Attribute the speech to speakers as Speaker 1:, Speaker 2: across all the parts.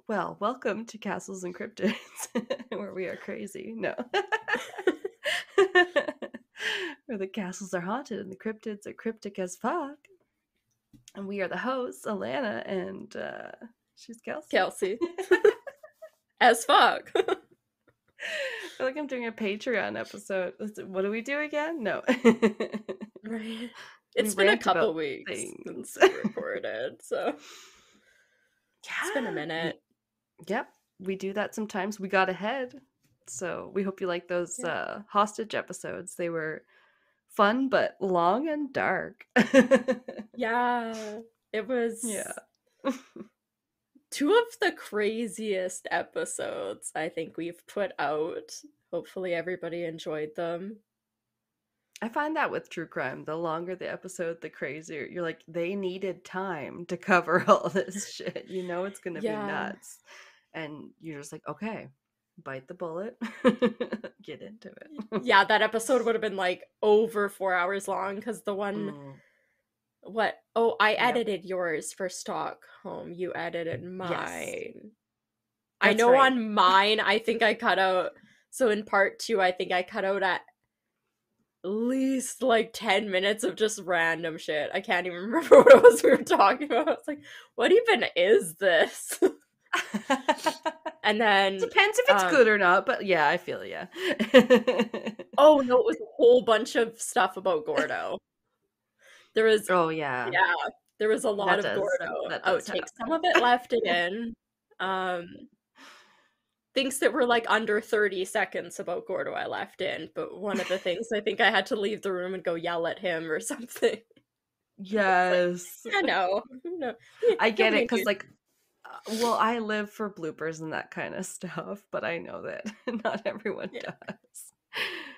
Speaker 1: Well, welcome to Castles and Cryptids, where we are crazy. No. Where the castles are haunted and the cryptids are cryptic as fuck. And we are the hosts, Alanna, and she's Kelsey.
Speaker 2: Kelsey. As fuck.
Speaker 1: I feel like I'm doing a Patreon episode. What do we do again? No.
Speaker 2: Right. It's been a couple weeks since we recorded, so
Speaker 1: yeah,
Speaker 2: it's been a minute.
Speaker 1: Yep, we do that sometimes. We got ahead, so we hope you like those hostage episodes. They were fun but long and dark.
Speaker 2: Yeah, it was.
Speaker 1: Yeah.
Speaker 2: Two of the craziest episodes I think we've put out. Hopefully everybody enjoyed them.
Speaker 1: I find that with true crime, the longer the episode, the crazier. You're like, they needed time to cover all this shit. You know it's gonna be nuts. And you're just like, okay, bite the bullet. Get into it.
Speaker 2: Yeah, that episode would have been like over 4 hours long because the one I edited yours for Stockholm. You edited mine. Yes. I know right. On mine, I think I cut out. So in part 2, I think I cut out at least like 10 minutes of just random shit. I can't even remember what it was we were talking about. I was like, what even is this? And then
Speaker 1: depends if it's good or not, but yeah, I feel yeah.
Speaker 2: Oh no, it was a whole bunch of stuff about Gordo. There was there was a lot of Gordo outtakes. Some of it left in. Things that were like under 30 seconds about Gordo I left in, but one of the things I think I had to leave the room and go yell at him or something.
Speaker 1: Yes.
Speaker 2: Like, no.
Speaker 1: I get it, because like well, I live for bloopers and that kind of stuff, but I know that not everyone does.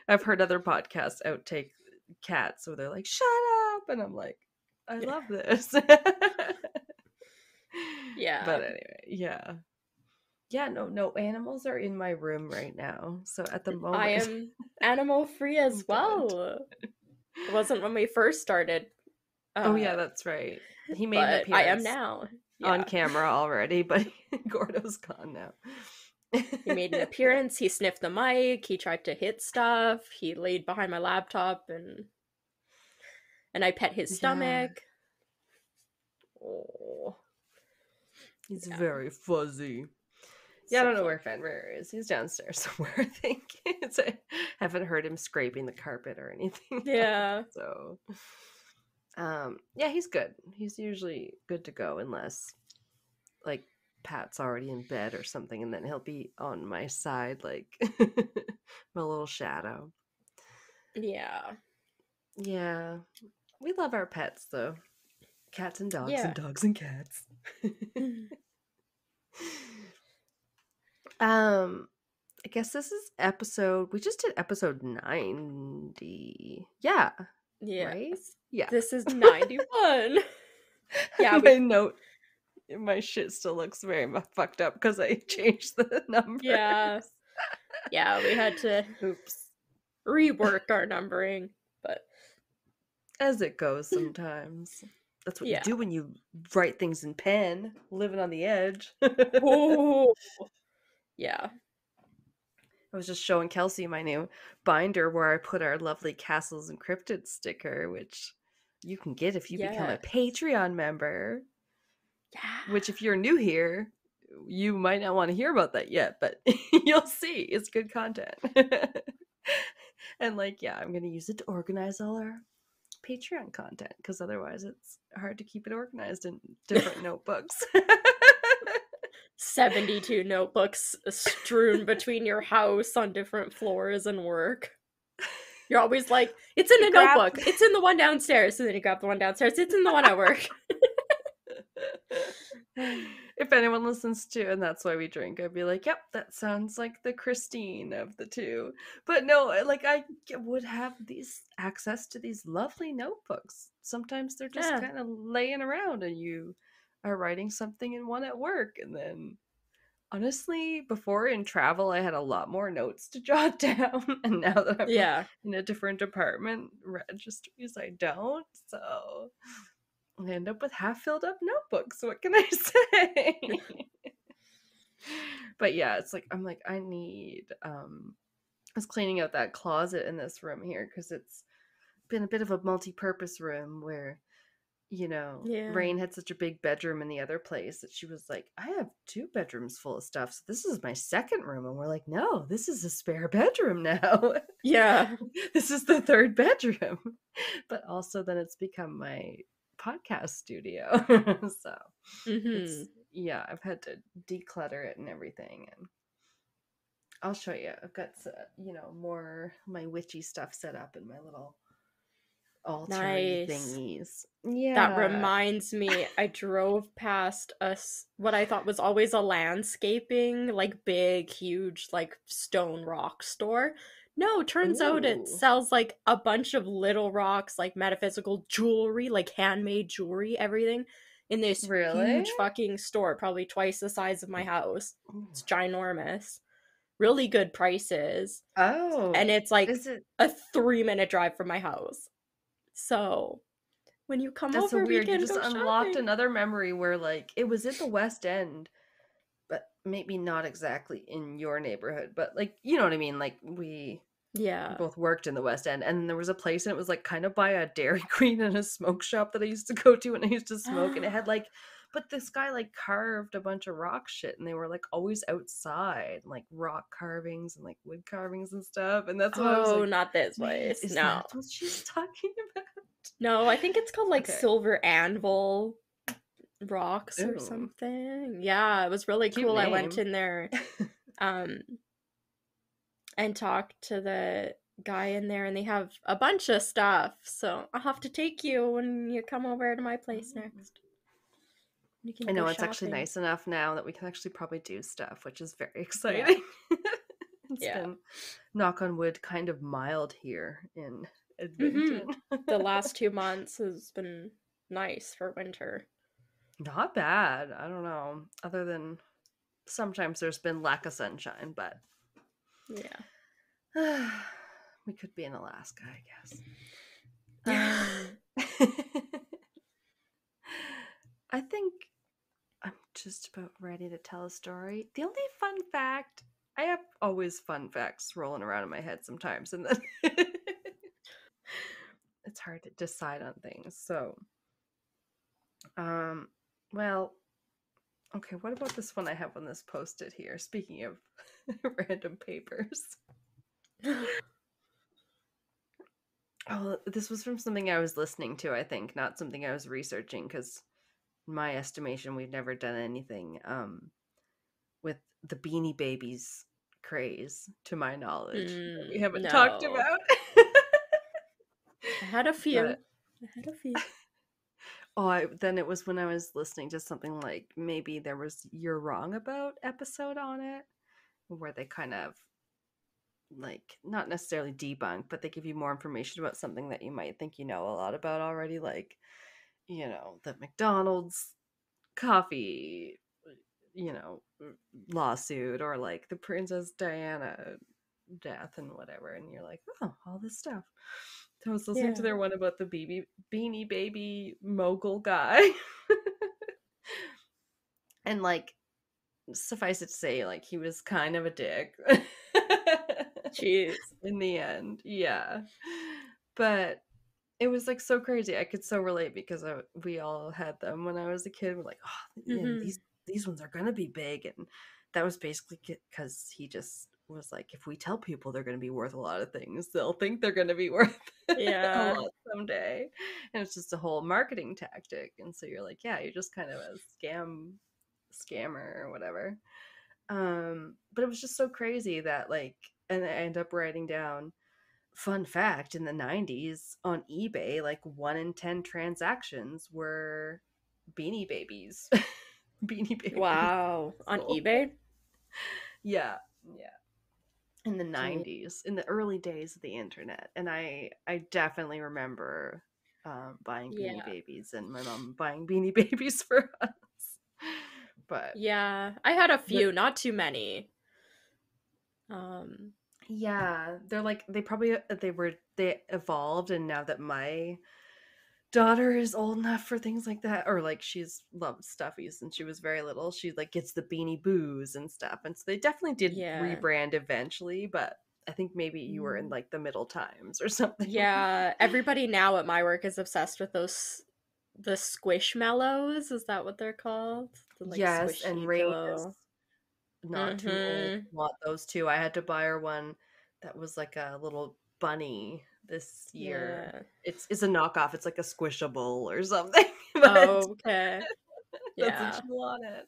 Speaker 1: I've heard other podcasts outtake cats, so they're like, shut up! And I'm like, I love this.
Speaker 2: Yeah.
Speaker 1: But anyway, yeah. Yeah, no animals are in my room right now. So at the moment
Speaker 2: I am animal free as well. It wasn't when we first started.
Speaker 1: Oh yeah, that's right. He made an appearance.
Speaker 2: I am now.
Speaker 1: On camera already, but Gordo's gone now.
Speaker 2: He made an appearance, he sniffed the mic, he tried to hit stuff, he laid behind my laptop and I pet his stomach.
Speaker 1: Oh. He's very fuzzy. Yeah, I don't know where Fenrir is. He's downstairs somewhere, I think. I haven't heard him scraping the carpet or anything.
Speaker 2: Yeah.
Speaker 1: So, yeah, he's good. He's usually good to go unless, like, Pat's already in bed or something, and then he'll be on my side, like, my little shadow.
Speaker 2: Yeah.
Speaker 1: Yeah. We love our pets, though. Cats and dogs and dogs and cats. I guess this is we just did episode 90. Yeah. Right? Yeah.
Speaker 2: This is 91.
Speaker 1: Yeah. My shit still looks very fucked up because I changed the numbers.
Speaker 2: Yeah. Yeah, we had to rework our numbering, but
Speaker 1: as it goes sometimes. That's what you do when you write things in pen, living on the edge.
Speaker 2: Oh. Yeah.
Speaker 1: I was just showing Kelsey my new binder where I put our lovely Castles and Cryptids sticker, which you can get if you become a Patreon member. Yeah. Which, if you're new here, you might not want to hear about that yet, but you'll see. It's good content. And, like, yeah, I'm going to use it to organize all our Patreon content, because otherwise it's hard to keep it organized in different notebooks.
Speaker 2: 72 notebooks strewn between your house on different floors and work. You're always like, it's in a notebook. It's in the one downstairs. And then you grab the one downstairs. It's in the one at work.
Speaker 1: If anyone listens to And That's Why We Drink, I'd be like, yep, that sounds like the Christine of the two. But no, like, I would have access to these lovely notebooks. Sometimes they're just kind of laying around and you are writing something in one at work. And then, honestly, before in travel, I had a lot more notes to jot down. And now that I'm in a different department, registries, I don't. So I end up with half filled up notebooks. What can I say? But yeah, it's like I'm like I need I was cleaning out that closet in this room here because it's been a bit of a multi-purpose room where
Speaker 2: Yeah.
Speaker 1: Rain had such a big bedroom in the other place that she was like, I have 2 bedrooms full of stuff, so this is my second room. And we're like, no, this is a spare bedroom now.
Speaker 2: Yeah.
Speaker 1: This is the 3rd bedroom. But also then it's become my podcast studio. So it's, yeah, I've had to declutter it and everything. And I'll show you. I've got, more my witchy stuff set up in my little altar-y
Speaker 2: Nice.
Speaker 1: thingies.
Speaker 2: That
Speaker 1: Yeah.
Speaker 2: reminds me, I drove past what I thought was always a landscaping, like big, huge, like stone rock store. No, turns out it
Speaker 1: Ooh.
Speaker 2: sells like a bunch of little rocks, like metaphysical jewelry, like handmade jewelry, everything in this
Speaker 1: Really?
Speaker 2: huge fucking store, probably twice the size of my house.
Speaker 1: Ooh.
Speaker 2: It's ginormous. Really good prices. And
Speaker 1: Oh,
Speaker 2: it's like
Speaker 1: is it?
Speaker 2: a 3-minute drive from my house. So when you come
Speaker 1: That's so
Speaker 2: over, we
Speaker 1: weird. You
Speaker 2: can
Speaker 1: just
Speaker 2: go
Speaker 1: unlocked
Speaker 2: shopping.
Speaker 1: another memory where, like, it was in the West End, but maybe not exactly in your neighborhood, but like, you know what I mean? Like, we
Speaker 2: Yeah.
Speaker 1: both worked in the West End, and there was a place, and it was like kind of by a Dairy Queen and a smoke shop that I used to go to when I used to smoke, and it had like, but this guy like carved a bunch of rock shit, and they were like always outside, like rock carvings and like wood carvings and stuff, and that's what I was
Speaker 2: Oh,
Speaker 1: like,
Speaker 2: not this
Speaker 1: wait,
Speaker 2: place.
Speaker 1: is
Speaker 2: No.
Speaker 1: that what she's talking about?
Speaker 2: No, I think it's called like
Speaker 1: Okay.
Speaker 2: Silver Anvil Rocks or
Speaker 1: Ooh,
Speaker 2: something. Yeah, it was really
Speaker 1: cute
Speaker 2: cool. I went
Speaker 1: name.
Speaker 2: in there um and talked to the guy in there, and they have a bunch of stuff. So I'll have to take you when you come over to my place next. You can
Speaker 1: I
Speaker 2: go
Speaker 1: know it's actually
Speaker 2: shopping.
Speaker 1: nice enough now that we can actually probably do stuff, which is very
Speaker 2: Yeah.
Speaker 1: exciting. It's
Speaker 2: Yeah.
Speaker 1: been, knock on wood, kind of mild here in
Speaker 2: Mm-hmm.
Speaker 1: Edmonton.
Speaker 2: The last 2 months has been nice for winter.
Speaker 1: Not bad. I don't know. Other than sometimes there's been lack of sunshine, but
Speaker 2: Yeah.
Speaker 1: we could be in Alaska, I guess. I think I'm just about ready to tell a story. The only fun fact, I have always fun facts rolling around in my head sometimes, and then it's hard to decide on things. So, um, well, okay, what about this one I have on this post-it here? Speaking of random papers. Oh, this was from something I was listening to, I think, not something I was researching, because in my estimation, we've never done anything with the Beanie Babies craze, to my knowledge, that we haven't talked
Speaker 2: No.
Speaker 1: about.
Speaker 2: I had a few.
Speaker 1: But
Speaker 2: I had a few.
Speaker 1: then it was when I was listening to something like maybe there was You're Wrong About episode on it, where they kind of like not necessarily debunk, but they give you more information about something that you might think you know a lot about already, like the McDonald's coffee, you know, lawsuit, or like the Princess Diana death and whatever, and you're like, oh, all this stuff. So I was listening to
Speaker 2: Yeah.
Speaker 1: their one about the Beanie Baby mogul guy. And like, suffice it to say, like, he was kind of a dick.
Speaker 2: Jeez.
Speaker 1: In the end, yeah. But it was like so crazy. I could so relate because we all had them when I was a kid. We're like, oh, and
Speaker 2: Mm-hmm.
Speaker 1: these ones are gonna be big, and that was basically because he just was like, if we tell people they're gonna be worth a lot of things, they'll think they're gonna be worth a
Speaker 2: Yeah.
Speaker 1: lot someday, and it's just a whole marketing tactic. And so you're like, yeah, you're just kind of a scammer or whatever. But it was just so crazy that like, and I end up writing down, fun fact, in the 90s on eBay, like 1 in 10 transactions were Beanie Babies. Beanie Babies
Speaker 2: Wow. On
Speaker 1: sold.
Speaker 2: eBay?
Speaker 1: Yeah, yeah. In the
Speaker 2: Gee.
Speaker 1: 90s, in the early days of the internet. And I definitely remember buying Beanie
Speaker 2: Yeah.
Speaker 1: Babies, and my mom buying Beanie Babies for us. But
Speaker 2: Yeah. I had a
Speaker 1: the
Speaker 2: few, not too many. Um,
Speaker 1: yeah, they're like, they evolved, and now that my daughter is old enough for things like that, or like she's loved stuffies since she was very little. She like gets the Beanie Boos and stuff, and so they definitely did rebrand eventually. But I think maybe you were in like the middle times or something.
Speaker 2: Yeah, everybody now at my work is obsessed with the squishmallows. Is that what they're called? The like
Speaker 1: Yes, and
Speaker 2: squishy
Speaker 1: Rain
Speaker 2: pillow.
Speaker 1: is not too old to want those too. I had to buy her one that was like a little bunny this year.
Speaker 2: Yeah.
Speaker 1: It's a knockoff. It's like a Squishable or something.
Speaker 2: Oh, okay.
Speaker 1: That's what
Speaker 2: Yeah.
Speaker 1: you wanted.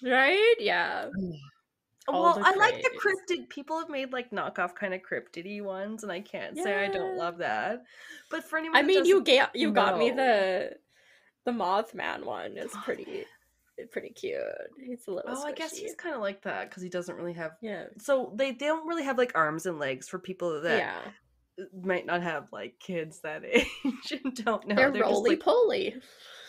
Speaker 2: Right? Yeah.
Speaker 1: Well, I like the cryptid. People have made like knockoff kind of cryptid-y ones, and I can't say I don't love that. But for anyone,
Speaker 2: I mean, you got me the Mothman one. It's pretty cute. He's a little.
Speaker 1: Oh,
Speaker 2: squishy.
Speaker 1: I guess he's kind of like that because he doesn't really have.
Speaker 2: Yeah.
Speaker 1: So they don't really have like arms and legs for people that might not have like kids that age and don't know.
Speaker 2: They're roly-poly.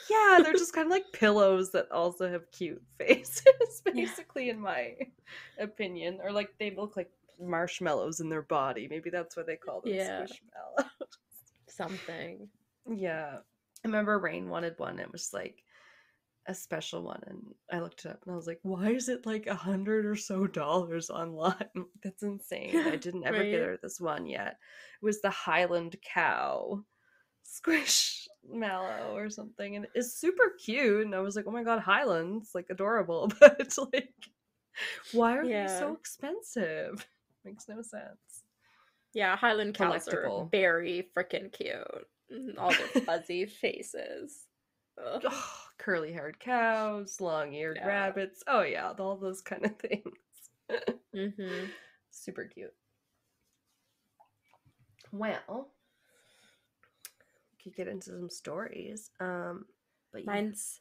Speaker 1: Yeah, they're just kind of like pillows that also have cute faces, basically, in my opinion. Or like they look like marshmallows in their body. Maybe that's why they call them squishmallows.
Speaker 2: Something.
Speaker 1: Yeah. I remember Rain wanted one. It was like a special one, and I looked it up and I was like, why is it like $100 or so online? That's insane. I didn't ever get her this one yet. It was the Highland cow squishmallow or something, and it's super cute, and I was like, oh my god, Highlands, like adorable. But it's like, why are they so expensive? Makes no sense.
Speaker 2: Yeah, Highland cows are very freaking cute. All their fuzzy faces.
Speaker 1: Oh, curly haired cows, long eared rabbits. Oh yeah, all those kind of things. Super cute. Well, we could get into some stories. But
Speaker 2: mine's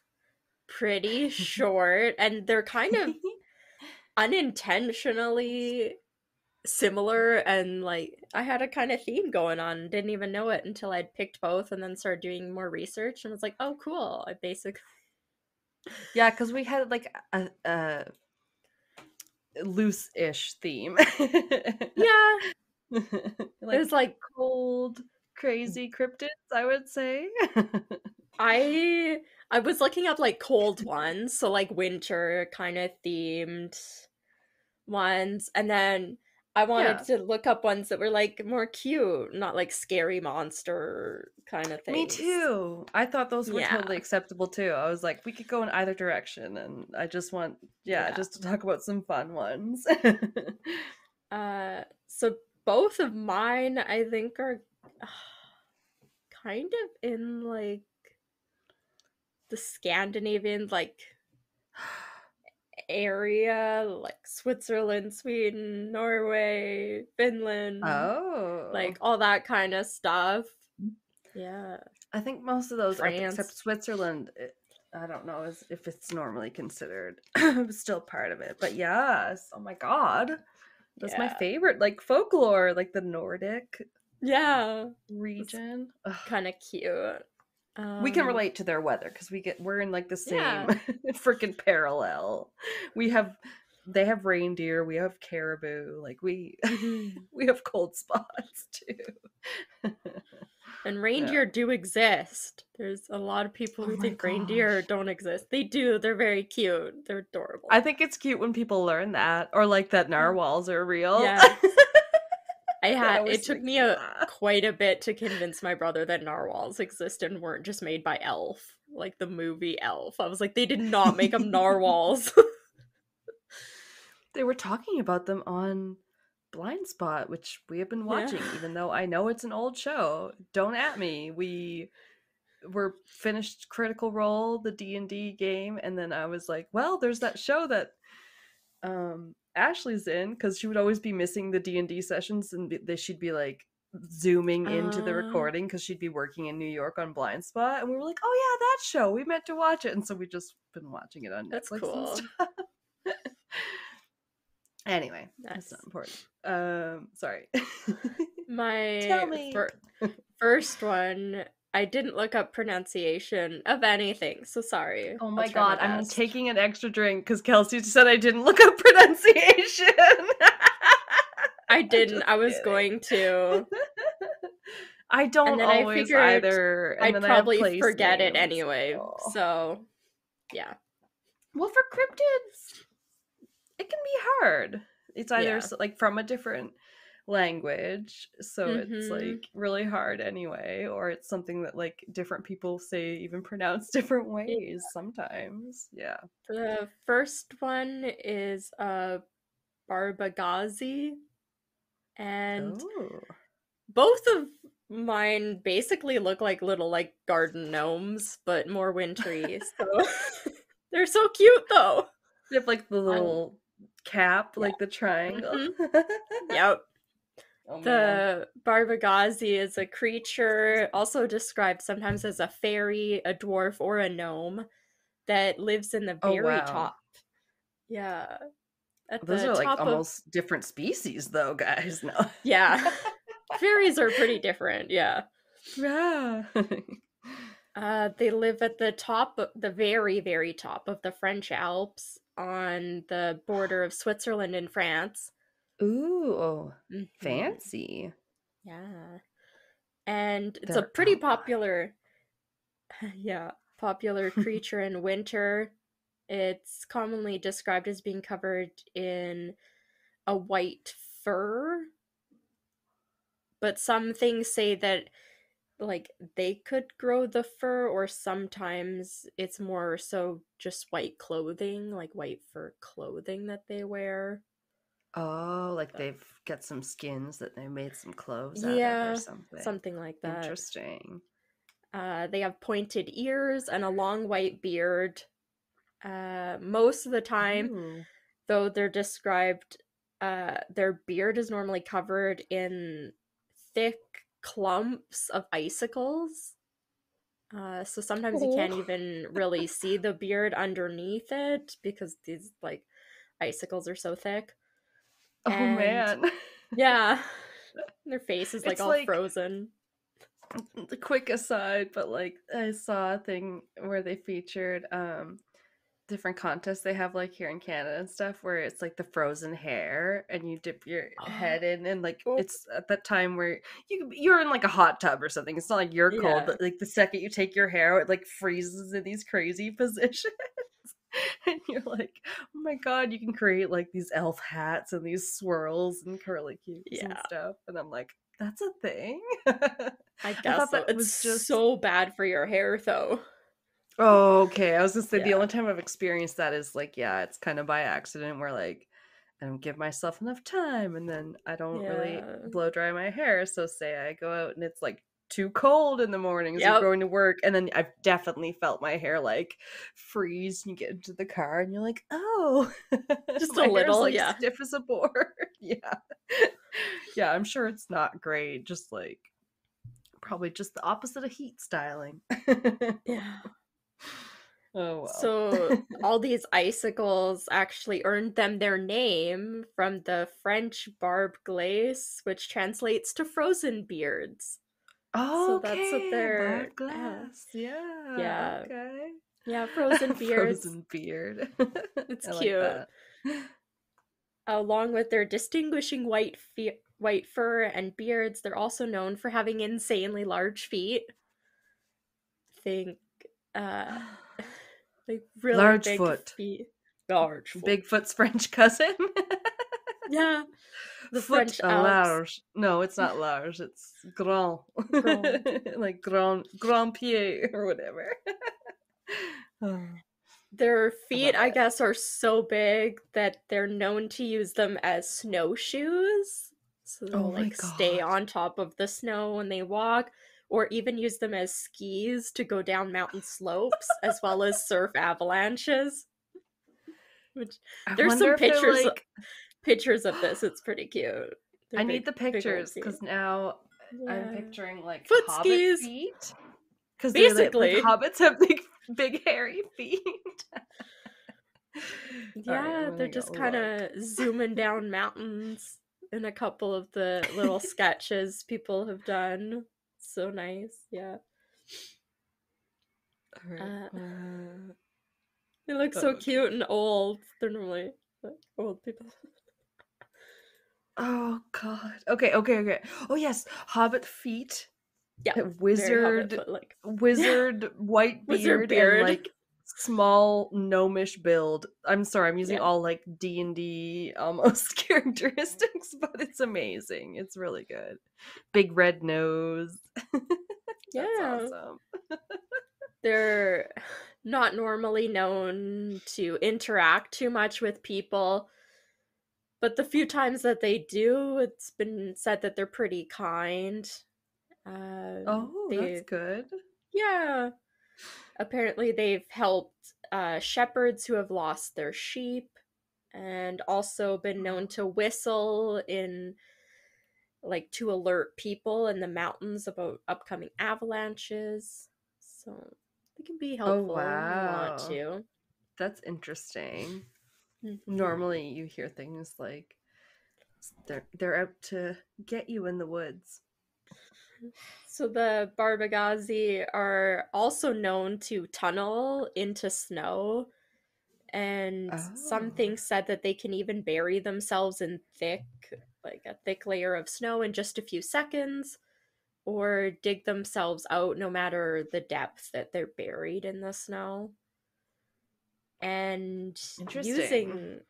Speaker 2: pretty short, and they're kind of unintentionally similar, and like I had a kind of theme going on, didn't even know it until I'd picked both and then started doing more research and was like, oh cool, I basically
Speaker 1: because we had like a loose-ish theme.
Speaker 2: Yeah.
Speaker 1: Like, it was like cold, crazy cryptids, I would say.
Speaker 2: I was looking up like cold ones, so like winter kind of themed ones, and then I wanted to look up ones that were like more cute, not like scary monster kind of things.
Speaker 1: Me too. I thought those were totally acceptable too. I was like, we could go in either direction, and I just want just to talk about some fun ones.
Speaker 2: So both of mine I think are kind of in like the Scandinavian like area, like Switzerland, Sweden, Norway, Finland, like all that kind of stuff. Yeah,
Speaker 1: I think most of those, except Switzerland, I don't know if it's normally considered still part of it, but yes, oh my god, that's my favorite, like folklore, like the Nordic region,
Speaker 2: kind of cute.
Speaker 1: We can relate to their weather because we're in like the same freaking parallel. They have reindeer, we have caribou, like we have cold spots too.
Speaker 2: And reindeer do exist. There's a lot of people who think reindeer don't exist. They do. They're very cute. They're adorable.
Speaker 1: I think it's cute when people learn that, or like that narwhals are real.
Speaker 2: Yeah. It took me quite a bit to convince my brother that narwhals exist and weren't just made by Elf, like the movie Elf. I was like, they did not make them narwhals.
Speaker 1: They were talking about them on Blind Spot, which we have been watching, even though I know it's an old show. Don't at me. We were finished Critical Role, the D&D game, and then I was like, well, there's that show that Ashley's in, because she would always be missing the D&D sessions, and she'd be like zooming into the recording because she'd be working in New York on Blind Spot, and we were like, oh yeah, that show, we meant to watch it, and so we just been watching it on Netflix. That's cool. And stuff. Anyway, that's not important. Sorry.
Speaker 2: My first one, I didn't look up pronunciation of anything, so sorry.
Speaker 1: Oh my god, I'm taking an extra drink because Kelsey said I didn't look up pronunciation.
Speaker 2: I didn't. I was going to.
Speaker 1: I
Speaker 2: And
Speaker 1: don't
Speaker 2: then I
Speaker 1: always
Speaker 2: figured
Speaker 1: either, and
Speaker 2: I'd
Speaker 1: then I have
Speaker 2: probably
Speaker 1: place
Speaker 2: forget it
Speaker 1: names.
Speaker 2: anyway.
Speaker 1: Oh.
Speaker 2: So, yeah.
Speaker 1: Well, for cryptids, it can be hard. It's either like from a different language, so it's like really hard anyway, or it's something that like different people say even pronounce different
Speaker 2: Yeah.
Speaker 1: ways sometimes. Yeah.
Speaker 2: The first one is Barbegazi, and
Speaker 1: Oh.
Speaker 2: both of mine basically look like little like garden gnomes, but more wintry. So they're so cute though.
Speaker 1: They have like the little cap,
Speaker 2: Yeah.
Speaker 1: like the triangle.
Speaker 2: Yep.
Speaker 1: Oh man.
Speaker 2: The Barbegazi is a creature, also described sometimes as a fairy, a dwarf, or a gnome, that lives in the very top. Yeah. At
Speaker 1: Those
Speaker 2: the
Speaker 1: are like
Speaker 2: top of.
Speaker 1: almost different species though, guys. No.
Speaker 2: Yeah. Fairies are pretty different, yeah.
Speaker 1: Yeah.
Speaker 2: They live at the top, the very, very top of the French Alps on the border of Switzerland and France.
Speaker 1: Ooh,
Speaker 2: Mhm.
Speaker 1: fancy.
Speaker 2: Yeah. And it's a
Speaker 1: They're
Speaker 2: pretty
Speaker 1: outline.
Speaker 2: popular, yeah, popular creature in winter. It's commonly described as being covered in a white fur, but some things say that like they could grow the fur, or sometimes it's more so just white clothing, like white fur clothing that they wear.
Speaker 1: Oh, like they've got some skins that they made some clothes out of or
Speaker 2: Yeah,
Speaker 1: something.
Speaker 2: something like that.
Speaker 1: Interesting.
Speaker 2: They have pointed ears and a long white beard. Most of the time,
Speaker 1: Ooh.
Speaker 2: though, they're described, their beard is normally covered in thick clumps of icicles. So sometimes you can't
Speaker 1: Oh.
Speaker 2: even really see the beard underneath it because these like icicles are so thick.
Speaker 1: Oh
Speaker 2: And
Speaker 1: man.
Speaker 2: yeah, their face is like
Speaker 1: It's
Speaker 2: all
Speaker 1: like
Speaker 2: frozen.
Speaker 1: the quick aside, but like I saw a thing where they featured different contests they have like here in Canada and stuff where it's like the frozen hair and you dip your head in and like
Speaker 2: Oh,
Speaker 1: it's at that time where you're in like a hot tub or something. It's not like you're cold,
Speaker 2: yeah.
Speaker 1: but like the second you take your hair out, it like freezes in these crazy positions. And you're like, oh my god, you can create like these elf hats and these swirls and curlicues and
Speaker 2: Yeah.
Speaker 1: stuff. And I'm like, that's a thing.
Speaker 2: I
Speaker 1: I
Speaker 2: guess
Speaker 1: thought
Speaker 2: so.
Speaker 1: that
Speaker 2: It's
Speaker 1: was just
Speaker 2: so bad for your hair, though.
Speaker 1: oh, okay. I was gonna say the
Speaker 2: Yeah.
Speaker 1: only time I've experienced that is like, yeah, it's kind of by accident where like I don't give myself enough time and then I don't really
Speaker 2: Yeah.
Speaker 1: blow dry my hair. So say I go out and it's like too cold in the mornings, you're
Speaker 2: Yep.
Speaker 1: going to work, and then I've definitely felt my hair like freeze and you get into the car and you're like, oh
Speaker 2: Just
Speaker 1: my
Speaker 2: a
Speaker 1: hair's
Speaker 2: little,
Speaker 1: like
Speaker 2: yeah.
Speaker 1: stiff as a board. Yeah. Yeah, I'm sure it's not great, just like probably just the opposite of heat styling.
Speaker 2: Yeah.
Speaker 1: Oh well.
Speaker 2: So all these icicles actually earned them their name from the French barbe glace, which translates to frozen beards. So that's what
Speaker 1: Okay,
Speaker 2: they're
Speaker 1: barb glass. Yeah,
Speaker 2: yeah.
Speaker 1: okay.
Speaker 2: Yeah, frozen beards.
Speaker 1: Frozen beard.
Speaker 2: It's
Speaker 1: I like
Speaker 2: cute.
Speaker 1: that.
Speaker 2: Along with their distinguishing white fur and beards, they're also known for having insanely large feet. Think like really
Speaker 1: Large
Speaker 2: big
Speaker 1: foot.
Speaker 2: feet. Large foot.
Speaker 1: Bigfoot's French cousin.
Speaker 2: Yeah. The
Speaker 1: Foot
Speaker 2: French Alps.
Speaker 1: large. No, it's not large. It's grand.
Speaker 2: Grand.
Speaker 1: Like grand pied or whatever. Oh,
Speaker 2: Their
Speaker 1: I
Speaker 2: feet,
Speaker 1: love
Speaker 2: I
Speaker 1: it.
Speaker 2: guess, are so big that they're known to use them as snowshoes. So
Speaker 1: Oh
Speaker 2: they'll
Speaker 1: my
Speaker 2: like stay
Speaker 1: god.
Speaker 2: on top of the snow when they walk, or even use them as skis to go down mountain slopes, as well as surf avalanches. Which
Speaker 1: I
Speaker 2: there's
Speaker 1: wonder
Speaker 2: some
Speaker 1: if they're like
Speaker 2: pictures of this. It's pretty cute. They're
Speaker 1: I need the
Speaker 2: big old
Speaker 1: pictures
Speaker 2: feet.
Speaker 1: because now I'm
Speaker 2: Yeah.
Speaker 1: picturing like
Speaker 2: Foot
Speaker 1: hobbit
Speaker 2: skis.
Speaker 1: feet. Because they're like
Speaker 2: Basically.
Speaker 1: hobbits have big hairy feet.
Speaker 2: Yeah, they're just kind of zooming down mountains in a couple of the little sketches people have done. So nice, yeah.
Speaker 1: All right.
Speaker 2: They look so cute and old. They're normally like old people.
Speaker 1: Oh god. Okay. Oh yes, hobbit feet.
Speaker 2: Yeah, very Hobbit
Speaker 1: wizard,
Speaker 2: foot-like.
Speaker 1: wizard, white
Speaker 2: Wizard
Speaker 1: beard, and
Speaker 2: beard.
Speaker 1: like small gnomish build. I'm sorry, I'm using
Speaker 2: Yeah.
Speaker 1: all like D&D almost characteristics, but it's amazing. It's really good. Big red nose. That's
Speaker 2: Yeah.
Speaker 1: awesome.
Speaker 2: They're not normally known to interact too much with people, but the few times that they do, it's been said that they're pretty kind.
Speaker 1: Oh, that's
Speaker 2: They,
Speaker 1: good.
Speaker 2: yeah, apparently they've helped shepherds who have lost their sheep, and also been known to whistle in like to alert people in the mountains about upcoming avalanches. So they can be
Speaker 1: Oh,
Speaker 2: helpful when you want
Speaker 1: wow.
Speaker 2: to.
Speaker 1: That's interesting.
Speaker 2: Mm-hmm.
Speaker 1: Normally you hear things like they're out to get you in the woods.
Speaker 2: So the Barbegazi are also known to tunnel into snow, and some
Speaker 1: Oh.
Speaker 2: things said that they can even bury themselves in like a thick layer of snow in just a few seconds, or dig themselves out no matter the depth that they're buried in the snow. And
Speaker 1: Interesting.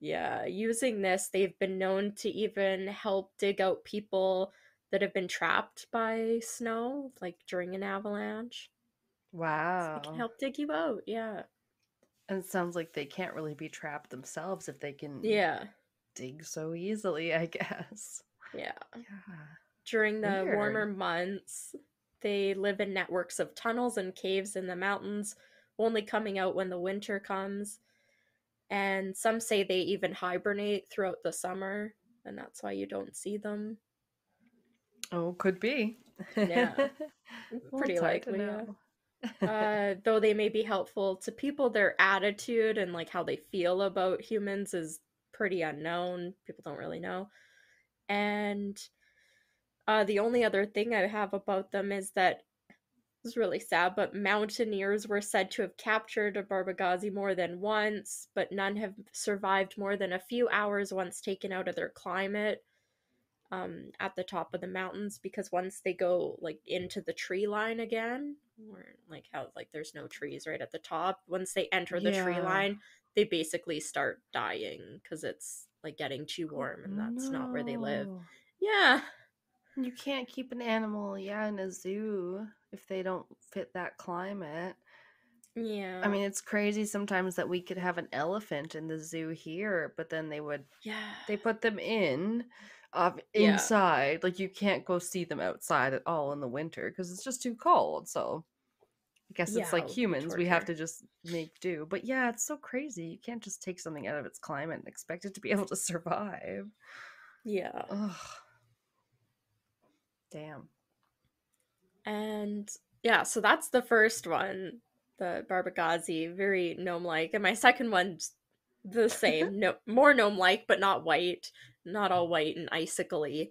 Speaker 2: using this, they've been known to even help dig out people that have been trapped by snow, like during an avalanche. So they can
Speaker 1: Wow.
Speaker 2: help dig you out. Yeah.
Speaker 1: And it sounds like they can't really be trapped themselves if they can
Speaker 2: Yeah.
Speaker 1: dig so easily, I guess.
Speaker 2: Yeah.
Speaker 1: Yeah.
Speaker 2: During the warmer
Speaker 1: Weird.
Speaker 2: months, they live in networks of tunnels and caves in the mountains, only coming out when the winter comes. And some say they even hibernate throughout the summer, and that's why you don't see them.
Speaker 1: Oh, could be.
Speaker 2: Yeah.
Speaker 1: Well,
Speaker 2: Pretty
Speaker 1: it's hard to
Speaker 2: likely, yeah.
Speaker 1: know.
Speaker 2: Though they may be helpful to people, their attitude and like how they feel about humans is pretty unknown. People don't really know. And the only other thing I have about them is that it's really sad, but mountaineers were said to have captured a Barbegazi more than once, but none have survived more than a few hours once taken out of their climate at the top of the mountains, because once they go like into the tree line again, or like how like there's no trees right at the top, once they enter the tree
Speaker 1: Yeah.
Speaker 2: line, they basically start dying because it's like getting too
Speaker 1: Oh,
Speaker 2: warm and that's not where they live.
Speaker 1: no.
Speaker 2: Yeah.
Speaker 1: You can't keep an animal, yeah, in a zoo if they don't fit that climate. I
Speaker 2: Yeah.
Speaker 1: mean, it's crazy sometimes that we could have an elephant in the zoo here, but then
Speaker 2: Yeah.
Speaker 1: they put them
Speaker 2: Yeah.
Speaker 1: inside. Like you can't go see them outside at all in the winter because it's just too cold. So I guess it's
Speaker 2: Yeah,
Speaker 1: like
Speaker 2: how
Speaker 1: humans, we have
Speaker 2: torture.
Speaker 1: to just make do. But yeah, it's so crazy. You can't just take something out of its climate and expect it to be able to survive.
Speaker 2: Yeah.
Speaker 1: Ugh, damn.
Speaker 2: And yeah, so that's the first one, the Barbegazi, very gnome-like. And my second one's the same, no more gnome-like, but not white, not all white and icicle-y,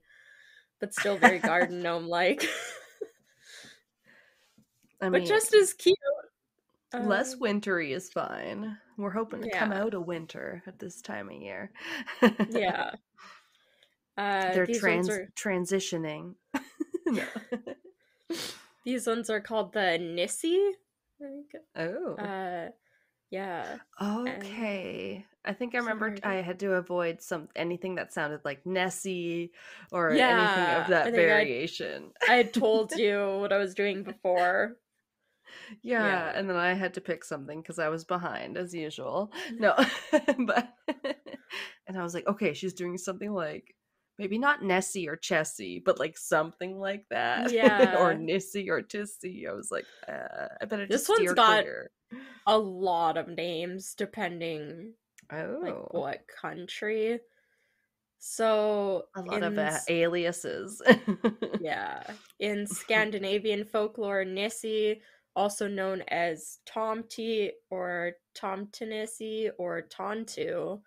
Speaker 2: but still very garden gnome-like,
Speaker 1: I
Speaker 2: but
Speaker 1: mean,
Speaker 2: just as cute.
Speaker 1: less wintry is fine. We're hoping to come
Speaker 2: Yeah,
Speaker 1: out of winter at this time of year.
Speaker 2: yeah.
Speaker 1: They're
Speaker 2: These ones are
Speaker 1: transitioning. No.
Speaker 2: these ones are called the Nisse, I think.
Speaker 1: Oh.
Speaker 2: Uh, yeah, and
Speaker 1: Okay. I think I
Speaker 2: you've
Speaker 1: remember
Speaker 2: heard
Speaker 1: I
Speaker 2: of.
Speaker 1: had to avoid anything that sounded like Nessie or anything of
Speaker 2: Yeah, I
Speaker 1: that
Speaker 2: think
Speaker 1: variation.
Speaker 2: I had told you what I was doing before.
Speaker 1: Yeah,
Speaker 2: Yeah.
Speaker 1: and then I had to pick something because I was behind as usual. No, but and I was like, okay, she's doing something like maybe not Nessie or Chessie, but like something like that, or
Speaker 2: Yeah.
Speaker 1: Nissy or Tissy. I was like, I better
Speaker 2: This
Speaker 1: just
Speaker 2: one's
Speaker 1: steer
Speaker 2: got
Speaker 1: clear.
Speaker 2: a lot of names depending like
Speaker 1: Oh,
Speaker 2: what country. So
Speaker 1: a lot of aliases.
Speaker 2: in Scandinavian folklore, Nessie, also known as Tomte or Tomtenissi or Tontu,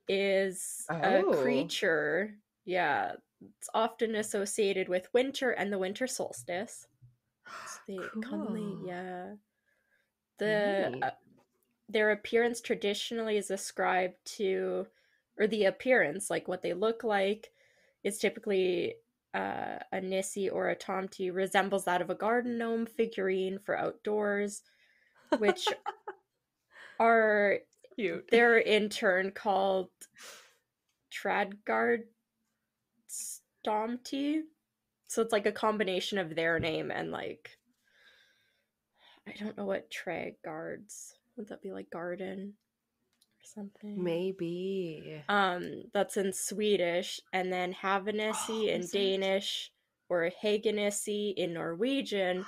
Speaker 2: is a
Speaker 1: Oh,
Speaker 2: creature. Yeah, it's often associated with winter and the winter solstice. So they commonly,
Speaker 1: cool.
Speaker 2: yeah. The
Speaker 1: Neat.
Speaker 2: their appearance traditionally is ascribed to, or the appearance, like what they look like, is typically a Nessie or a Tomte resembles that of a garden gnome figurine for outdoors, which are
Speaker 1: Cute.
Speaker 2: they're in turn called Tradgard Stomte. So it's like a combination of their name and like I don't know what Tradgards would that be, like garden or something?
Speaker 1: Maybe.
Speaker 2: That's in Swedish, and then Havanesi in Danish, or Hagenesi in Norwegian,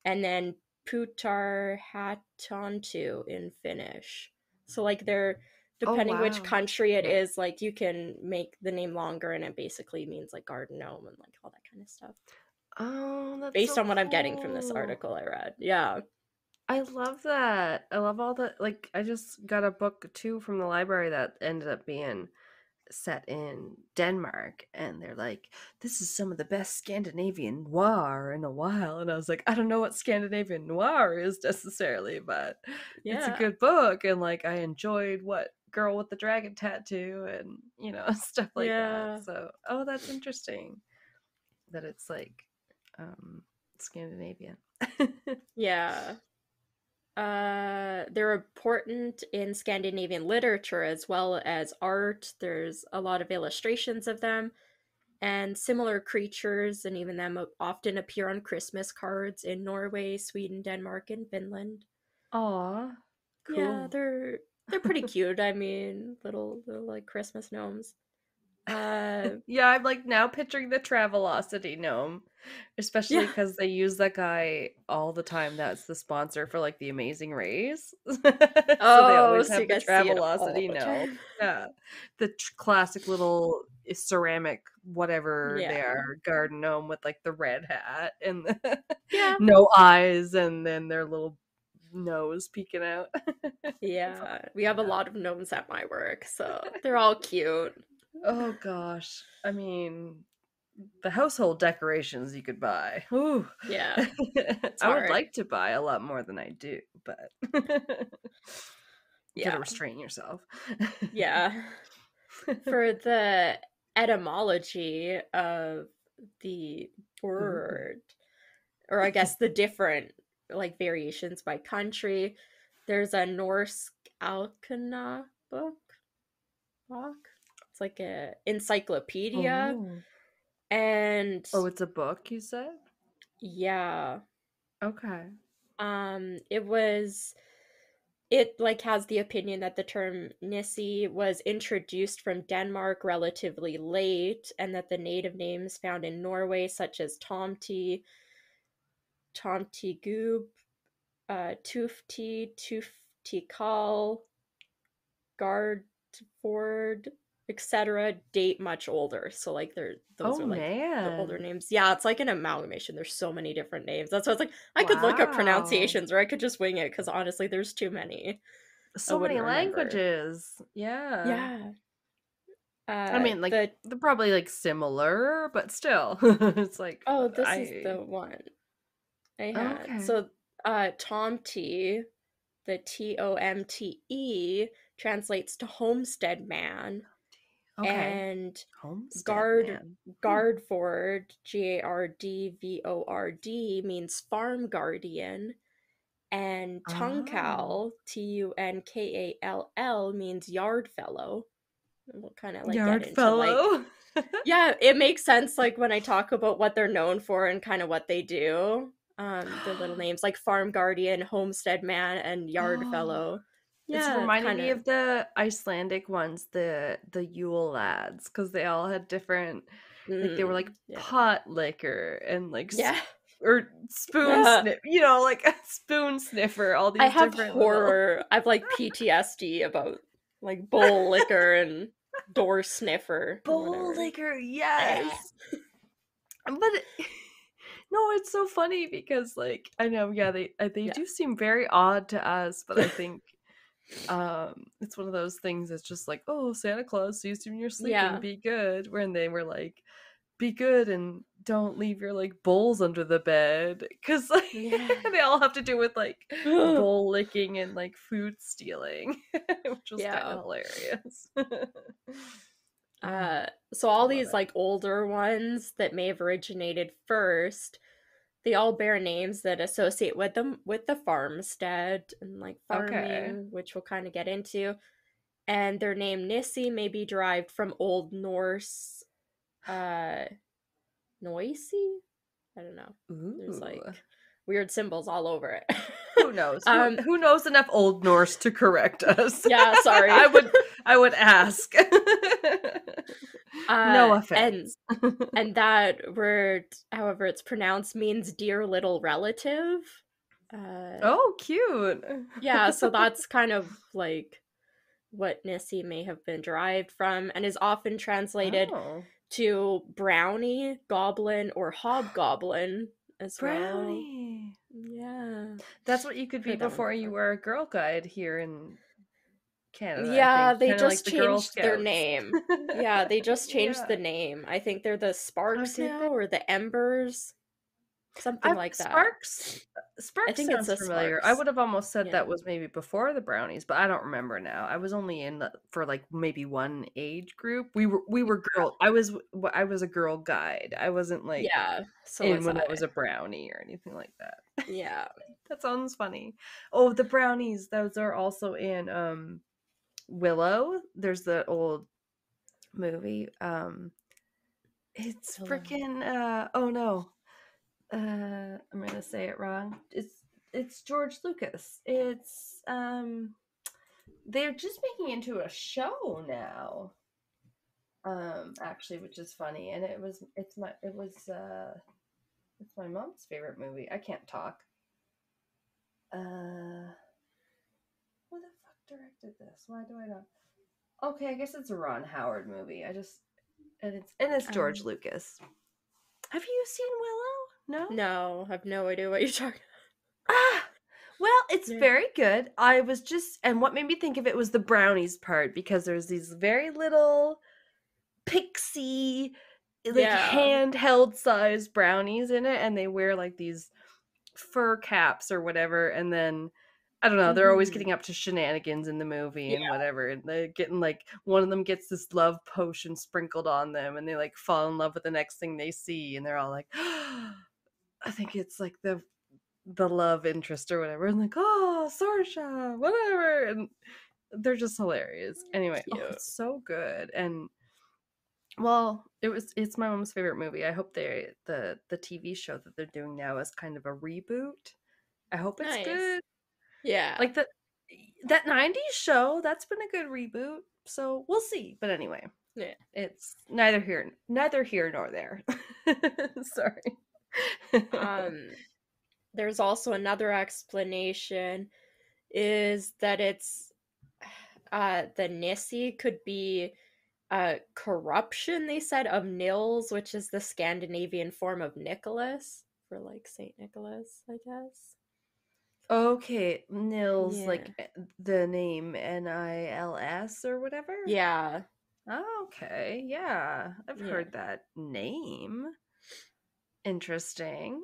Speaker 2: and then Putar Hatontu in Finnish. So like they're depending which country it is, like you can make the name longer and it basically means like garden gnome and like all that kind of stuff.
Speaker 1: Oh, that's
Speaker 2: based
Speaker 1: so
Speaker 2: on what I'm getting from
Speaker 1: cool.
Speaker 2: this article I read. Yeah.
Speaker 1: I love that. I love all the, like, I just got a book too from the library that ended up being set in Denmark, and they're like, this is some of the best Scandinavian noir in a while, and I was like, I don't know what Scandinavian noir is necessarily, but it's a good book, and like I enjoyed what Girl with the Dragon Tattoo and stuff like that. So that's interesting that it's like Scandinavian.
Speaker 2: Yeah. They're important in Scandinavian literature as well as art. There's a lot of illustrations of them, and similar creatures and even them often appear on Christmas cards in Norway, Sweden, Denmark, and Finland.
Speaker 1: Aw, cool.
Speaker 2: Yeah, they're pretty cute. I mean, little like Christmas gnomes.
Speaker 1: Yeah, I'm like now picturing the Travelocity gnome, especially because they use that guy all the time. That's the sponsor for like the Amazing Race, so they always have the Travelocity gnome. Yeah, the classic little ceramic whatever they are garden gnome with like the red hat and the no eyes, and then their little nose peeking out.
Speaker 2: Yeah, we have a lot of gnomes at my work, so they're all cute.
Speaker 1: Oh gosh, I mean, the household decorations you could buy. Ooh.
Speaker 2: Yeah.
Speaker 1: I would like to buy a lot more than I do, but you gotta restrain yourself.
Speaker 2: Yeah. For the etymology of the word, or I guess the different like variations by country, there's a Norse Alcana book. It's like a encyclopedia. And
Speaker 1: it's a book, you said?
Speaker 2: Yeah.
Speaker 1: Okay.
Speaker 2: It like has the opinion that the term Nisse was introduced from Denmark relatively late, and that the native names found in Norway, such as Tomte, Tomtegub, Tufti, Tuftikal, Gardford, etc., date much older. So like those are like the older names. Yeah, it's like an amalgamation. There's so many different names. That's why it's like I could look up pronunciations, or I could just wing it, because honestly there's too many.
Speaker 1: So many languages. Yeah. I mean, like they're probably like similar, but still. It's like,
Speaker 2: this is the one I had. Okay. So Tomte, the Tomte translates to homestead man. Okay. And Gardford, Gardvord, means farm guardian. And Tunkall, Tunkall, means yard fellow. We'll kind of like
Speaker 1: yard
Speaker 2: get into
Speaker 1: fellow.
Speaker 2: Like, yeah, it makes sense like when I talk about what they're known for and kind of what they do. Their little names like farm guardian, homestead man, and yard fellow.
Speaker 1: Yeah, it's reminding me of the Icelandic ones, the Yule lads, because they all had different, like they were like pot liquor and like or spoon sniff, like a spoon sniffer. All these
Speaker 2: I have
Speaker 1: different
Speaker 2: horror. I have like PTSD about like bowl liquor and door sniffer.
Speaker 1: Bowl liquor, yes. But no, it's so funny because like I know, they do seem very odd to us, but I think it's one of those things that's just like, oh, Santa Claus sees you when you're sleeping, be good. When they were like, be good and don't leave your like bowls under the bed, because like they all have to do with like bowl licking and like food stealing, which was kind of hilarious.
Speaker 2: So all
Speaker 1: Love
Speaker 2: these
Speaker 1: it.
Speaker 2: like older ones that may have originated first, they all bear names that associate with them with the farmstead and like
Speaker 1: Okay.
Speaker 2: farming, which we'll kind of get into. And their name Nisse may be derived from Old Norse Noisy? I don't know. There's
Speaker 1: Ooh.
Speaker 2: like weird symbols all over it.
Speaker 1: Who knows? Who knows enough Old Norse to correct us?
Speaker 2: Yeah, sorry.
Speaker 1: I would ask. No
Speaker 2: And
Speaker 1: offense.
Speaker 2: that word, however it's pronounced, means dear little relative.
Speaker 1: Oh, cute.
Speaker 2: Yeah, so that's kind of like what Nessie may have been derived from, and is often translated
Speaker 1: Oh.
Speaker 2: to brownie, goblin, or hobgoblin as well.
Speaker 1: Brownie.
Speaker 2: Yeah.
Speaker 1: That's what you could be
Speaker 2: Heard that one
Speaker 1: before you
Speaker 2: before.
Speaker 1: were a girl guide here in Canada, I
Speaker 2: Yeah,
Speaker 1: think.
Speaker 2: they
Speaker 1: Kind of like
Speaker 2: just
Speaker 1: the Girl
Speaker 2: changed their
Speaker 1: Scouts.
Speaker 2: name. Yeah, they just changed
Speaker 1: Yeah.
Speaker 2: the name. I think they're the
Speaker 1: Oh,
Speaker 2: Sparks
Speaker 1: did
Speaker 2: now,
Speaker 1: they?
Speaker 2: or the Embers. Something like that. I
Speaker 1: Sparks
Speaker 2: think it's
Speaker 1: sounds
Speaker 2: the
Speaker 1: familiar. I
Speaker 2: Sparks.
Speaker 1: would have almost said
Speaker 2: Yeah.
Speaker 1: that was maybe before the brownies, but I don't remember now. I was only in for like maybe one age group. We were girl. I was a girl guide. I wasn't like
Speaker 2: Yeah, so
Speaker 1: in
Speaker 2: was
Speaker 1: when I
Speaker 2: I.
Speaker 1: was a brownie or anything like that.
Speaker 2: Yeah.
Speaker 1: That sounds funny. Oh, the brownies. Those are also in Willow. There's the old movie. It's
Speaker 2: Hello.
Speaker 1: freaking oh no. I'm gonna say it wrong. It's George Lucas. It's they're just making it into a show now. Actually, which is funny, and it's my mom's favorite movie. I can't talk. Who the fuck directed this? Why do I not? Okay, I guess it's a Ron Howard movie. And it's George
Speaker 2: Um,
Speaker 1: Lucas. Have you seen Willow? No?
Speaker 2: no, I have no idea what you're talking
Speaker 1: Ah, well, it's
Speaker 2: about.
Speaker 1: very good. I was just, and what made me think of it was the brownies part because there's these very little pixie, like
Speaker 2: Yeah.
Speaker 1: handheld sized brownies in it, and they wear like these fur caps or whatever, and then I don't know, they're always
Speaker 2: Hmm.
Speaker 1: getting up to shenanigans in the movie and
Speaker 2: Yeah.
Speaker 1: whatever. And they're getting like one of them gets this love potion sprinkled on them, and they like fall in love with the next thing they see, and they're all like, I think it's like the love interest or whatever, and like, oh, Sorsha, whatever, and they're just hilarious. Anyway, oh,
Speaker 2: Cute.
Speaker 1: it's so good, and well, it's my mom's favorite movie. I hope the TV show that they're doing now is kind of a reboot. I hope it's
Speaker 2: Nice.
Speaker 1: good.
Speaker 2: Yeah.
Speaker 1: Like that '90s show, that's been a good reboot. So we'll see. But anyway,
Speaker 2: Yeah.
Speaker 1: it's neither here nor there. Sorry.
Speaker 2: Um, there's also another explanation is that it's the Nessie could be a corruption, they said, of Nils, which is the Scandinavian form of Nicholas, for like Saint Nicholas, I guess.
Speaker 1: Okay, Nils,
Speaker 2: Yeah.
Speaker 1: like the name Nils or whatever.
Speaker 2: Yeah.
Speaker 1: Oh, okay, yeah, I've
Speaker 2: Yeah.
Speaker 1: heard that name. Interesting.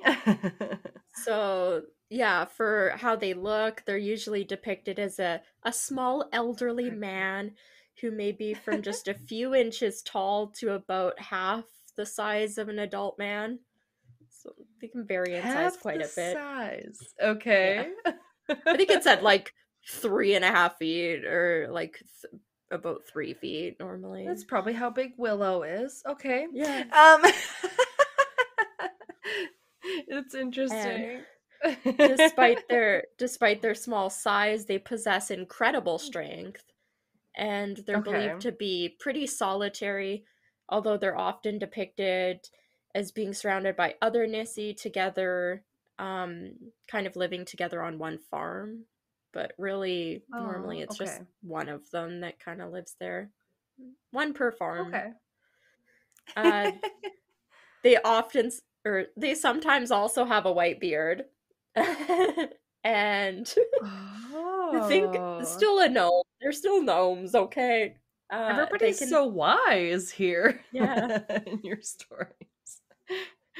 Speaker 2: So, yeah, for how they look, they're usually depicted as a small elderly man who may be from just a few inches tall to about half the size of an adult man. So they can vary in size
Speaker 1: Half
Speaker 2: quite
Speaker 1: the
Speaker 2: a bit.
Speaker 1: size.
Speaker 2: Yeah.
Speaker 1: Okay.
Speaker 2: I think it's at like 3.5 feet or like about 3 feet normally.
Speaker 1: That's probably how big Willow is. Okay.
Speaker 2: Yeah.
Speaker 1: Um It's
Speaker 2: And
Speaker 1: interesting.
Speaker 2: despite their small size, they possess incredible strength, and they're
Speaker 1: Okay.
Speaker 2: believed to be pretty solitary, although they're often depicted as being surrounded by other Nissi together, kind of living together on one farm. But really, normally
Speaker 1: Oh,
Speaker 2: it's just
Speaker 1: okay.
Speaker 2: one of them that kind of lives there. One per farm.
Speaker 1: Okay.
Speaker 2: Uh, they often, or they sometimes also have a white beard. And I think
Speaker 1: Oh.
Speaker 2: still a gnome. They're still gnomes, okay? They
Speaker 1: Everybody's
Speaker 2: can,
Speaker 1: so wise here
Speaker 2: yeah,
Speaker 1: in your stories.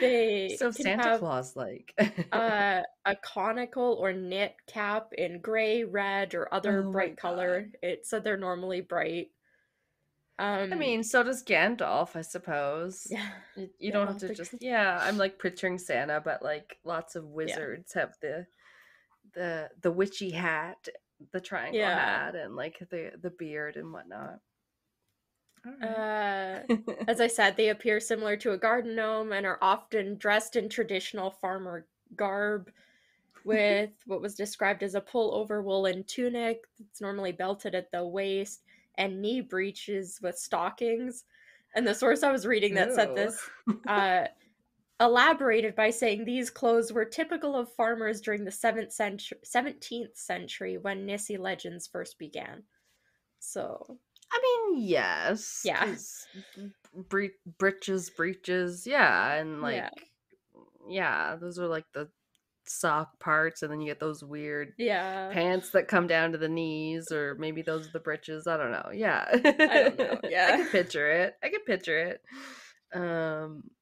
Speaker 2: they
Speaker 1: So
Speaker 2: can
Speaker 1: Santa
Speaker 2: have
Speaker 1: Claus like.
Speaker 2: a conical or knit cap in gray, red, or other
Speaker 1: Oh my
Speaker 2: bright
Speaker 1: god.
Speaker 2: color. It said they're normally bright.
Speaker 1: I mean, so does Gandalf, I suppose.
Speaker 2: Yeah.
Speaker 1: You don't have to just, I'm like picturing Santa, but like lots of wizards have the witchy hat, the triangle hat, and like the beard and whatnot. All right.
Speaker 2: As I said, they appear similar to a garden gnome and are often dressed in traditional farmer garb with what was described as a pull-over woolen tunic that's normally belted at the waist and knee breeches with stockings. And the source I was reading that said this elaborated by saying these clothes were typical of farmers during the 17th century when Nisse legends first began. So,
Speaker 1: I mean, yes.
Speaker 2: yeah.
Speaker 1: Breeches, yeah. And like, yeah, those are like the sock parts, and then you get those weird pants that come down to the knees, or maybe those are the breeches. I don't know. Yeah.
Speaker 2: I don't know. Yeah.
Speaker 1: I can picture it.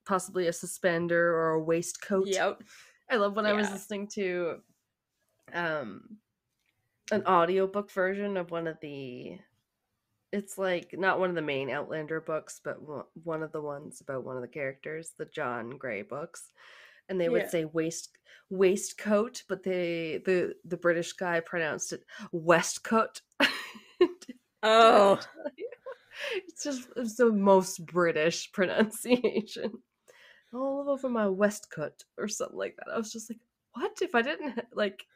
Speaker 1: Possibly a suspender or a waistcoat.
Speaker 2: Yep.
Speaker 1: I love when I was listening to an audiobook version of one of the, it's like not one of the main Outlander books, but one of the ones about one of the characters, the John Gray books. And they would say waistcoat, but the British guy pronounced it westcoat.
Speaker 2: Oh.
Speaker 1: It's the most British pronunciation. All over my waistcoat or something like that. I was just like, what? If I didn't like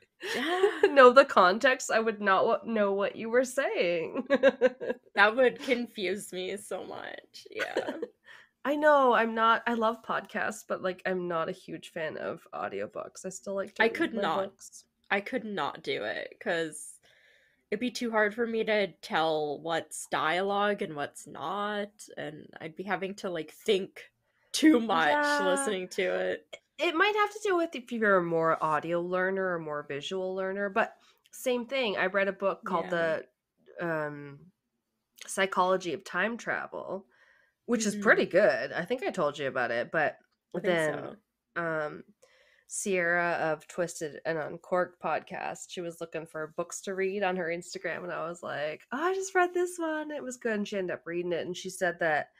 Speaker 1: know the context, I would not know what you were saying.
Speaker 2: That would confuse me so much. Yeah.
Speaker 1: I know, I love podcasts, but like I'm not a huge fan of audiobooks. I still like to read my books.
Speaker 2: I could not do it because it'd be too hard for me to tell what's dialogue and what's not, and I'd be having to like think too much listening to it.
Speaker 1: It might have to do with if you're a more audio learner or more visual learner, but same thing. I read a book called The Psychology of Time Travel, which is pretty good. I think I told you about it, but then Sierra of Twisted and Uncorked podcast, she was looking for books to read on her Instagram, and I was like, oh, I just read this one. It was good, and she ended up reading it, and she said that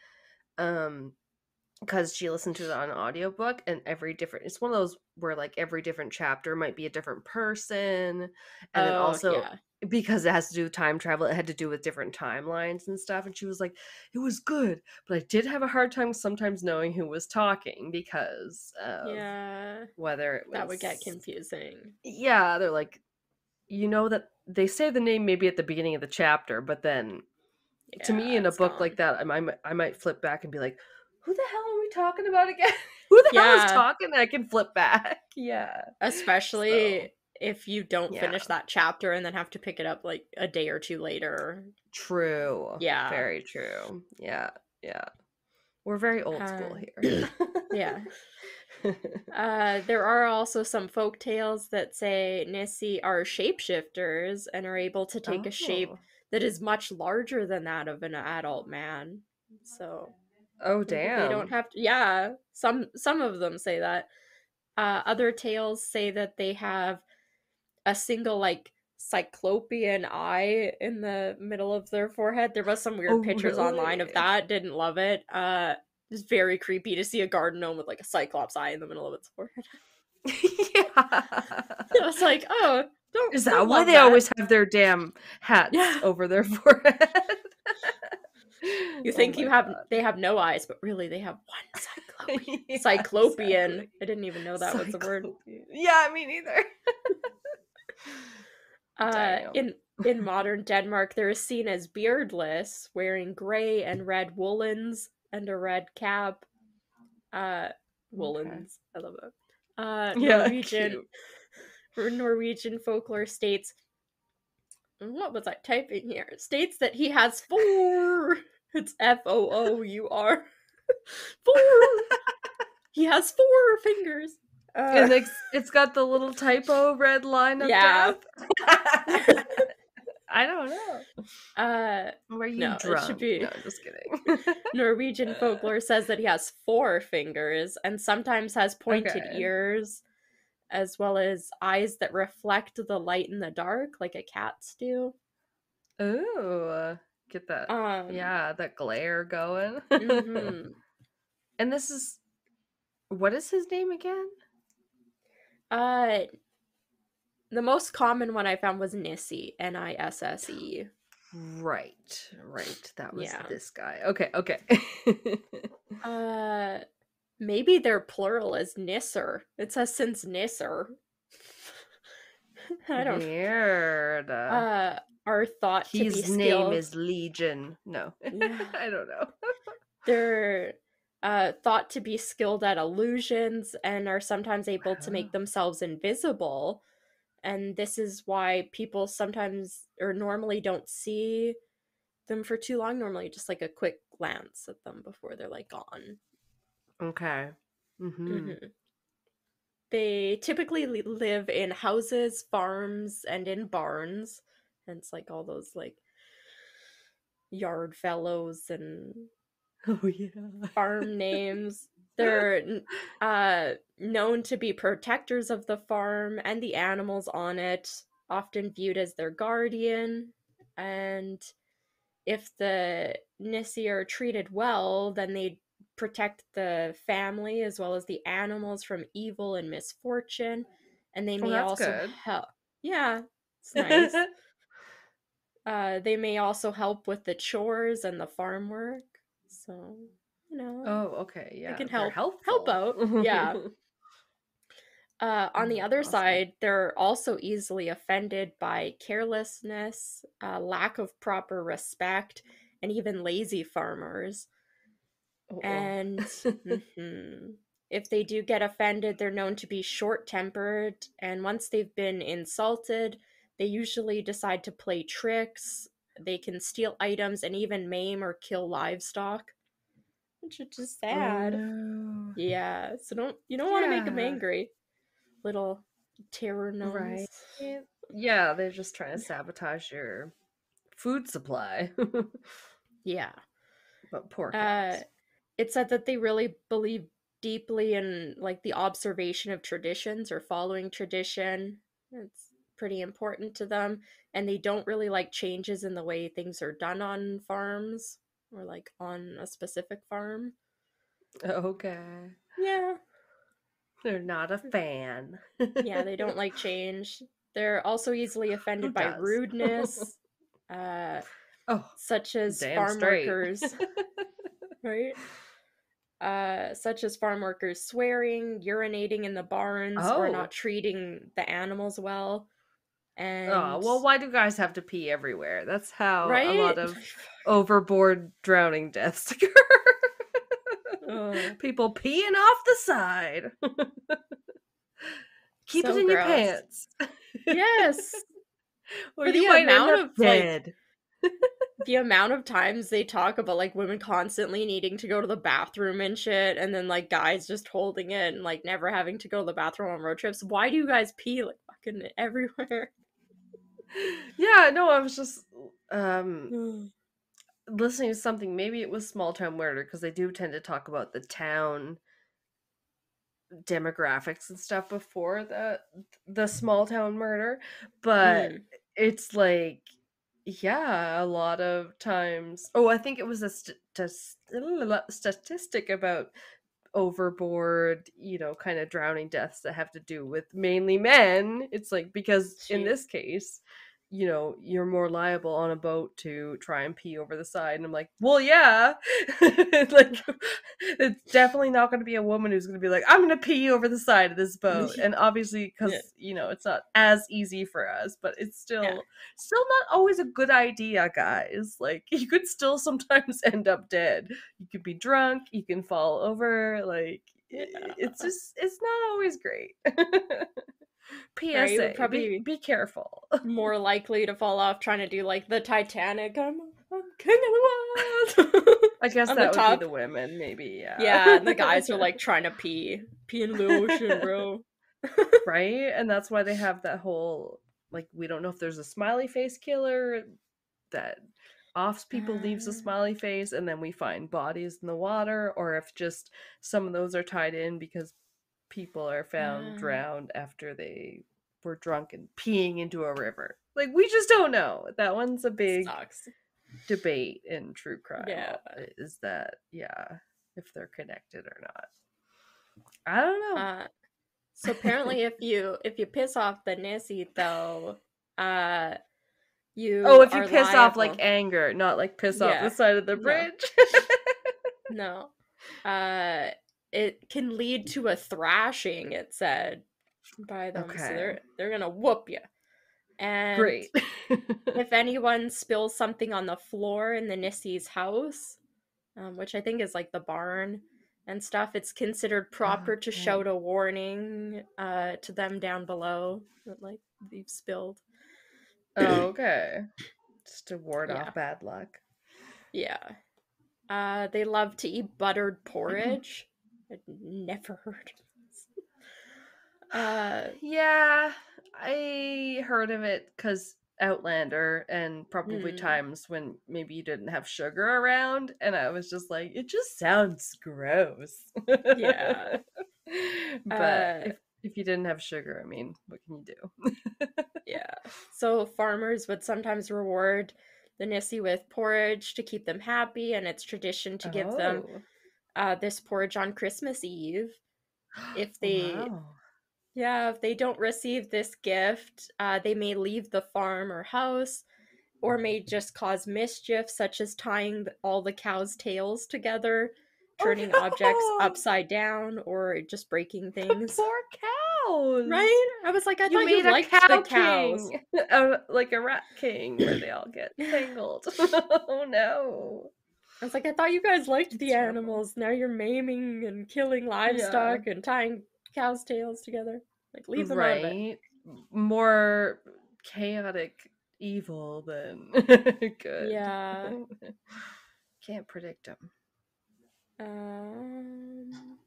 Speaker 1: because she listened to it on an audiobook, and it's one of those where like every different chapter might be a different person, and then also because it has to do with time travel, it had to do with different timelines and stuff. And she was like, it was good, but I did have a hard time sometimes knowing who was talking because of whether it was,
Speaker 2: that would get confusing.
Speaker 1: Yeah, they're like, you know, that they say the name maybe at the beginning of the chapter, but then to me in a book like that, I might flip back and be like, who the hell are we talking about again? Who the hell is talking? I can flip back. Yeah.
Speaker 2: Especially if you don't finish that chapter and then have to pick it up like a day or two later.
Speaker 1: True. Yeah. Very true. Yeah. Yeah. We're very old school here.
Speaker 2: Yeah. There are also some folk tales that say Nessie are shapeshifters and are able to take a shape that is much larger than that of an adult man. So
Speaker 1: oh damn.
Speaker 2: They don't have to. Yeah, some of them say that. Other tales say that they have a single like cyclopean eye in the middle of their forehead. There was some weird pictures online of that. Didn't love it. It's very creepy to see a garden gnome with like a cyclops eye in the middle of its forehead. I was like, oh,
Speaker 1: is that why they always have their damn hats over their forehead?
Speaker 2: You think they have no eyes, but really they have one cyclopean. Cyclopean. Exactly. I didn't even know that was a word.
Speaker 1: Yeah, me neither.
Speaker 2: In modern Denmark, they're seen as beardless, wearing gray and red woolens and a red cap. Woolens. I love it. Norwegian folklore states, what was I typing here? States that he has 4. It's FOOUR. 4. He has 4 fingers.
Speaker 1: And it's got the little typo red line of death. I don't know. Were you drunk? It should be... No, just kidding.
Speaker 2: Norwegian folklore says that he has 4 fingers and sometimes has pointed ears, as well as eyes that reflect the light in the dark, like a cat's do.
Speaker 1: Ooh, Get that,
Speaker 2: Um,
Speaker 1: that glare going.
Speaker 2: mm-hmm.
Speaker 1: And this is, what is his name again?
Speaker 2: The most common one I found was Nisse, Nisse.
Speaker 1: Right. That was
Speaker 2: Yeah.
Speaker 1: this guy. Okay.
Speaker 2: Uh, maybe their plural is Nisser. It says since Nisser. I don't.
Speaker 1: Weird.
Speaker 2: Are thought to be
Speaker 1: His name
Speaker 2: skilled.
Speaker 1: is Legion. No,
Speaker 2: Yeah.
Speaker 1: I don't know.
Speaker 2: They're thought to be skilled at illusions and are sometimes able to
Speaker 1: Wow.
Speaker 2: make themselves invisible. And this is why people sometimes or normally don't see them for too long. Normally, just like a quick glance at them before they're like gone.
Speaker 1: Okay. Mm-hmm.
Speaker 2: Mm-hmm. They typically live in houses, farms, and in barns. Hence, like all those like yard fellows and
Speaker 1: Oh yeah.
Speaker 2: farm names. They're known to be protectors of the farm and the animals on it, often viewed as their guardian. And if the Nissi are treated well, then they protect the family as well as the animals from evil and misfortune. And they
Speaker 1: Well,
Speaker 2: may
Speaker 1: that's
Speaker 2: also
Speaker 1: good.
Speaker 2: help. Yeah, it's nice. They may also help with the chores and the farm work. So, you know,
Speaker 1: Oh, okay.
Speaker 2: they
Speaker 1: Yeah,
Speaker 2: can
Speaker 1: they're
Speaker 2: help
Speaker 1: helpful.
Speaker 2: out. Yeah. On the
Speaker 1: That's
Speaker 2: other
Speaker 1: awesome.
Speaker 2: side, they're also easily offended by carelessness, lack of proper respect, and even lazy farmers.
Speaker 1: Oh.
Speaker 2: And mhm, if they do get offended, they're known to be short tempered. And once they've been insulted, they usually decide to play tricks. They can steal items and even maim or kill livestock, which is just
Speaker 1: Oh
Speaker 2: sad.
Speaker 1: no.
Speaker 2: Yeah, so you don't want to make them
Speaker 1: Yeah.
Speaker 2: angry, little terror
Speaker 1: Right.
Speaker 2: gnomes.
Speaker 1: Yeah, they're just trying to sabotage your food supply.
Speaker 2: Yeah.
Speaker 1: But poor
Speaker 2: Uh,
Speaker 1: cats.
Speaker 2: it said that they really believe deeply in like the observation of traditions or following tradition. It's pretty important to them, and they don't really like changes in the way things are done on farms or like on a specific farm.
Speaker 1: Okay.
Speaker 2: Yeah.
Speaker 1: They're not a fan.
Speaker 2: Yeah, they don't like change. They're also easily
Speaker 1: Who
Speaker 2: offended by
Speaker 1: does?
Speaker 2: rudeness, uh,
Speaker 1: Oh,
Speaker 2: such as
Speaker 1: damn
Speaker 2: farm
Speaker 1: straight.
Speaker 2: workers, right? Such as farm workers swearing, urinating in the barns, or not
Speaker 1: Oh.
Speaker 2: treating the animals well.
Speaker 1: Oh,
Speaker 2: And,
Speaker 1: well, why do guys have to pee everywhere? That's how a
Speaker 2: right?
Speaker 1: lot of overboard drowning deaths occur.
Speaker 2: Oh,
Speaker 1: People peeing off the side. Keep it
Speaker 2: so
Speaker 1: in your
Speaker 2: gross.
Speaker 1: pants.
Speaker 2: Yes.
Speaker 1: Or
Speaker 2: For
Speaker 1: you might end up
Speaker 2: like,
Speaker 1: dead.
Speaker 2: the amount of times they talk about like women constantly needing to go to the bathroom and shit, and then like guys just holding it and like never having to go to the bathroom on road trips. Why do you guys pee like fucking everywhere?
Speaker 1: Yeah, no, I was just listening to something. Maybe it was Small Town Murder because they do tend to talk about the town demographics and stuff before the small town murder, but
Speaker 2: Mm.
Speaker 1: it's like, yeah, a lot of times. Oh, I think it was a statistic about overboard, kind of drowning deaths that have to do with mainly men. It's like, because in
Speaker 2: Jeez.
Speaker 1: this case, you're more liable on a boat to try and pee over the side. And I'm like, well, yeah. Like, it's definitely not going to be a woman who's going to be like, I'm going to pee over the side of this boat. And obviously,
Speaker 2: Yeah.
Speaker 1: because, it's not as easy for us, but it's
Speaker 2: Yeah.
Speaker 1: still not always a good idea, guys. Like, you could still sometimes end up dead. You could be drunk, you can fall over, like,
Speaker 2: Yeah.
Speaker 1: it's not always great.
Speaker 2: Right? You would
Speaker 1: PSA,
Speaker 2: probably
Speaker 1: be careful.
Speaker 2: more likely to fall off trying to do like the Titanic. I'm king of the world
Speaker 1: I guess
Speaker 2: on the
Speaker 1: that would be
Speaker 2: top.
Speaker 1: the women, maybe, yeah.
Speaker 2: Yeah, and the guys are like trying to pee in the ocean, bro.
Speaker 1: Right? And that's why they have that whole, like, we don't know if there's a smiley face killer that offs people, leaves a smiley face, and then we find bodies in the water, or if just some of those are tied in because people are found drowned after they were drunk and peeing into a river. Like, we just don't know. That one's a big
Speaker 2: Sucks.
Speaker 1: debate in true crime.
Speaker 2: Yeah.
Speaker 1: Is that, yeah, if they're connected or not. I don't know.
Speaker 2: So apparently if you piss off the Nessie though, you
Speaker 1: If you
Speaker 2: are
Speaker 1: piss off like
Speaker 2: liable.
Speaker 1: anger, not like piss off the
Speaker 2: Yeah.
Speaker 1: side of the
Speaker 2: No.
Speaker 1: bridge.
Speaker 2: No. It can lead to a thrashing, it said, by them. So
Speaker 1: Okay.
Speaker 2: they're gonna whoop you. And
Speaker 1: Great.
Speaker 2: if anyone spills something on the floor in the Nissie's house, which I think is like the barn and stuff, it's considered proper to
Speaker 1: Okay.
Speaker 2: shout a warning to them down below that like they've spilled.
Speaker 1: Okay. Just to ward
Speaker 2: Yeah.
Speaker 1: off bad luck.
Speaker 2: Yeah. They love to eat buttered porridge. I'd never heard of this.
Speaker 1: Yeah, I heard of it because Outlander and probably
Speaker 2: Hmm.
Speaker 1: times when maybe you didn't have sugar around, and I was just like, it just sounds gross.
Speaker 2: Yeah.
Speaker 1: But if you didn't have sugar, I mean, what can you do?
Speaker 2: Yeah. So farmers would sometimes reward the Nissie with porridge to keep them happy, and it's tradition to give them
Speaker 1: Oh.
Speaker 2: this porridge on Christmas Eve. If they
Speaker 1: Wow.
Speaker 2: Yeah, if they don't receive this gift, they may leave the farm or house, or may just cause mischief, such as tying all the cows' tails together, turning objects
Speaker 1: Oh no!
Speaker 2: upside down, or just breaking
Speaker 1: The
Speaker 2: things.
Speaker 1: poor cows!
Speaker 2: Right? I was like, I
Speaker 1: You
Speaker 2: thought you
Speaker 1: made a
Speaker 2: liked the
Speaker 1: cow
Speaker 2: cows.
Speaker 1: king, like a rat king, where they all get tangled. Oh no!
Speaker 2: I was like, I thought you guys liked
Speaker 1: It's
Speaker 2: the
Speaker 1: terrible.
Speaker 2: animals. Now you're maiming and killing
Speaker 1: Yeah,
Speaker 2: livestock and tying cows' tails together. Like, leave them out of it.
Speaker 1: right. More chaotic evil than good.
Speaker 2: Yeah.
Speaker 1: Can't predict them.
Speaker 2: Um,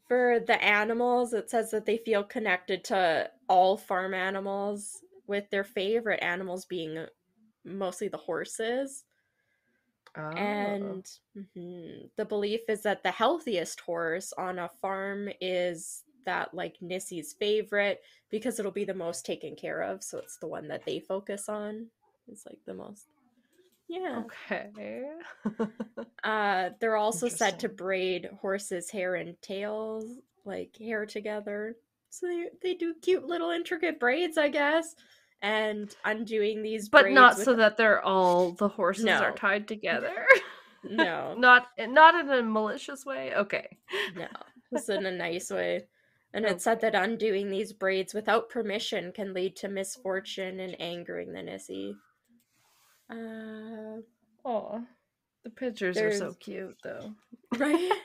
Speaker 2: for the animals, it says that they feel connected to all farm animals, with their favorite animals being mostly the horses.
Speaker 1: Oh,
Speaker 2: And the belief is that the healthiest horse on a farm is that like Nissie's favorite because it'll be the most taken care of. So it's the one that they focus on. It's like the most. Yeah.
Speaker 1: okay.
Speaker 2: They're also said to
Speaker 1: Interesting.
Speaker 2: braid horses' hair and tails, like hair together. So they do cute little intricate braids, I guess. And undoing these
Speaker 1: But
Speaker 2: braids
Speaker 1: not
Speaker 2: with
Speaker 1: so that they're all the horses are
Speaker 2: no,
Speaker 1: tied together.
Speaker 2: no,
Speaker 1: Not in a malicious way. Okay.
Speaker 2: no. This is in a nice way. And it said
Speaker 1: Okay.
Speaker 2: that undoing these braids without permission can lead to misfortune and angering the Nessie.
Speaker 1: Oh, the pictures are so
Speaker 2: There's
Speaker 1: cute, though.
Speaker 2: right.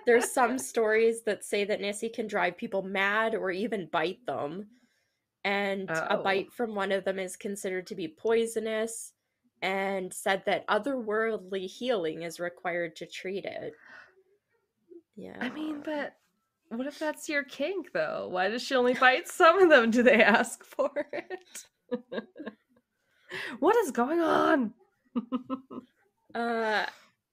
Speaker 2: There's some stories that say that Nessie can drive people mad or even bite them. And a
Speaker 1: Oh.
Speaker 2: bite from one of them is considered to be poisonous, and said that otherworldly healing is required to treat it.
Speaker 1: I
Speaker 2: Yeah.
Speaker 1: mean, but what if that's your kink, though? Why does she only bite some of them? Do they ask for it? What is going on?
Speaker 2: Uh,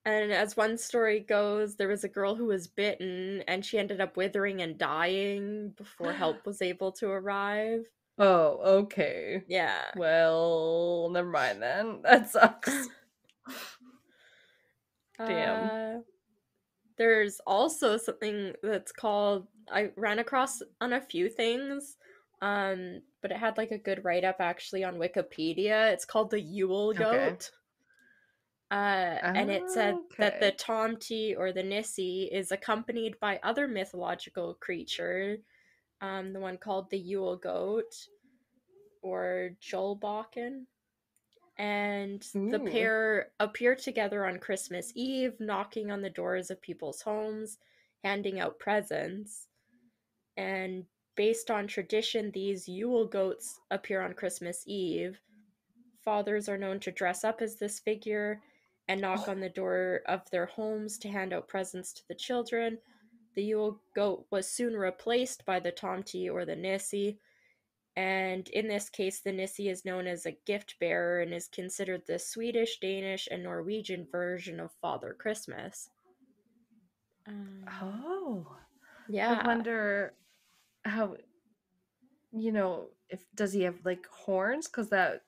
Speaker 2: and as one story goes, there was a girl who was bitten and she ended up withering and dying before help was able to arrive.
Speaker 1: Oh, okay.
Speaker 2: Yeah.
Speaker 1: Well, never mind then. That sucks. Damn.
Speaker 2: There's also something that's called, I ran across on a few things, but it had like a good write up actually on Wikipedia. It's called the Yule
Speaker 1: Okay.
Speaker 2: goat. And it said that the
Speaker 1: Okay.
Speaker 2: Tomte or the Nessie is accompanied by other mythological creature, the one called the Yule goat or Jolbakken. And the
Speaker 1: Ooh.
Speaker 2: pair appear together on Christmas Eve, knocking on the doors of people's homes, handing out presents. And based on tradition, these Yule goats appear on Christmas Eve. Fathers are known to dress up as this figure and knock
Speaker 1: Oh,
Speaker 2: on the door of their homes to hand out presents to the children. The Yule goat was soon replaced by the Tomte or the Nessie, and in this case, the Nissie is known as a gift bearer and is considered the Swedish, Danish, and Norwegian version of Father Christmas.
Speaker 1: oh. I
Speaker 2: Yeah.
Speaker 1: wonder how, if does he have like horns? Because that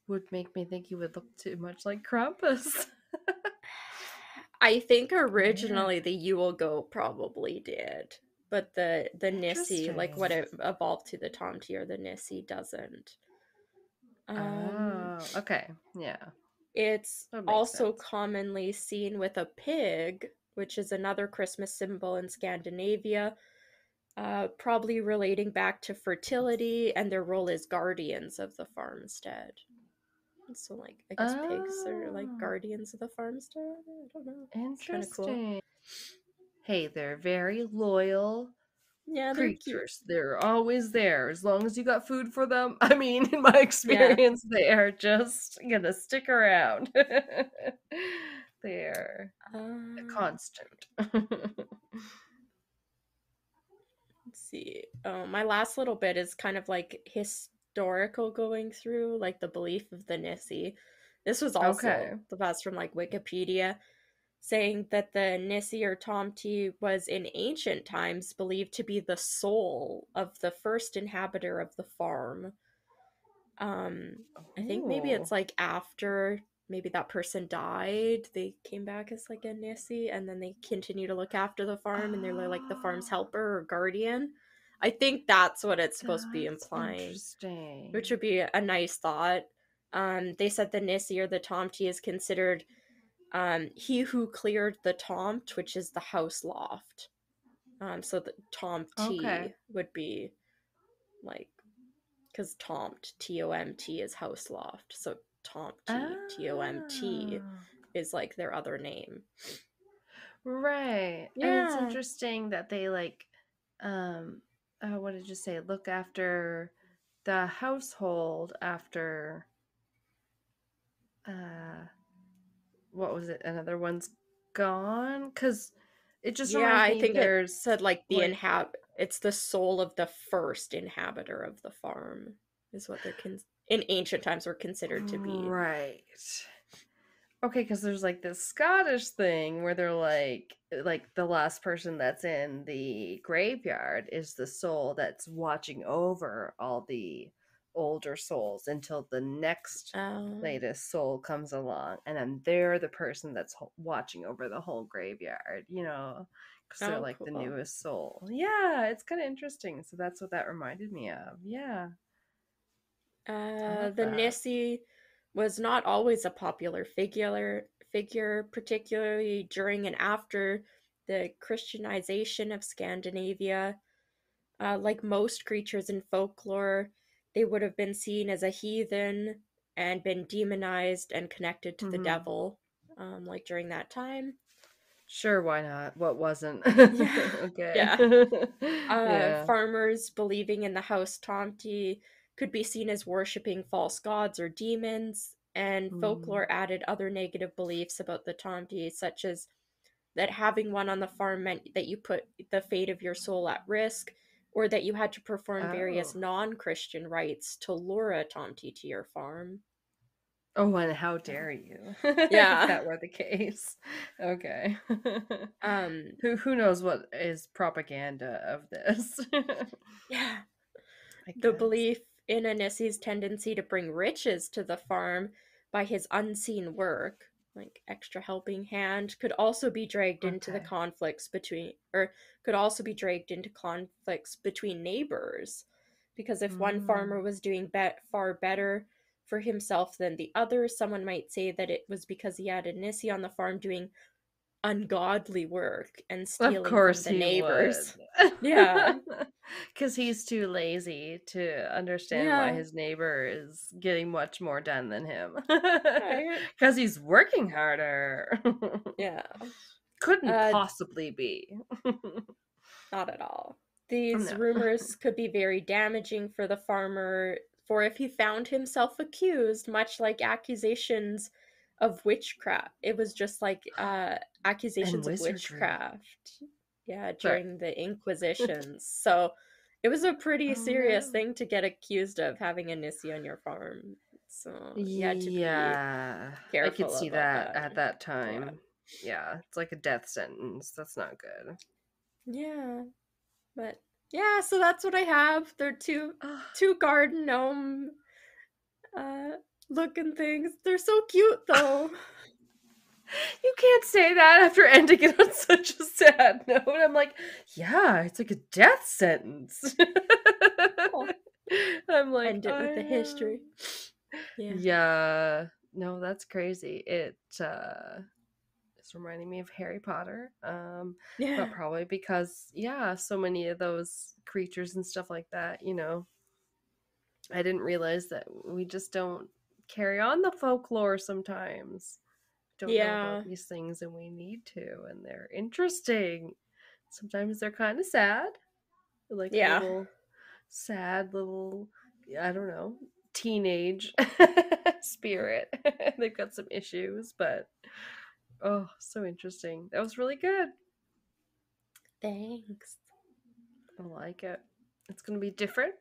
Speaker 1: would make me think you would look too much like Krampus.
Speaker 2: I think originally the Yule goat probably did, but the Nessie, like what it evolved to the Tomte or the Nessie, doesn't.
Speaker 1: Oh, okay, yeah.
Speaker 2: It's also commonly seen with a pig, which is another Christmas symbol in Scandinavia, probably relating back to fertility and their role as guardians of the farmstead. So, like, I guess pigs are like guardians of the farmstead. I don't know.
Speaker 1: Interesting.
Speaker 2: It's kind of cool.
Speaker 1: Hey, they're very loyal creatures. They're always there as long as you got food for them. I mean, in my experience, they are just gonna stick around. They're constant.
Speaker 2: Let's see. My last little bit is kind of like historical going through, like the belief of the Nessie. This was also the best from like Wikipedia, saying that the Nessie or Tomte was in ancient times believed to be the soul of the first inhabitor of the farm. I think maybe it's like after maybe that person died, they came back as like a Nessie, and then they continue to look after the farm, and they're like the farm's helper or guardian. I think that's what it's supposed to be implying.
Speaker 1: Interesting.
Speaker 2: Which would be a nice thought. They said the Nessie or the Tomte is considered he who cleared the Tomte, which is the house loft. So the Tomte would be like, because Tomte, T-O-M-T, is house loft. So Tomte, T-O-M-T, is like their other name.
Speaker 1: Right. Yeah. And it's interesting that they like, what did you say? Look after the household after, what was it? Another one's gone? Because it just reminds me, I think there's
Speaker 2: it said like the it's the soul of the first inhabitor of the farm is what they're in ancient times were considered to be.
Speaker 1: Right. Okay, because there's like this Scottish thing where they're like the last person that's in the graveyard is the soul that's watching over all the older souls until the next latest soul comes along, and then they're the person that's watching over the whole graveyard, you know, because they're like the newest soul. Yeah, it's kind of interesting. So that's what that reminded me of. Yeah.
Speaker 2: The Nessie was not always a popular figure, particularly during and after the Christianization of Scandinavia. Like most creatures in folklore, they would have been seen as a heathen and been demonized and connected to the devil, like during that time.
Speaker 1: Sure, why not? What wasn't?
Speaker 2: Yeah.
Speaker 1: Okay.
Speaker 2: Yeah. Farmers believing in the house Tomte could be seen as worshipping false gods or demons, and folklore added other negative beliefs about the Tomte, such as that having one on the farm meant that you put the fate of your soul at risk, or that you had to perform various non-Christian rites to lure a Tomte to your farm.
Speaker 1: Oh, and how dare you?
Speaker 2: Yeah.
Speaker 1: If that were the case. Okay. Who knows what is propaganda of this?
Speaker 2: Yeah. The belief in a Nessie's tendency to bring riches to the farm by his unseen work, like extra helping hand, could also be dragged into the conflicts between, or could also be dragged into conflicts between neighbors. Because if one farmer was doing far better for himself than the other, someone might say that it was because he had a Nessie on the farm doing ungodly work and stealing from the neighbors. Yeah.
Speaker 1: Because he's too lazy to understand why his neighbor is getting much more done than him. Because he's working harder.
Speaker 2: Yeah.
Speaker 1: Couldn't possibly be.
Speaker 2: Not at all. These rumors could be very damaging for the farmer, for if he found himself accused, much like accusations of witchcraft. It was just like accusations of witchcraft. Yeah, during the Inquisitions. So it was a pretty serious thing to get accused of, having a Nessie on your farm. So you had to be careful.
Speaker 1: I could see that at that time. Yeah, it's like a death sentence. That's not good.
Speaker 2: Yeah. But yeah, so that's what I have. They're two garden gnome looking things. They're so cute, though.
Speaker 1: You can't say that after ending it on such a sad note. I'm like, yeah, it's like a death sentence.
Speaker 2: Oh.
Speaker 1: I'm like,
Speaker 2: End it with the history.
Speaker 1: Yeah. No, that's crazy. It's reminding me of Harry Potter. But probably because, so many of those creatures and stuff like that, I didn't realize that we just don't carry on the folklore sometimes. Don't know about these things and we need to, and they're interesting. Sometimes they're kind of sad, like a little sad little, I don't know, teenage spirit. They've got some issues, but so interesting. That was really good.
Speaker 2: Thanks.
Speaker 1: I like it. It's gonna be different,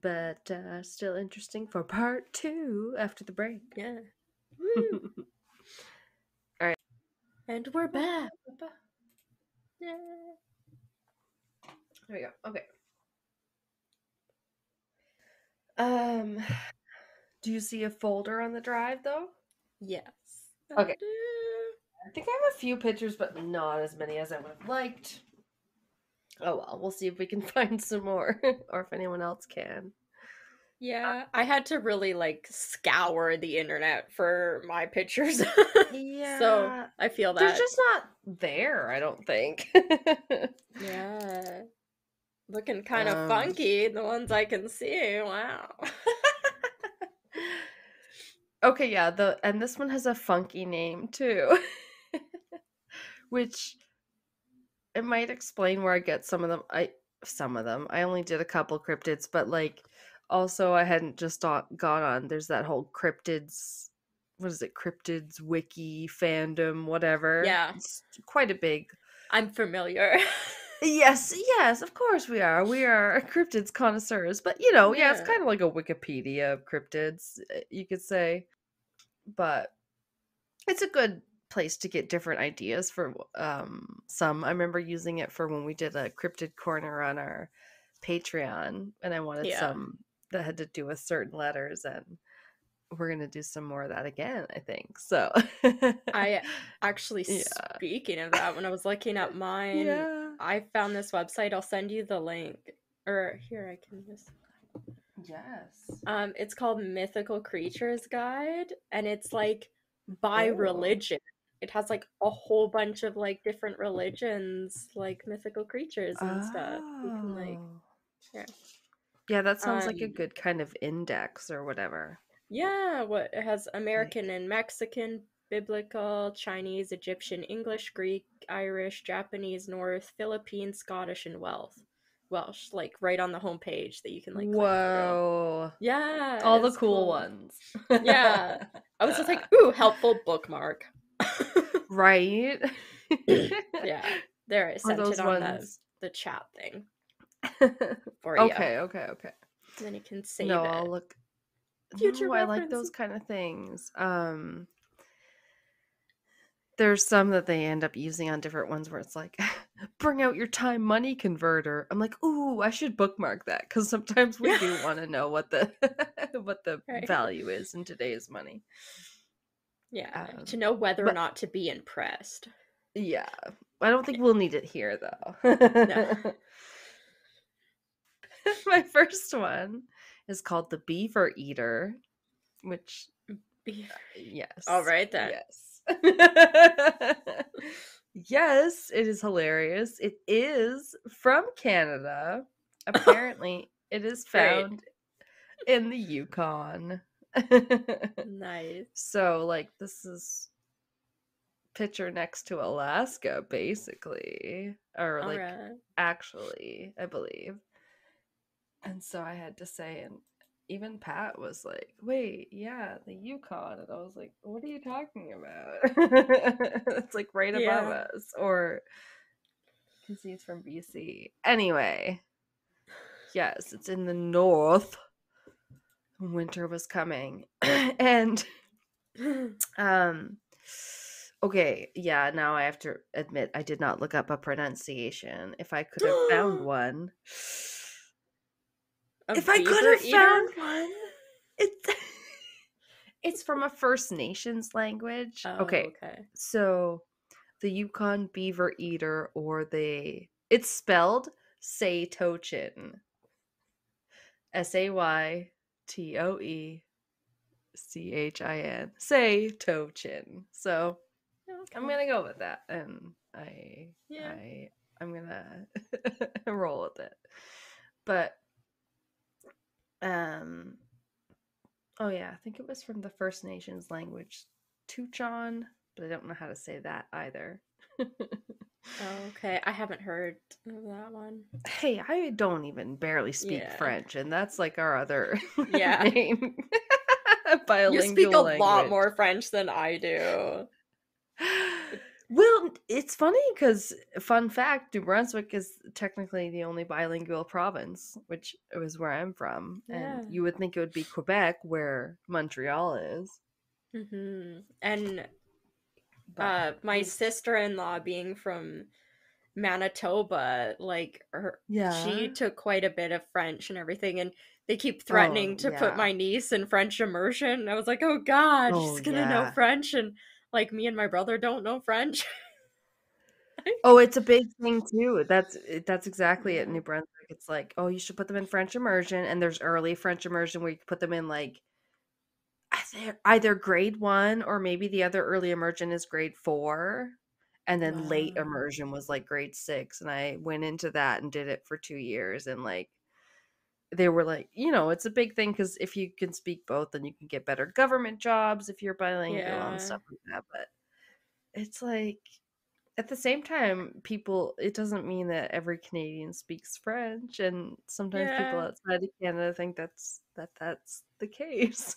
Speaker 1: but still interesting for part 2 after the break.
Speaker 2: Yeah.
Speaker 1: All right.
Speaker 2: And we're back.
Speaker 1: Yeah. There we go. Okay. Do you see a folder on the drive though?
Speaker 2: Yes.
Speaker 1: Okay. I think I have a few pictures, but not as many as I would have liked. Oh well, we'll see if we can find some more, or if anyone else can.
Speaker 2: Yeah, I had to really scour the internet for my pictures.
Speaker 1: Yeah.
Speaker 2: So I feel that.
Speaker 1: They're just not there, I don't think.
Speaker 2: Yeah. Looking kind of funky, the ones I can see. Wow.
Speaker 1: Okay, yeah, and this one has a funky name too. Which it might explain where I get some of them. I only did a couple cryptids, but also I hadn't just got on. There's that whole cryptids. What is it? Cryptids wiki fandom, whatever.
Speaker 2: Yeah,
Speaker 1: it's quite a big.
Speaker 2: I'm familiar.
Speaker 1: Yes, of course we are. We are cryptids connoisseurs, but it's kind of like a Wikipedia of cryptids, you could say. But it's a good place to get different ideas for some. I remember using it for when we did a cryptid corner on our Patreon, and I wanted some that had to do with certain letters, and we're gonna do some more of that again, I think. So
Speaker 2: I actually, speaking of that, when I was looking up mine, I found this website. I'll send you the link, or here I can just.
Speaker 1: Yes.
Speaker 2: It's called Mythical Creatures Guide, and it's by religion. It has a whole bunch of different religions, mythical creatures and stuff. You can
Speaker 1: yeah, that sounds like a good kind of index or whatever.
Speaker 2: Yeah, it has American and Mexican, biblical, Chinese, Egyptian, English, Greek, Irish, Japanese, North, Philippine, Scottish, and Welsh, right on the homepage that you can
Speaker 1: Whoa.
Speaker 2: click through. Yeah,
Speaker 1: all the cool ones.
Speaker 2: Yeah, I was just ooh, helppful bookmark.
Speaker 1: Right.
Speaker 2: Yeah, there I sent it on the chat thing for you.
Speaker 1: Okay.
Speaker 2: Then you can save it.
Speaker 1: I'll look.
Speaker 2: Future
Speaker 1: I like those kind of things. There's some that they end up using on different ones where it's bring out your time money converter. I'm like, ooh, I should bookmark that, because sometimes we do want to know what the value is in today's money.
Speaker 2: Yeah, to know whether or not to be impressed.
Speaker 1: Yeah, I don't think we'll need it here though.
Speaker 2: No.
Speaker 1: My first one is called the Beaver Eater, which yes.
Speaker 2: All right then.
Speaker 1: Yes. Yes, it is hilarious. It is from Canada. Apparently, it is found in the Yukon.
Speaker 2: Nice.
Speaker 1: So, this is picture next to Alaska, basically. Or, actually, I believe. And so I had to say, and even Pat was like, wait, yeah, the Yukon. And I was like, what are you talking about? It's right above us. Or, because he's from BC. Anyway, yes, it's in the north. Winter was coming. And, okay, yeah, now I have to admit, I did not look up a pronunciation. If I could have found one. If I could have found one, It's from a First Nations language.
Speaker 2: Oh,
Speaker 1: Okay.
Speaker 2: okay.
Speaker 1: So the Yukon Beaver Eater, it's spelled Saytochin. Saytoechin. Saytochin. So I'm gonna go with that, and I'm gonna roll with it. But oh yeah, I think it was from the First Nations language, Tucson, but I don't know how to say that either.
Speaker 2: Okay, I haven't heard of that one.
Speaker 1: Hey, I don't even barely speak French, and that's like our other main bilingual
Speaker 2: You speak a lot
Speaker 1: language.
Speaker 2: more French than I do.
Speaker 1: Well, it's funny because, fun fact, New Brunswick is technically the only bilingual province, which is where I'm from.
Speaker 2: Yeah.
Speaker 1: And you would think it would be Quebec, where Montreal is.
Speaker 2: Mm-hmm. And my sister-in-law being from Manitoba, like she took quite a bit of French and everything, and they keep threatening to put my niece in French immersion. And I was like, oh God, she's gonna know French, and like me and my brother don't know French.
Speaker 1: Oh, it's a big thing too. That's exactly it. New Brunswick. It's like, oh, you should put them in French immersion, and there's early French immersion where you can put them in like either grade 1 or maybe the other early immersion is grade 4. And then late immersion was like grade 6. And I went into that and did it for 2 years. And like, they were like, it's a big thing because if you can speak both, then you can get better government jobs if you're bilingual and stuff like that. But it's like, at the same time, it doesn't mean that every Canadian speaks French. And sometimes people outside of Canada think that's the case.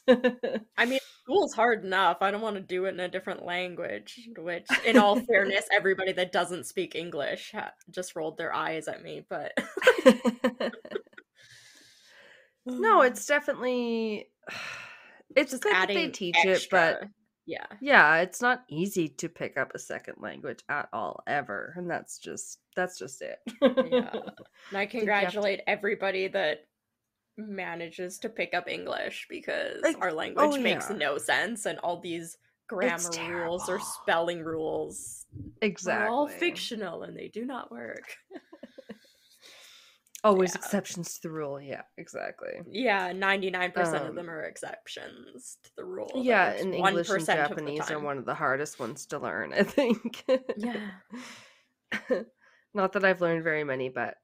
Speaker 2: I mean, school's hard enough. I don't want to do it in a different language, which, in all fairness, everybody that doesn't speak English just rolled their eyes at me, but...
Speaker 1: No, it's definitely... It's
Speaker 2: just
Speaker 1: good that they teach it, but... Yeah, it's not easy to pick up a second language at all, ever. And that's just it.
Speaker 2: And I congratulate everybody that manages to pick up English, because our language makes no sense, and all these grammar rules or spelling rules are all fictional and they do not work.
Speaker 1: Always exceptions to the rule. Yeah, exactly.
Speaker 2: Yeah, 99% of them are exceptions to the rule.
Speaker 1: Yeah, and English and Japanese are one of the hardest ones to learn, I think.
Speaker 2: Yeah.
Speaker 1: Not that I've learned very many, but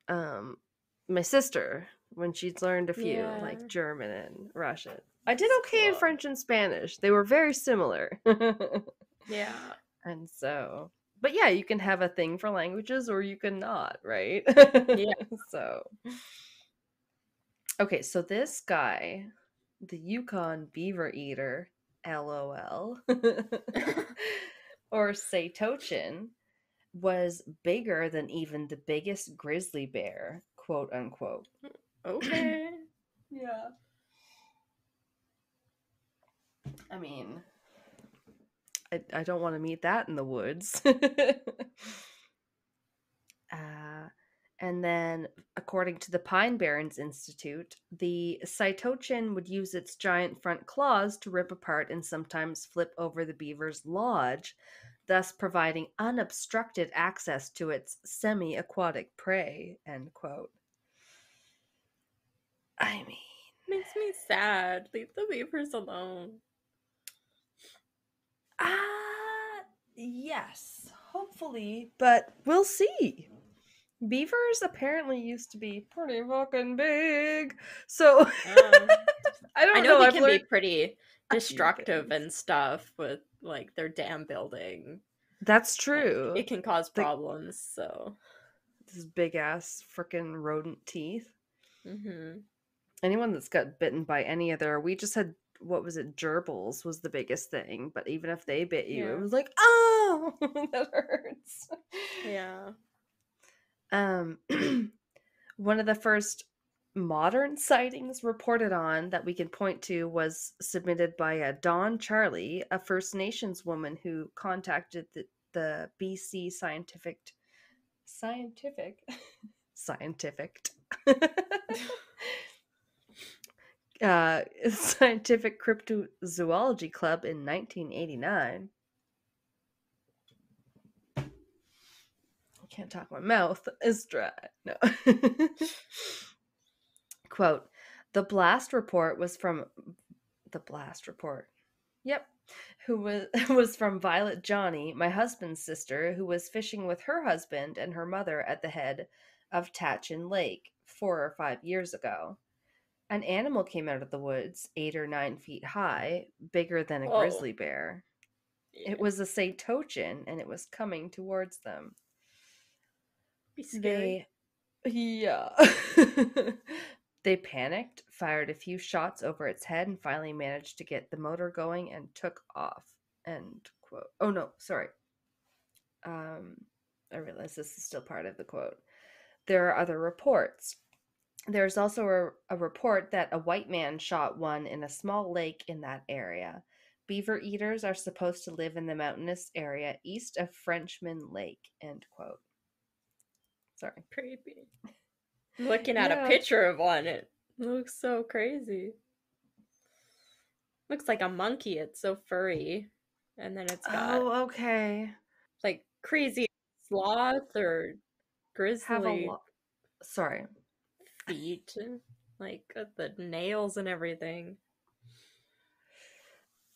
Speaker 1: my sister, when she's learned a few, like German and Russian. I did okay in French and Spanish. They were very similar. And so... But yeah, you can have a thing for languages or you can not, right? So, okay, so this guy, the Yukon Beaver Eater, LOL, or Saytochin, was bigger than even the biggest grizzly bear, quote unquote.
Speaker 2: Okay.
Speaker 1: Yeah. I mean... I don't want to meet that in the woods. And then, according to the Pine Barrens Institute, the Saytochin would use its giant front claws to rip apart and sometimes flip over the beaver's lodge, thus providing unobstructed access to its semi-aquatic prey, end quote. I mean...
Speaker 2: Makes me sad. Leave the beavers alone.
Speaker 1: Yes, hopefully, but we'll see. Beavers apparently used to be pretty fucking big, so I don't know.
Speaker 2: They can be pretty destructive and stuff with like their dam building.
Speaker 1: That's true.
Speaker 2: Like, it can cause problems. So
Speaker 1: this big ass freaking rodent teeth.
Speaker 2: Mm-hmm.
Speaker 1: Anyone that's got bitten by any other, we just had. What was it? Gerbils was the biggest thing, but even if they bit you, it was like, oh, that hurts.
Speaker 2: Yeah.
Speaker 1: One of the first modern sightings reported on that we can point to was submitted by Dawn Charlie, a First Nations woman who contacted the BC scientific Scientific Cryptozoology Club in 1989. I can't talk, my mouth is dry. No. Quote, the blast report was from the blast report. Yep. Who was from Violet Johnny, my husband's sister, who was fishing with her husband and her mother at the head of Tatchin Lake 4 or 5 years ago. An animal came out of the woods, 8 or 9 feet high, bigger than a grizzly bear.
Speaker 2: Yeah.
Speaker 1: It was a Satochin, and it was coming towards them.
Speaker 2: Be scary.
Speaker 1: Yeah. They panicked, fired a few shots over its head, and finally managed to get the motor going and took off. End quote. Oh no, sorry. I realize this is still part of the quote. There are other reports. There's also a report that a white man shot one in a small lake in that area. Beaver eaters are supposed to live in the mountainous area east of Frenchman Lake. End quote. Sorry.
Speaker 2: Creepy. I'm looking at a picture of one. It looks so crazy. Looks like a monkey. It's so furry. And then it's got...
Speaker 1: Oh, okay.
Speaker 2: Like crazy sloth or grizzly...
Speaker 1: Sorry.
Speaker 2: Feet. Like the nails and everything.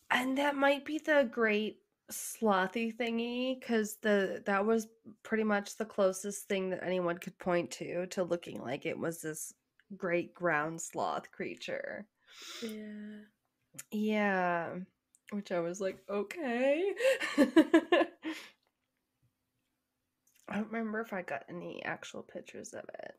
Speaker 1: And that might be the great slothy thingy, because that was pretty much the closest thing that anyone could point to looking like it was this great ground sloth creature. Yeah. Which I was like, okay. I don't remember if I got any actual pictures of it.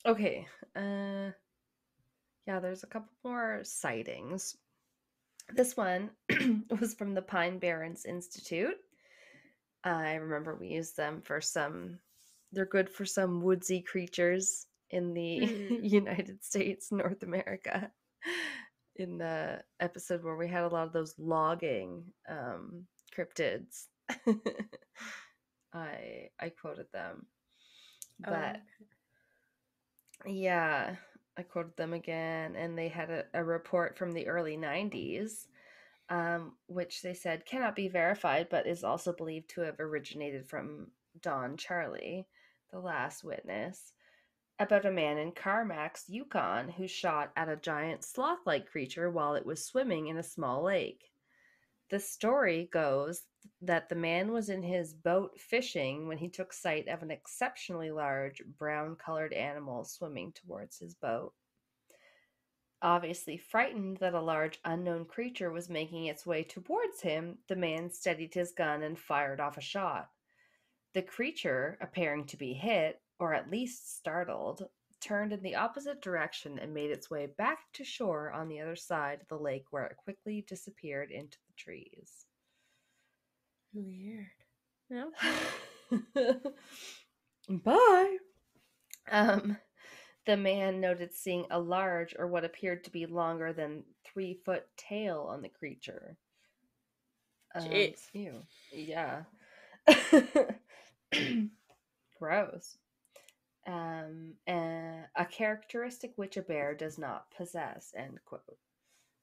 Speaker 1: Okay. Yeah, there's a couple more sightings. This one was from the Pine Barrens Institute. I remember we used them for they're good for some woodsy creatures in the United States, North America. In the episode where we had a lot of those logging cryptids. I quoted them. But yeah, I quoted them again, and they had a report from the early 90s, which they said cannot be verified, but is also believed to have originated from Don Charlie, the last witness, about a man in Carmack's, Yukon, who shot at a giant sloth-like creature while it was swimming in a small lake. The story goes that the man was in his boat fishing when he took sight of an exceptionally large brown-colored animal swimming towards his boat. Obviously frightened that a large unknown creature was making its way towards him, the man steadied his gun and fired off a shot. The creature, appearing to be hit, or at least startled, turned in the opposite direction and made its way back to shore on the other side of the lake, where it quickly disappeared into the trees.
Speaker 2: Weird.
Speaker 1: No. Bye. The man noted seeing a large, or what appeared to be longer than 3-foot tail on the creature.
Speaker 2: Jeez.
Speaker 1: Ew. Yeah. Gross. A characteristic which a bear does not possess. End quote.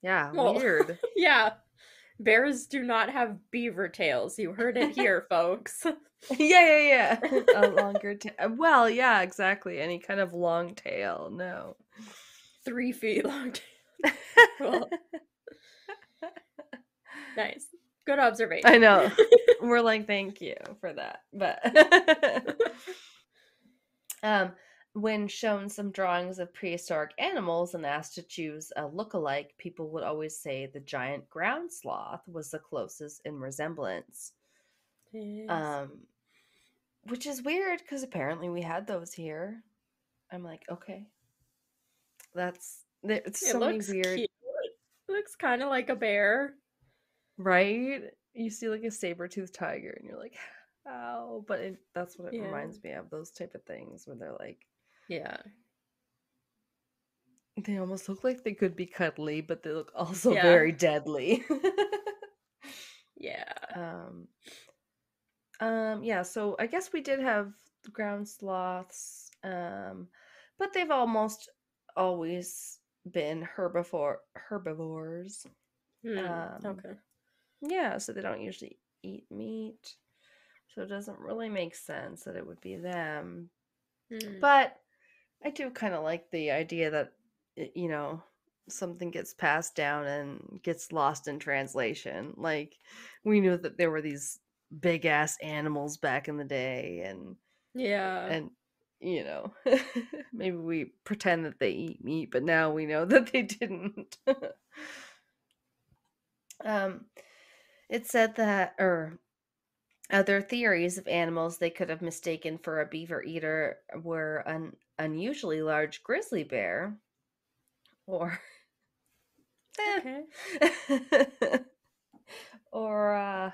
Speaker 1: Yeah, weird.
Speaker 2: Yeah. Bears do not have beaver tails. You heard it here, folks.
Speaker 1: Yeah. A longer tail. Well, yeah, exactly. Any kind of long tail. No.
Speaker 2: 3 feet long tail. Cool. Nice. Good observation.
Speaker 1: I know. We're like, thank you for that. But when shown some drawings of prehistoric animals and asked to choose a look-alike, people would always say the giant ground sloth was the closest in resemblance. Yes. Which is weird, because apparently we had those here. I'm like, okay. It's so many weird...
Speaker 2: Cute. It looks kind of like a bear.
Speaker 1: Right? You see like a saber-toothed tiger and you're like, how? But that's what it reminds me of, those type of things where they're like...
Speaker 2: Yeah.
Speaker 1: They almost look like they could be cuddly, but they look also very deadly.
Speaker 2: Yeah.
Speaker 1: Yeah, so I guess we did have ground sloths, but they've almost always been herbivores.
Speaker 2: Okay.
Speaker 1: Yeah, so they don't usually eat meat. So it doesn't really make sense that it would be them. But I do kind of like the idea that, you know, something gets passed down and gets lost in translation. Like, we knew that there were these big ass animals back in the day, and
Speaker 2: Yeah.
Speaker 1: you know, maybe we pretend that they eat meat, but now we know that they didn't. It said that, or other theories of animals they could have mistaken for a beaver eater were an unusually large grizzly bear, or
Speaker 2: Okay.
Speaker 1: or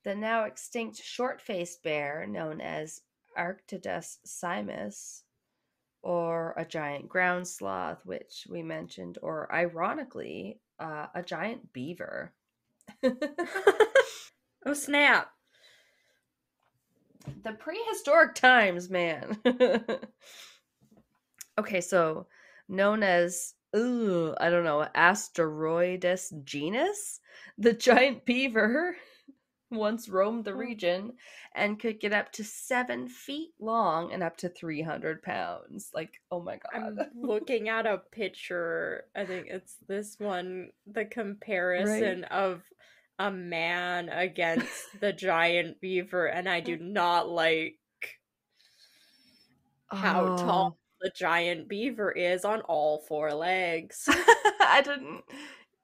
Speaker 1: the now extinct short-faced bear known as Arctodus simus, or a giant ground sloth, which we mentioned, or ironically, a giant beaver.
Speaker 2: Oh, snap.
Speaker 1: The prehistoric times, man. Okay, so known as, I don't know, Asteroidus genus, the giant beaver once roamed the region and could get up to 7 feet long and up to 300 pounds. Like, oh my
Speaker 2: I'm
Speaker 1: god.
Speaker 2: looking at a picture. I think it's this one, the
Speaker 1: Right?
Speaker 2: comparison of a man against the giant beaver, and I do not like how tall
Speaker 1: Oh,
Speaker 2: the giant beaver is on all four legs.
Speaker 1: I didn't.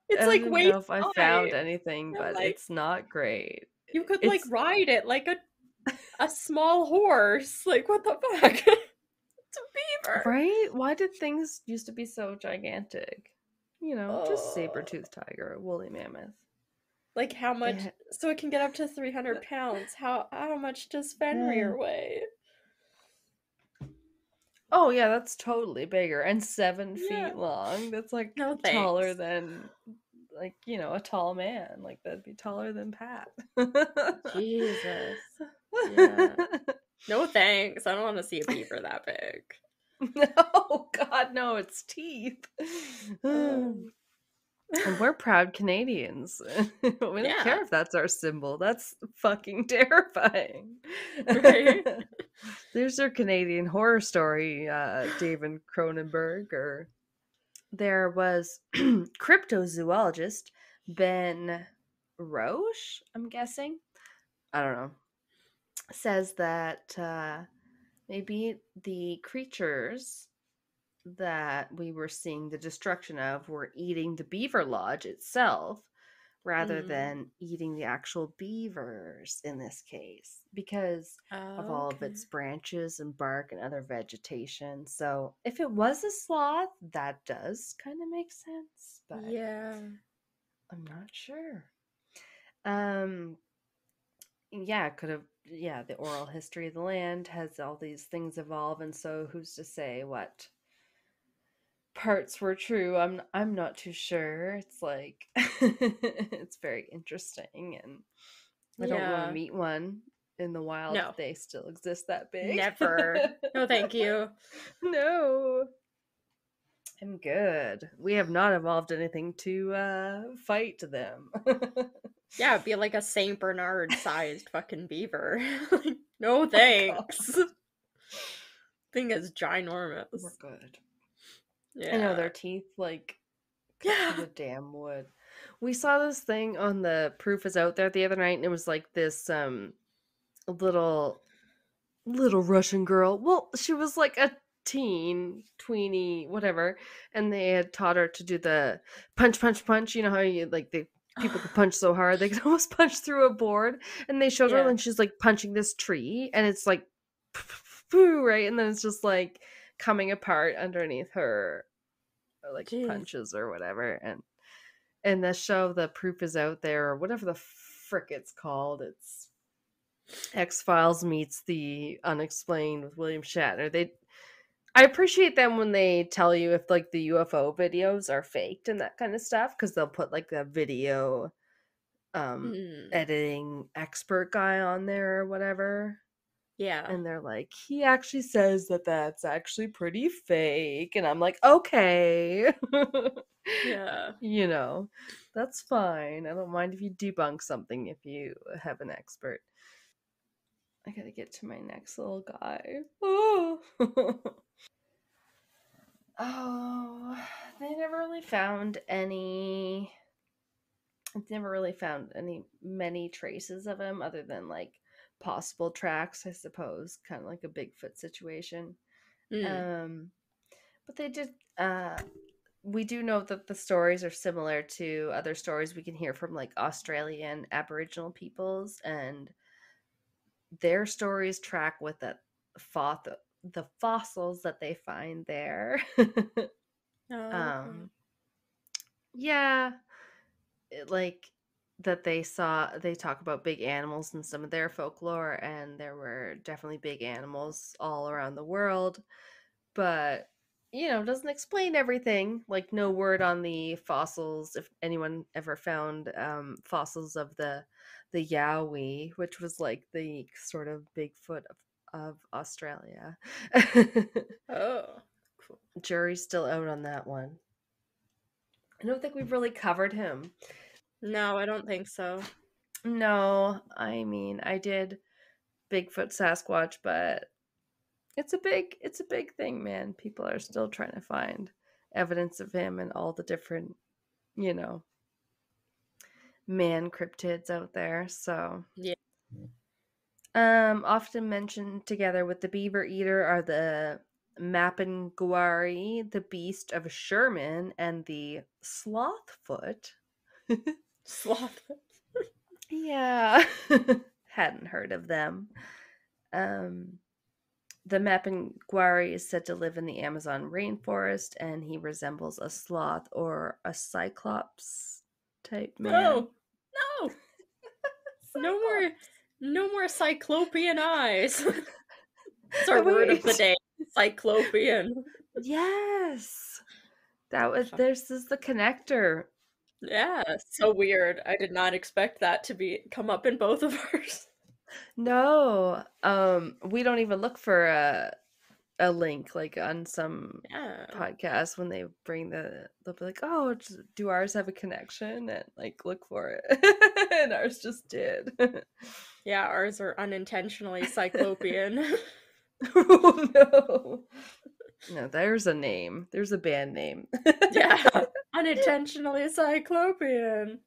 Speaker 2: It's
Speaker 1: I
Speaker 2: like
Speaker 1: didn't
Speaker 2: waist
Speaker 1: know if I
Speaker 2: high.
Speaker 1: found anything,
Speaker 2: I'm
Speaker 1: but
Speaker 2: like,
Speaker 1: it's not great.
Speaker 2: you could like
Speaker 1: It's
Speaker 2: ride it like a small horse. Like, what the fuck? It's a beaver.
Speaker 1: right. Why did things used to be so gigantic? You know, just
Speaker 2: Oh.
Speaker 1: saber-toothed tiger, a woolly mammoth.
Speaker 2: Like how
Speaker 1: They
Speaker 2: much? So it can get up to 300 pounds. How much does Fenrir weigh?
Speaker 1: Oh yeah, that's totally bigger and 7 feet
Speaker 2: Yeah.
Speaker 1: long. That's like
Speaker 2: No
Speaker 1: taller
Speaker 2: thanks.
Speaker 1: than, like, you know, a tall man. Like, that'd be taller than Pat.
Speaker 2: Jesus. Yeah. No thanks. I don't want to see a beaver that big.
Speaker 1: No, God, no, it's teeth.
Speaker 2: Um,
Speaker 1: And we're proud Canadians. We don't
Speaker 2: yeah.
Speaker 1: care if that's our symbol. That's fucking terrifying.
Speaker 2: Right.
Speaker 1: There's your Canadian horror story, David Cronenberg. Or there was cryptozoologist Ben Roche, I'm guessing. I don't know. Says that maybe the creatures that we were seeing the destruction of were eating the beaver lodge itself rather
Speaker 2: Mm.
Speaker 1: than eating the actual beavers in this case, because of all of
Speaker 2: Okay.
Speaker 1: its branches and bark and other vegetation. So if it was a sloth, that does kind of make sense, but
Speaker 2: Yeah.
Speaker 1: I'm not sure. Um yeah, it could have, yeah, the oral history of the land has all these things evolve, and so who's to say what parts were true. I'm not too sure. It's like it's very interesting, and I don't want to
Speaker 2: Yeah.
Speaker 1: meet one in the wild
Speaker 2: No.
Speaker 1: if they still exist that big.
Speaker 2: Never. No, thank you.
Speaker 1: No. I'm good. We have not evolved anything to fight them.
Speaker 2: Yeah, it'd be like a Saint Bernard sized fucking beaver. Like, no
Speaker 1: Oh god.
Speaker 2: thanks. Thing is
Speaker 1: We're
Speaker 2: ginormous.
Speaker 1: good. I know
Speaker 2: Yeah.
Speaker 1: their teeth like cut through
Speaker 2: Yeah.
Speaker 1: the damn wood. We saw this thing on the Proof is Out there the other night, and it was like this little Russian girl. Well, she was like a tweeny, whatever, and they had taught her to do the punch, punch, punch. You know how you like the people could punch so hard they could almost punch through a board, and they showed her
Speaker 2: Yeah.
Speaker 1: and she's like punching this tree, and it's like, right, and then it's just like coming apart underneath her, like
Speaker 2: Jeez.
Speaker 1: punches or whatever, and the show, the Proof is Out there, or whatever the frick it's called. It's X-Files meets the Unexplained with William Shatner. I appreciate them when they tell you if like the UFO videos are faked and that kind of stuff, because they'll put like the video
Speaker 2: Mm.
Speaker 1: editing expert guy on there or whatever.
Speaker 2: Yeah.
Speaker 1: And they're like, he actually says that that's actually pretty fake. And I'm like, okay.
Speaker 2: Yeah.
Speaker 1: You know, that's fine. I don't mind if you debunk something if you have an expert. I gotta get to my next little guy. Oh, oh, they never really found any. Never really found many traces of him other than like possible tracks, I suppose, kind of like a Bigfoot situation.
Speaker 2: Mm.
Speaker 1: Um, but they did. We do know that the stories are similar to other stories we can hear from like Australian Aboriginal peoples, and their stories track with the fossils that they find there.
Speaker 2: Oh, okay.
Speaker 1: um, yeah, like that they talk about big animals in some of their folklore, and there were definitely big animals all around the world, but doesn't explain everything. Like, no word on the fossils, if anyone ever found fossils of the yowie, which was like the sort of Bigfoot of Australia.
Speaker 2: Oh, cool.
Speaker 1: Jury's still out on that one. I don't think we've really covered him.
Speaker 2: No, I don't think so.
Speaker 1: No, I mean, I did Bigfoot Sasquatch, but it's a big thing, man. People are still trying to find evidence of him and all the different, you know, man cryptids out there. So,
Speaker 2: Yeah.
Speaker 1: often mentioned together with the Beaver Eater are the Mapinguari, the Beast of Sherman, and the Slothfoot.
Speaker 2: Sloth.
Speaker 1: Yeah. Hadn't heard of them. Um, the Mapinguari is said to live in the Amazon rainforest, and he resembles a sloth or a cyclops type man.
Speaker 2: No. No. No more. No more cyclopean eyes. It's our word of the
Speaker 1: Wait.
Speaker 2: day. Cyclopean.
Speaker 1: Yes. This is the connector.
Speaker 2: Yeah, so weird. I did not expect that to come up in both of ours.
Speaker 1: No. We don't even look for a link like on some
Speaker 2: Yeah.
Speaker 1: podcast when they they'll be like, oh, do ours have a connection, and like look for it. And ours just did.
Speaker 2: Yeah, ours are unintentionally cyclopean.
Speaker 1: Oh no, there's a name, there's a band name.
Speaker 2: Yeah, unintentionally cyclopean.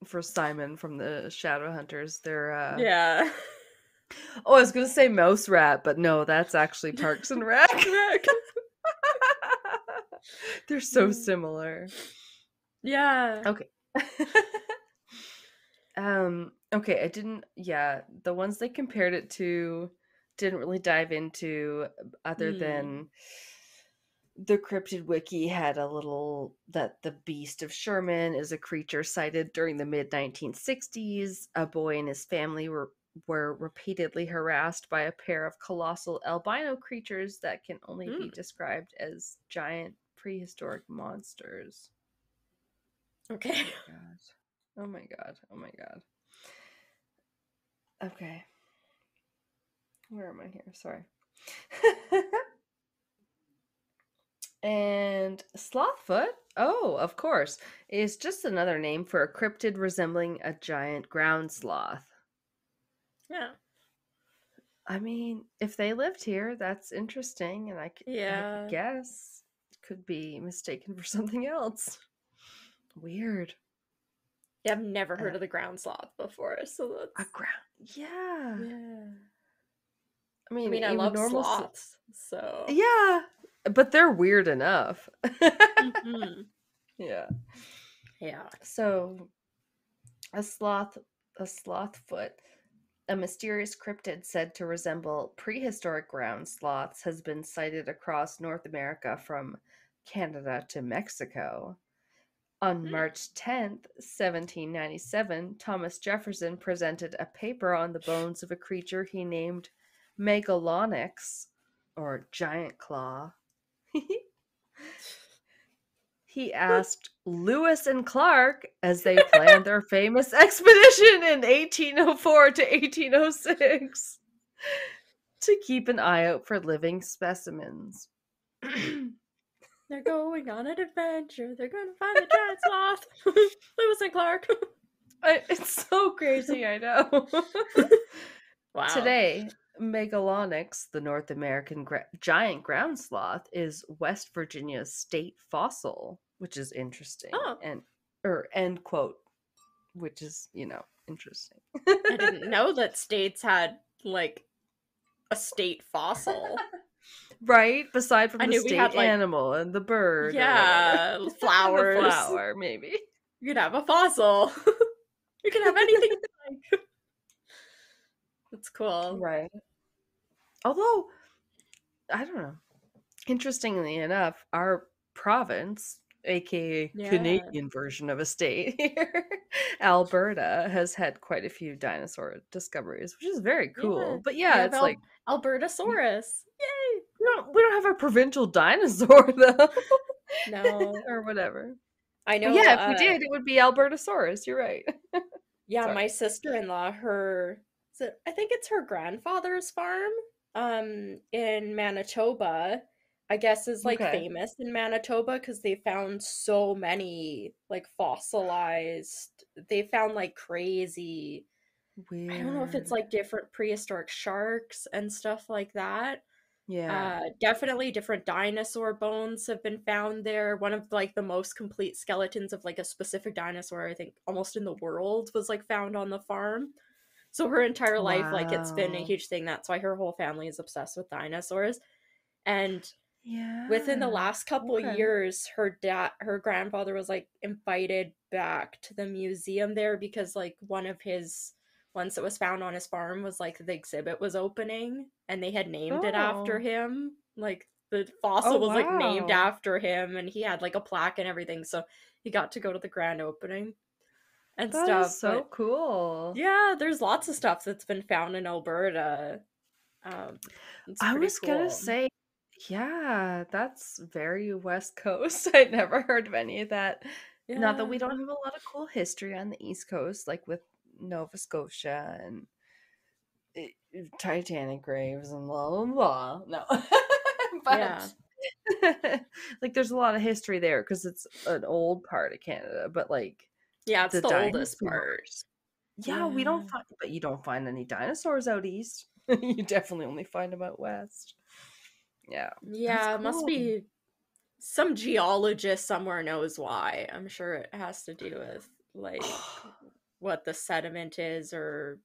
Speaker 1: For Simon from the Shadowhunters, they're
Speaker 2: Yeah.
Speaker 1: oh, I was gonna say Mouse Rat, but no, that's actually Parks and Rec. They're so similar.
Speaker 2: Yeah.
Speaker 1: Okay. Okay, I didn't yeah, the ones they compared it to didn't really dive into, other than the cryptid wiki had a little that the beast of Sherman is a creature sighted during the mid 1960s. A boy and his family were repeatedly harassed by a pair of colossal albino creatures that can only be described as giant prehistoric monsters.
Speaker 2: Okay.
Speaker 1: Oh my god. Oh my god. Okay. Where am I here? Sorry. And Slothfoot, oh, of course, is just another name for a cryptid resembling a giant ground sloth.
Speaker 2: Yeah.
Speaker 1: I mean, if they lived here, that's interesting, and I guess could be mistaken for something else. Weird.
Speaker 2: Yeah, I've never heard of the ground sloth before, so that's
Speaker 1: a ground. Yeah.
Speaker 2: Yeah.
Speaker 1: I mean,
Speaker 2: I
Speaker 1: even
Speaker 2: love
Speaker 1: normal
Speaker 2: sloths, so
Speaker 1: yeah, but they're weird enough. Yeah.
Speaker 2: Yeah.
Speaker 1: So, a slothfoot, a mysterious cryptid said to resemble prehistoric ground sloths, has been sighted across North America from Canada to Mexico. On March 10th, 1797, Thomas Jefferson presented a paper on the bones of a creature he named Megalonyx, or giant claw. he asked Lewis and Clark as they planned their famous expedition in 1804 to 1806 to keep an eye out for living specimens.
Speaker 2: They're going on an adventure. They're going to find the giant sloth. Lewis and Clark.
Speaker 1: It's so crazy, I know.
Speaker 2: Wow.
Speaker 1: Today, Megalonyx, the North American giant ground sloth, is West Virginia's state fossil, which is interesting.
Speaker 2: Oh.
Speaker 1: End quote, which is, interesting.
Speaker 2: I didn't know that states had, like, a state fossil.
Speaker 1: Right? Beside from the state animal and the bird.
Speaker 2: Yeah, flowers.
Speaker 1: The flower, maybe.
Speaker 2: You could have a fossil. You can have anything you like. That's cool.
Speaker 1: Right. Although, I don't know. Interestingly enough, our province, aka Canadian version of a state here, Alberta, has had quite a few dinosaur discoveries, which is very cool.
Speaker 2: Yeah.
Speaker 1: But yeah, it's like
Speaker 2: Albertosaurus. Yay!
Speaker 1: We don't have a provincial dinosaur though.
Speaker 2: No.
Speaker 1: Or whatever.
Speaker 2: I know.
Speaker 1: But yeah, if we did, it would be Albertosaurus. You're right.
Speaker 2: Yeah, my sister-in-law, I think it's her grandfather's farm, in Manitoba, I guess is like famous in Manitoba because they found so many like fossilized. They found like crazy. Weird. I don't know if it's like different prehistoric sharks and stuff like that. Yeah. Definitely different dinosaur bones have been found there. One of like the most complete skeletons of like a specific dinosaur, I think almost in the world, was like found on the farm. So her entire life, like, it's been a huge thing. That's why her whole family is obsessed with dinosaurs. And within the last couple years, her grandfather was like invited back to the museum there because like one of his ones that was found on his farm was like the exhibit was opening and they had named it after him. Like the fossil was like named after him and he had like a plaque and everything. So he got to go to the grand opening and stuff.
Speaker 1: That is so cool.
Speaker 2: Yeah, there's lots of stuff that's been found in Alberta.
Speaker 1: I was gonna say, yeah, that's very West Coast. I'd never heard of any of that. Yeah. Not that we don't have a lot of cool history on the East Coast, like with Nova Scotia and Titanic graves and blah blah blah. No, but like there's a lot of history there because it's an old part of Canada. But like,
Speaker 2: yeah, it's the oldest part.
Speaker 1: Yeah, we don't find, but you don't find any dinosaurs out east. You definitely only find them out west. Yeah.
Speaker 2: Yeah, it must be some geologist somewhere knows why. I'm sure it has to do with like what the sediment is or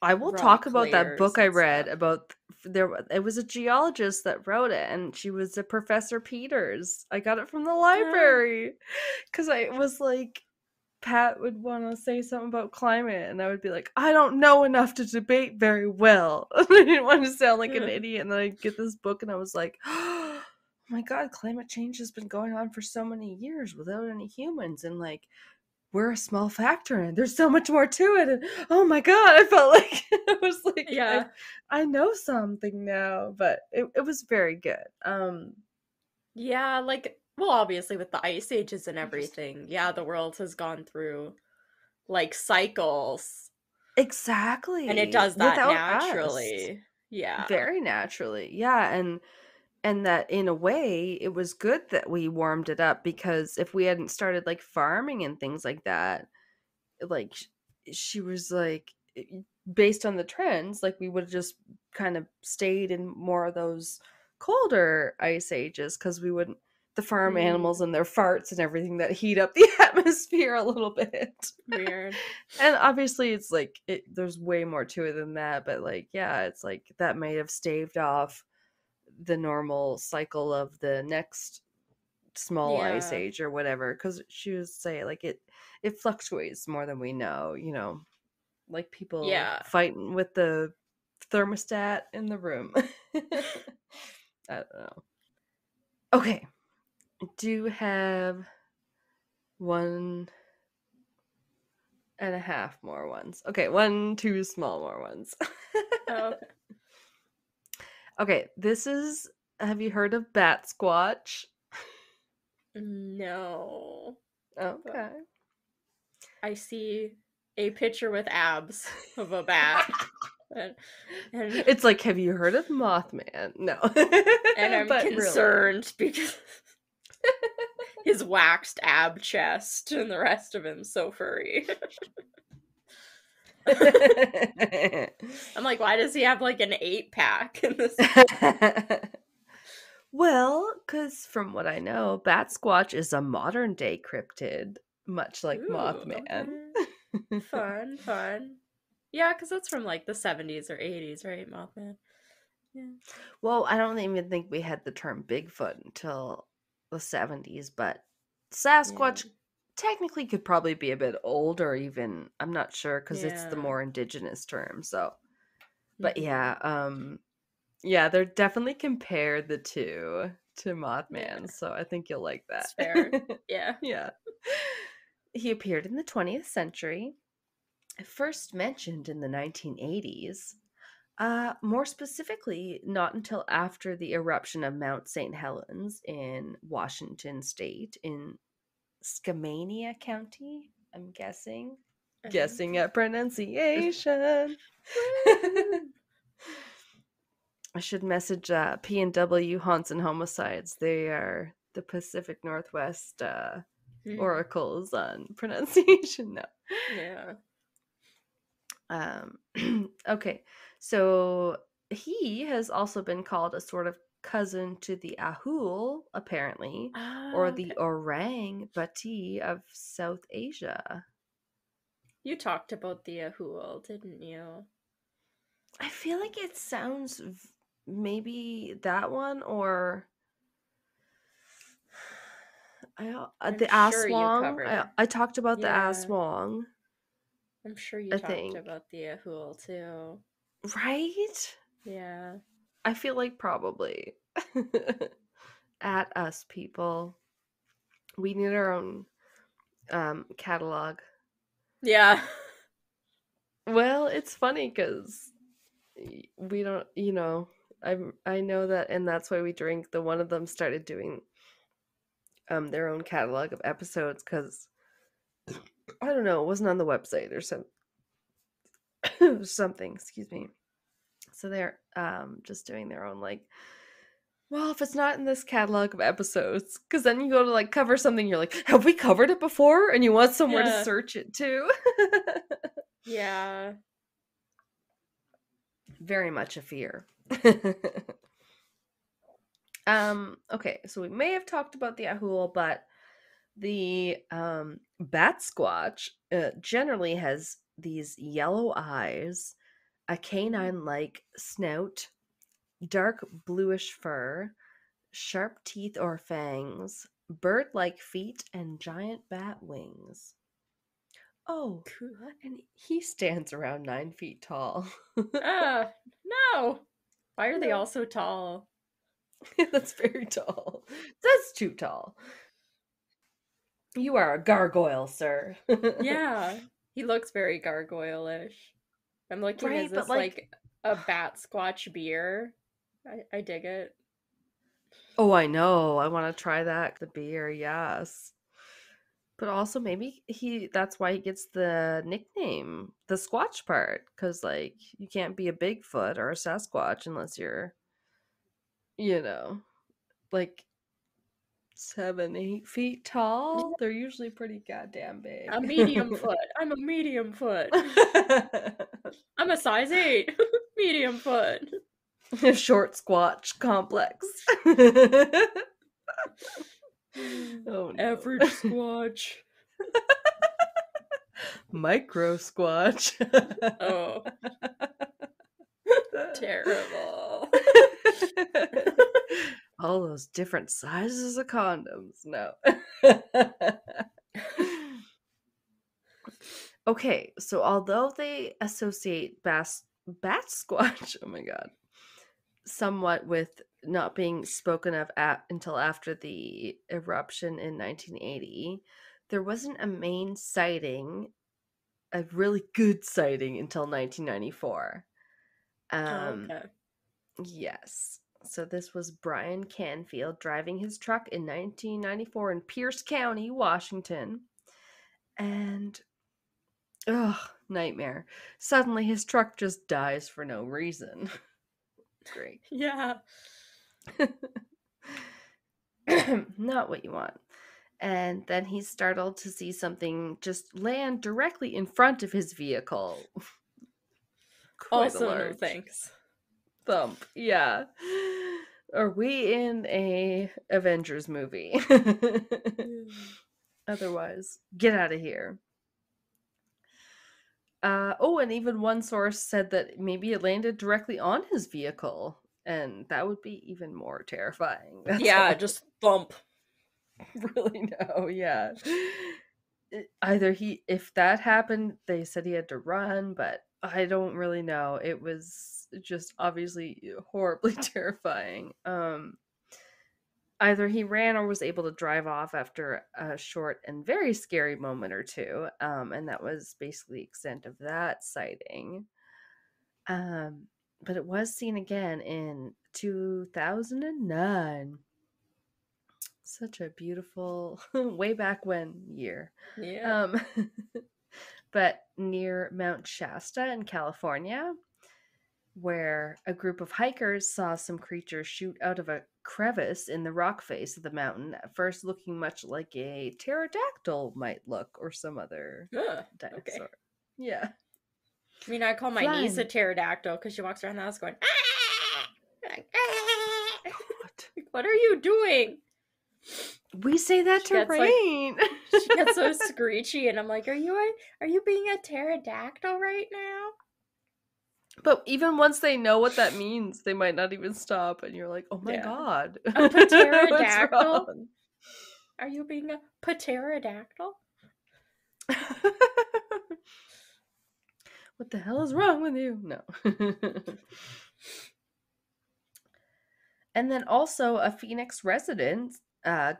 Speaker 1: I will talk about that book I read about it was a geologist that wrote it and she was a Professor Peters. I got it from the library because I was like Pat would want to say something about climate and I would be like, I don't know enough to debate very well. I didn't want to sound like an idiot and then I'd get this book and I was like, oh my god, climate change has been going on for so many years without any humans and like we're a small factor and there's so much more to it and oh my god, I felt like it was like I know something now, but it was very good.
Speaker 2: Yeah, like well, obviously with the ice ages and everything, the world has gone through like cycles.
Speaker 1: Exactly.
Speaker 2: And it does that naturally. Us. Yeah.
Speaker 1: Very naturally. Yeah, and that in a way it was good that we warmed it up because if we hadn't started like farming and things like that, like she was like based on the trends, like we would have just kind of stayed in more of those colder ice ages because we wouldn't the farm animals and their farts and everything that heat up the atmosphere a little bit.
Speaker 2: Weird.
Speaker 1: And obviously it's like there's way more to it than that, but like it's like that may have staved off the normal cycle of the next small ice age or whatever, because she would say like it fluctuates more than we know, like people fighting with the thermostat in the room. I don't know. Okay, I do have 1.5 more ones. Okay, 2 small more ones. Okay, this is, have you heard of Batsquatch?
Speaker 2: No.
Speaker 1: Okay.
Speaker 2: I see a picture with abs of a bat. and
Speaker 1: It's like, have you heard of Mothman? No.
Speaker 2: and I'm
Speaker 1: but
Speaker 2: concerned because his waxed ab chest and the rest of him so furry. I'm like, why does he have like an 8-pack in this?
Speaker 1: Well, because from what I know, Batsquatch is a modern day cryptid, much like Mothman.
Speaker 2: Okay. Fun. Yeah, because that's from like the 70s or 80s, right? Mothman. Yeah.
Speaker 1: Well, I don't even think we had the term Bigfoot until the 70s, but Sasquatch technically could probably be a bit older, even. I'm not sure because it's the more indigenous term. So, but yeah, they're definitely compared the two to Mothman. So I think you'll like that.
Speaker 2: That's fair. Yeah.
Speaker 1: Yeah. He appeared in the 20th century, first mentioned in the 1980s. More specifically, not until after the eruption of Mount St. Helens in Washington State in Skamania County, I'm guessing. Guessing at pronunciation. I should message P&W Haunts and Homicides. They are the Pacific Northwest oracles on pronunciation now.
Speaker 2: Yeah.
Speaker 1: Okay, so he has also been called a sort of cousin to the Ahul, apparently, or the orang bati of South Asia.
Speaker 2: You talked about the Ahul, didn't you?
Speaker 1: I feel like it sounds maybe that one or the Aswang. I talked about the Aswang.
Speaker 2: I'm sure you talked about the Ahul too.
Speaker 1: Right?
Speaker 2: Yeah.
Speaker 1: I feel like probably. At us, people. We need our own catalog.
Speaker 2: Yeah.
Speaker 1: Well, it's funny because we don't, I know that, and that's why we drink. The one of them started doing their own catalog of episodes because I don't know, it wasn't on the website or something. Excuse me. So they're just doing their own like. Well, if it's not in this catalog of episodes, because then you go to like cover something, you're like, have we covered it before? And you want somewhere to search it too.
Speaker 2: Yeah.
Speaker 1: Very much a fear. Okay, so we may have talked about the Ahul, but the Batsquatch generally has these yellow eyes, a canine-like snout, dark bluish fur, sharp teeth or fangs, bird-like feet, and giant bat wings. Oh, cool. And he stands around 9 feet tall.
Speaker 2: No. Why are they all so tall?
Speaker 1: That's very tall. That's too tall. You are a gargoyle, sir.
Speaker 2: Yeah. He looks very gargoyle-ish. I'm looking at this like a Batsquatch beer. I dig it.
Speaker 1: Oh, I know. I want to try that. The beer, yes. But also maybe that's why he gets the nickname, the Squatch part, because like you can't be a Bigfoot or a Sasquatch unless you're, like 7-8 feet tall. They're usually pretty goddamn big.
Speaker 2: A medium foot. I'm a medium foot. I'm a size 8. Medium foot.
Speaker 1: Short Squatch complex. Oh, no.
Speaker 2: Average Squatch.
Speaker 1: Micro Squatch.
Speaker 2: Oh. Terrible.
Speaker 1: All those different sizes of condoms. No. Okay, so although they associate Batsquatch, oh my god, somewhat with not being spoken of until after the eruption in 1980, there wasn't a main sighting, a really good sighting, until 1994.
Speaker 2: Okay.
Speaker 1: Yes. So this was Brian Canfield driving his truck in 1994 in Pierce County, Washington. And, nightmare. Suddenly his truck just dies for no reason. Great.
Speaker 2: Yeah.
Speaker 1: Not what you want. And then he's startled to see something just land directly in front of his vehicle.
Speaker 2: Also, no thanks.
Speaker 1: Thump. Yeah. Are we in a Avengers movie? Otherwise, get out of here. And even one source said that maybe it landed directly on his vehicle, and that would be even more terrifying.
Speaker 2: Just thump.
Speaker 1: Really no, yeah. Either if that happened, they said he had to run, but I don't really know. It was just obviously horribly terrifying. Either he ran or was able to drive off after a short and very scary moment or two, and that was basically the extent of that sighting. But it was seen again in 2009. Such a beautiful way back when year.
Speaker 2: Yeah.
Speaker 1: But near Mount Shasta in California, where a group of hikers saw some creatures shoot out of a crevice in the rock face of the mountain, at first looking much like a pterodactyl might look, or some other dinosaur. Okay. Yeah.
Speaker 2: I mean, I call my niece a pterodactyl because she walks around the house going, God. What are you doing?
Speaker 1: We say that to Rain.
Speaker 2: She gets so screechy, and I'm like, are you being a pterodactyl right now?
Speaker 1: But even once they know what that means, they might not even stop, and you're like, oh my god.
Speaker 2: A pterodactyl? Are you being a pterodactyl?
Speaker 1: What the hell is wrong with you? No. And then also a Phoenix resident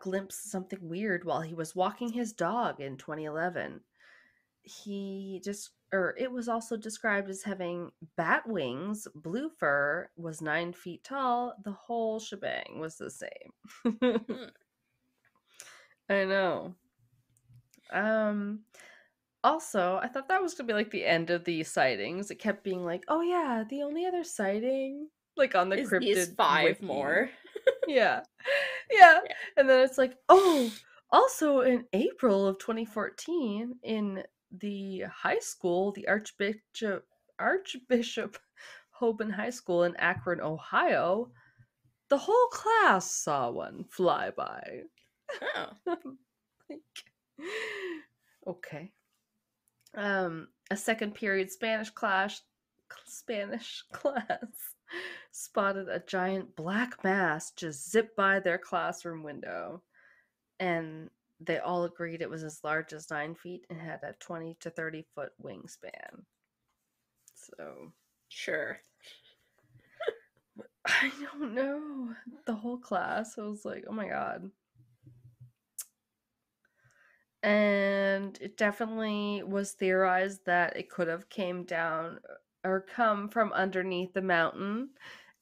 Speaker 1: glimpsed something weird while he was walking his dog in 2011. It was also described as having bat wings, blue fur, was 9 feet tall. The whole shebang was the same. I know. Also, I thought that was gonna be like the end of the sightings. It kept being like, oh yeah, the only other sighting, like on the cryptid
Speaker 2: these 5
Speaker 1: wiki.
Speaker 2: more.
Speaker 1: Yeah. And then it's like, oh, also in April of 2014 in the high school, the Archbishop Hoban High School in Akron, Ohio, the whole class saw one fly by. Okay. A second period Spanish class spotted a giant black mass just zip by their classroom window, and they all agreed it was as large as 9 feet and had a 20 to 30 foot wingspan. So
Speaker 2: sure.
Speaker 1: I don't know. The whole class, I was like, oh my god. And it definitely was theorized that it could have came down or come from underneath the mountain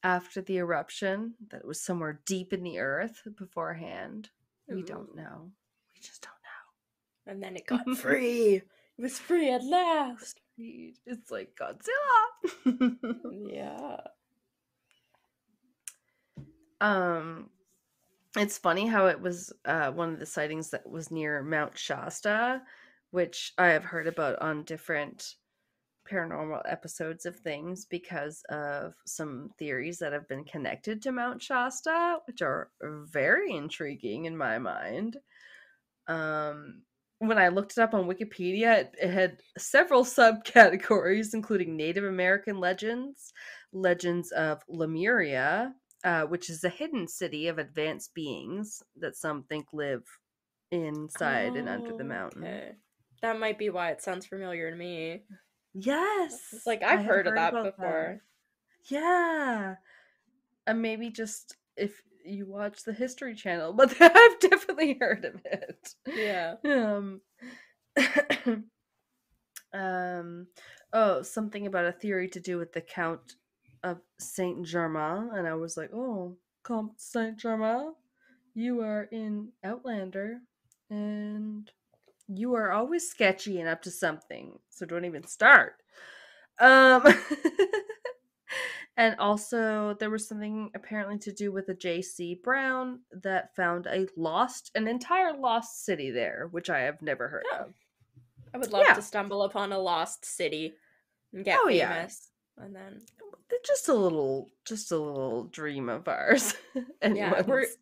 Speaker 1: after the eruption, that it was somewhere deep in the earth beforehand. We don't know. We just don't know.
Speaker 2: And then it got free. It was free at last.
Speaker 1: It's like Godzilla.
Speaker 2: Yeah.
Speaker 1: It's funny how it was one of the sightings that was near Mount Shasta, which I have heard about on different paranormal episodes of things because of some theories that have been connected to Mount Shasta, which are very intriguing in my mind. When I looked it up on Wikipedia, it had several subcategories, including Native American legends, legends of Lemuria, which is a hidden city of advanced beings that some think live inside and under the mountain. Okay.
Speaker 2: That might be why it sounds familiar to me.
Speaker 1: Yes!
Speaker 2: It's like, I've heard of that before.
Speaker 1: That. Yeah! And maybe just if you watch the History Channel, but I've definitely heard of it.
Speaker 2: Yeah.
Speaker 1: Something about a theory to do with the Count of Saint Germain, and I was like, "Oh, Comte Saint Germain, you are in Outlander, and you are always sketchy and up to something. So don't even start." Um, and also there was something apparently to do with a J.C. Brown that found an entire lost city there, which I have never heard
Speaker 2: Oh,
Speaker 1: of.
Speaker 2: I would love
Speaker 1: Yeah.
Speaker 2: to stumble upon a lost city and get
Speaker 1: Oh yeah.
Speaker 2: famous. And then
Speaker 1: Just a little dream of ours.
Speaker 2: yeah,
Speaker 1: Anyone's.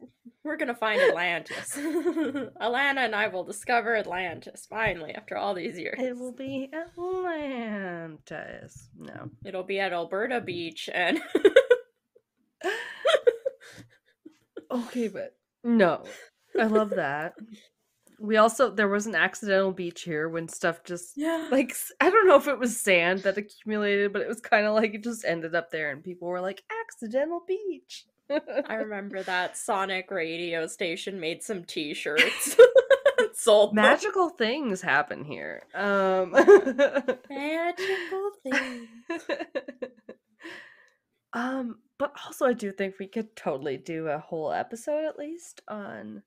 Speaker 2: we're gonna find Atlantis. Alanna and I will discover Atlantis finally after all these years.
Speaker 1: It will be Atlantis. No.
Speaker 2: It'll be at Alberta Beach and
Speaker 1: Okay, but no. I love that. There was an accidental beach here when stuff just
Speaker 2: yeah.
Speaker 1: like, I don't know if it was sand that accumulated, but it was kind of like it just ended up there and people were like, accidental beach.
Speaker 2: I remember that Sonic radio station made some t-shirts. Sold them.
Speaker 1: Magical things happen here.
Speaker 2: Magical things.
Speaker 1: But also I do think we could totally do a whole episode at least on,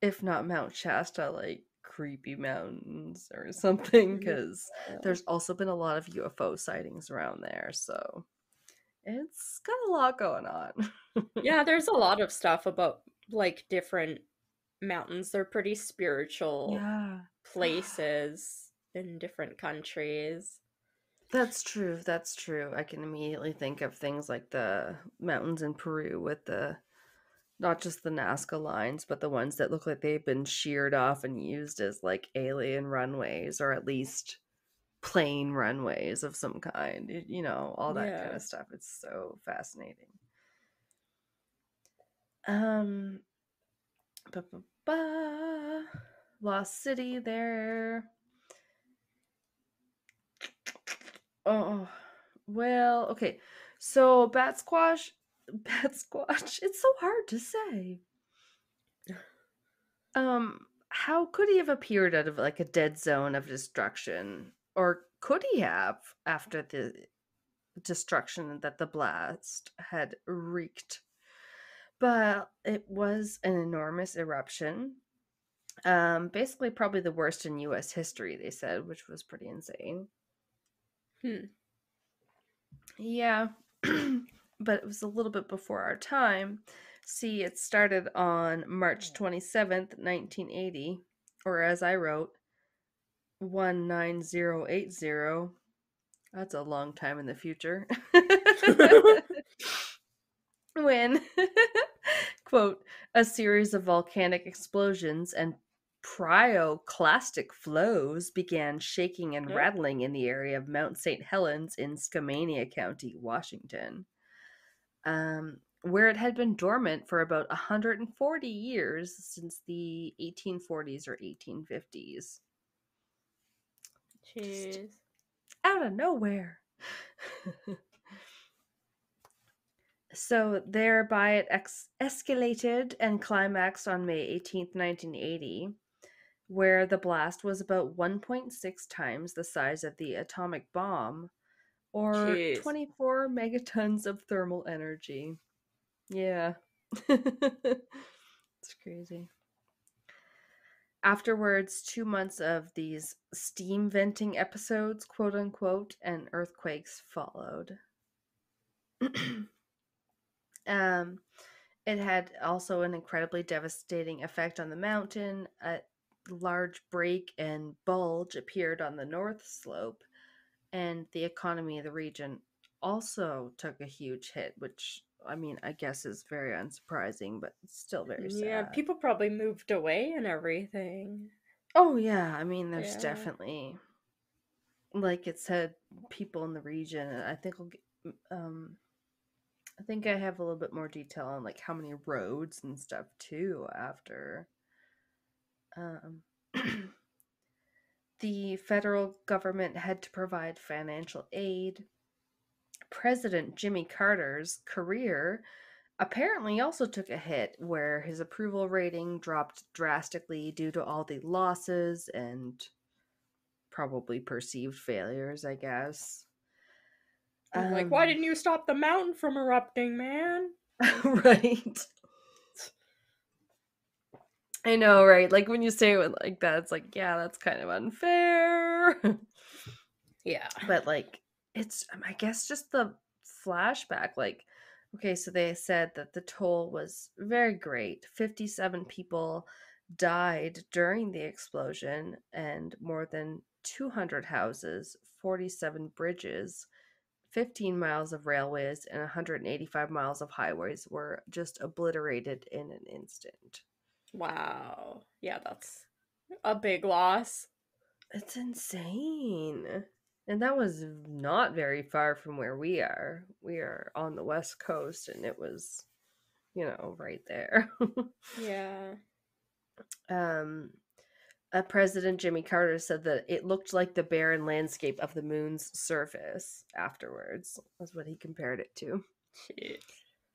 Speaker 1: if not Mount Shasta, like creepy mountains or something, because there's also been a lot of UFO sightings around there, so it's got a lot going on.
Speaker 2: Yeah, there's a lot of stuff about like different mountains. They're pretty spiritual places in different countries.
Speaker 1: That's true. That's true. I can immediately think of things like the mountains in Peru with the not just the Nazca lines, but the ones that look like they've been sheared off and used as like alien runways, or at least plain runways of some kind. You know, all that kind of stuff. It's so fascinating. Lost City there. Oh, well, okay. So Batsquatch, it's so hard to say. How could he have appeared out of like a dead zone of destruction? Or could he have after the destruction that the blast had wreaked? But it was an enormous eruption. Basically probably the worst in US history, they said, which was pretty insane. Yeah. But it was a little bit before our time. See, it started on March 27th, 1980, or as I wrote, 19080. That's a long time in the future. When, quote, a series of volcanic explosions and pyroclastic flows began shaking and rattling in the area of Mount St. Helens in Skamania County, Washington, where it had been dormant for about 140 years since the 1840s or 1850s.
Speaker 2: Jeez.
Speaker 1: Just out of nowhere. So thereby it escalated and climaxed on May 18th, 1980, where the blast was about 1.6 times the size of the atomic bomb, or 24 megatons of thermal energy. Yeah. It's crazy. Afterwards, 2 months of these steam venting episodes, quote unquote, and earthquakes followed. It had also an incredibly devastating effect on the mountain. A large break and bulge appeared on the north slope, and the economy of the region also took a huge hit, which, I mean, I guess is very unsurprising, but it's still very sad.
Speaker 2: Yeah, people probably moved away and everything.
Speaker 1: Oh, yeah. I mean, there's definitely, like it said, people in the region, and I think I think I have a little bit more detail on like how many roads and stuff too after. The federal government had to provide financial aid. President Jimmy Carter's career apparently also took a hit, where his approval rating dropped drastically due to all the losses and probably perceived failures, I guess.
Speaker 2: Like, why didn't you stop the mountain from erupting, man?
Speaker 1: Right. I know, right? Like when you say it like that, it's like, yeah, that's kind of unfair.
Speaker 2: Yeah.
Speaker 1: But like, it's, I guess, just the flashback. Like, okay, so they said that the toll was very great. 57 people died during the explosion, and more than 200 houses, 47 bridges, 15 miles of railways, and 185 miles of highways were just obliterated in an instant.
Speaker 2: Wow. Yeah, that's a big loss.
Speaker 1: It's insane. And that was not very far from where we are. We are on the West Coast, and it was, right there.
Speaker 2: Yeah.
Speaker 1: President Jimmy Carter said that it looked like the barren landscape of the moon's surface afterwards, was what he compared it to.
Speaker 2: Jeez.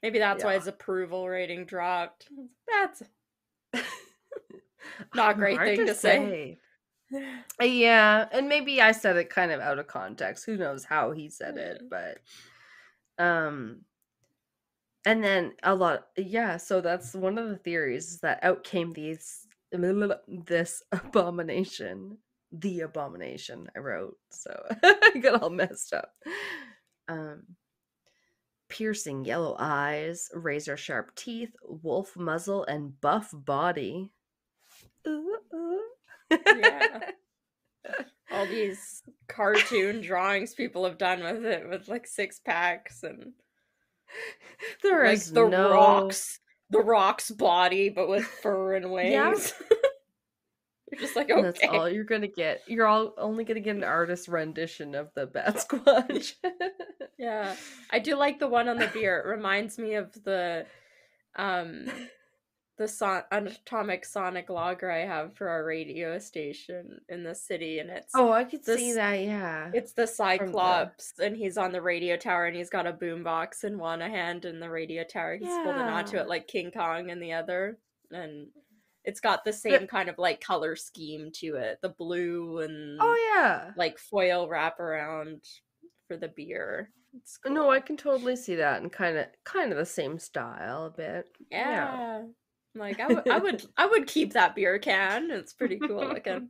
Speaker 2: Maybe that's why
Speaker 1: Yeah.
Speaker 2: his approval rating dropped. That's not a great
Speaker 1: Hard
Speaker 2: thing to say.
Speaker 1: Yeah, and maybe I said it kind of out of context. Who knows how he said it, but and then so that's one of the theories, is that out came this abomination. The abomination, I wrote. So I got all messed up. Piercing yellow eyes, razor sharp teeth, wolf muzzle, and buff body.
Speaker 2: Yeah. All these cartoon drawings people have done with it, with like 6-packs and
Speaker 1: there
Speaker 2: like
Speaker 1: is
Speaker 2: the rock's body, but with fur and wings. Yeah. You're just like, okay.
Speaker 1: That's all you're gonna get. You're all only gonna get an artist rendition of the Batsquatch.
Speaker 2: Yeah, I do like the one on the beer. It reminds me of the atomic sonic logger I have for our radio station in the city, and it's
Speaker 1: I could see that. Yeah,
Speaker 2: it's the Cyclops, and he's on the radio tower, and he's got a boombox in one hand, and the radio tower he's holding onto it like King Kong in the other, and it's got the same kind of like color scheme to it, the blue and like foil wraparound for the beer. It's cool.
Speaker 1: No, I can totally see that, and kind of the same style a bit.
Speaker 2: Yeah. Like I would keep that beer can. It's pretty cool looking.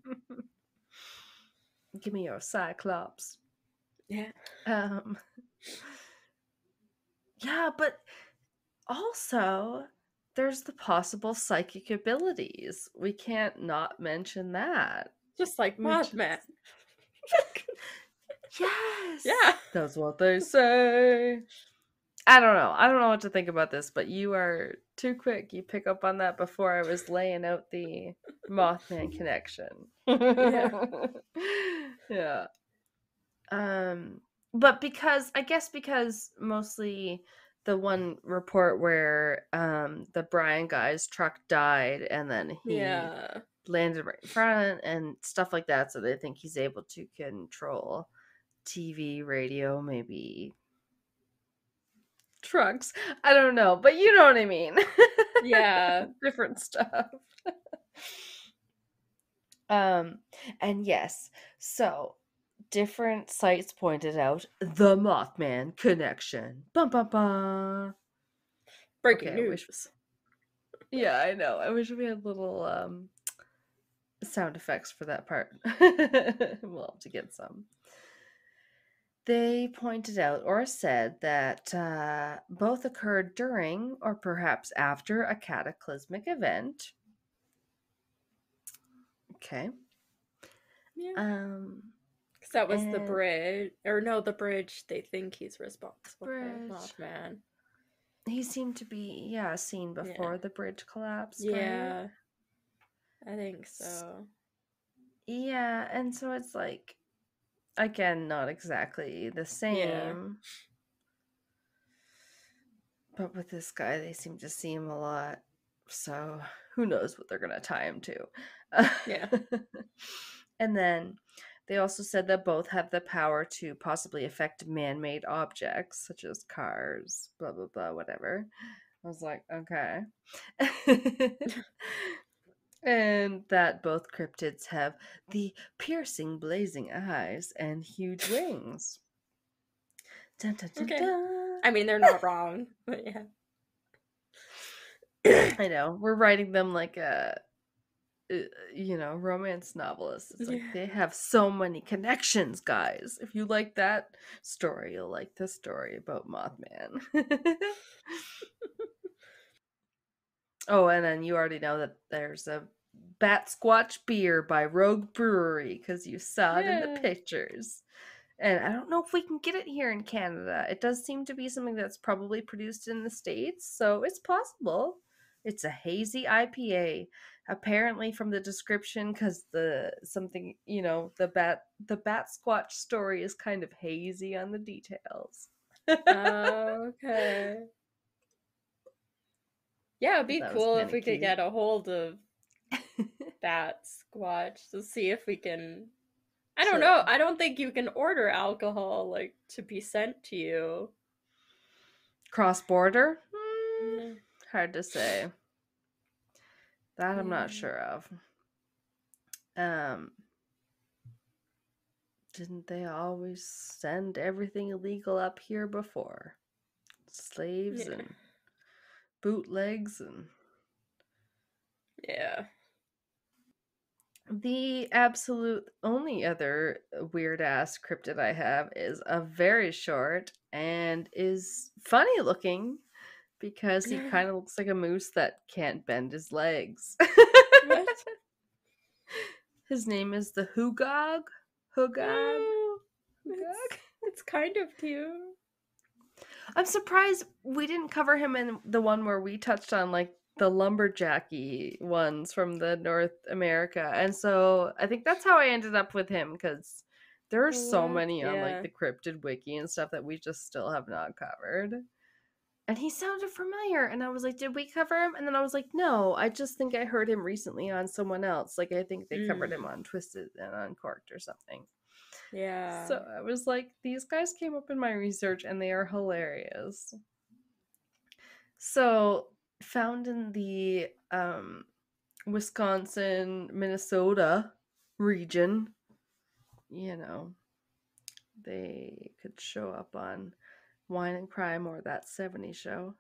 Speaker 1: Give me your Cyclops.
Speaker 2: Yeah.
Speaker 1: Yeah, but also there's the possible psychic abilities. We can't not mention that.
Speaker 2: Just like Mothman.
Speaker 1: Yes.
Speaker 2: Yeah.
Speaker 1: That's what they say. I don't know what to think about this, but you are too quick. You pick up on that before I was laying out the Mothman connection.
Speaker 2: Yeah.
Speaker 1: Yeah. But because mostly the one report where the Brian guy's truck died, and then he landed right in front and stuff like that, so they think he's able to control TV, radio, maybe trucks. I don't know, but you know what I mean.
Speaker 2: Yeah.
Speaker 1: Different stuff. And yes, so different sites pointed out the Mothman connection. Bum bum bum.
Speaker 2: Breaking news.
Speaker 1: Yeah, I know. I wish we had little sound effects for that part. We'll have to get some. They pointed out or said that both occurred during or perhaps after a cataclysmic event. Okay.
Speaker 2: Yeah. Because that was the bridge, or no, the bridge. They think he's responsible for Mothman.
Speaker 1: He seemed to be, seen before the bridge collapsed.
Speaker 2: Yeah, right? I think so.
Speaker 1: Yeah, and so it's like, again, not exactly the same. Yeah. But with this guy, they seem to see him a lot. So who knows what they're going to tie him to.
Speaker 2: Yeah.
Speaker 1: And then they also said that both have the power to possibly affect man-made objects, such as cars, blah, blah, blah, whatever. I was like, okay. And that both cryptids have the piercing, blazing eyes and huge wings. Dun, dun, dun,
Speaker 2: Okay.
Speaker 1: dun.
Speaker 2: I mean, they're not wrong, but yeah.
Speaker 1: I know. We're writing them like a, romance novelists. It's like they have so many connections, guys. If you like that story, you'll like this story about Mothman. Oh, and then you already know that there's a Batsquatch beer by Rogue Brewery because you saw it in the pictures. And I don't know if we can get it here in Canada. It does seem to be something that's probably produced in the States, so it's possible. It's a hazy IPA. Apparently from the description, because the Batsquatch story is kind of hazy on the details.
Speaker 2: Okay. Yeah, it'd be cool if we could get a hold of Batsquatch to see if we can. I don't know. I don't think you can order alcohol like to be sent to you.
Speaker 1: Cross border? Hard to say. That I'm not sure of. Didn't they always send everything illegal up here before? Slaves and bootlegs and...
Speaker 2: Yeah.
Speaker 1: The absolute only other weird-ass cryptid I have is a very short and is funny looking because he kind of looks like a moose that can't bend his legs.
Speaker 2: What?
Speaker 1: His name is the Hugog.
Speaker 2: It's kind of cute.
Speaker 1: I'm surprised we didn't cover him in the one where we touched on like the lumberjacky ones from the North America. And so I think that's how I ended up with him, because there are so many on like the cryptid wiki and stuff that we just still have not covered. And he sounded familiar, and I was like, did we cover him? And then I was like, no, I just think I heard him recently on someone else. Like, I think they covered him on Twisted and Uncorked or something.
Speaker 2: Yeah.
Speaker 1: So I was like, these guys came up in my research and they are hilarious. So, found in the Wisconsin, Minnesota region, they could show up on Wine and Crime or That 70s Show.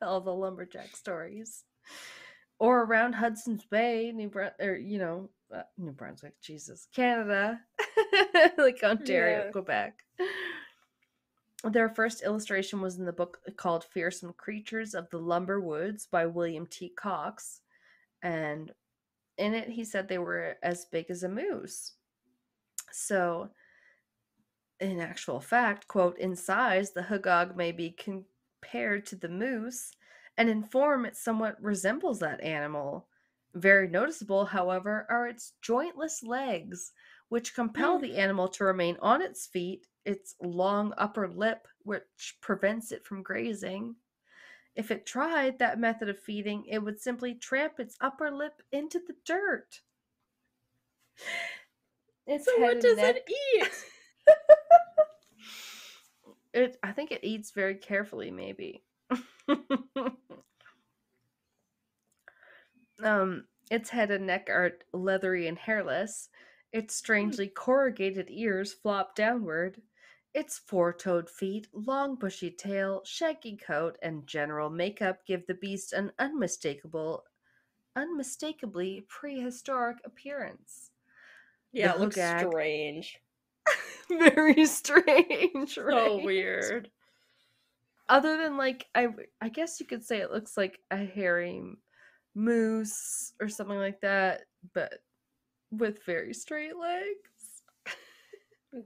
Speaker 1: All the lumberjack stories. Or around Hudson's Bay, New Brunswick, Jesus, Canada, like Ontario, Quebec. Their first illustration was in the book called Fearsome Creatures of the Lumber Woods by William T. Cox. And in it, he said they were as big as a moose. So, in actual fact, quote, in size, the hugog may be compared to the moose, and in form it somewhat resembles that animal. Very noticeable, however, are its jointless legs, which compel the animal to remain on its feet, its long upper lip, which prevents it from grazing. If it tried that method of feeding, it would simply tramp its upper lip into the dirt.
Speaker 2: So what does it eat?
Speaker 1: I think it eats very carefully, maybe. Its head and neck are leathery and hairless. Its strangely corrugated ears flop downward. Its four-toed feet, long bushy tail, shaggy coat, and general makeup give the beast an unmistakably prehistoric appearance.
Speaker 2: Yeah, it looks strange.
Speaker 1: Very strange, right?
Speaker 2: So weird.
Speaker 1: Other than like, I guess you could say it looks like a hairy moose or something like that, but with very straight legs.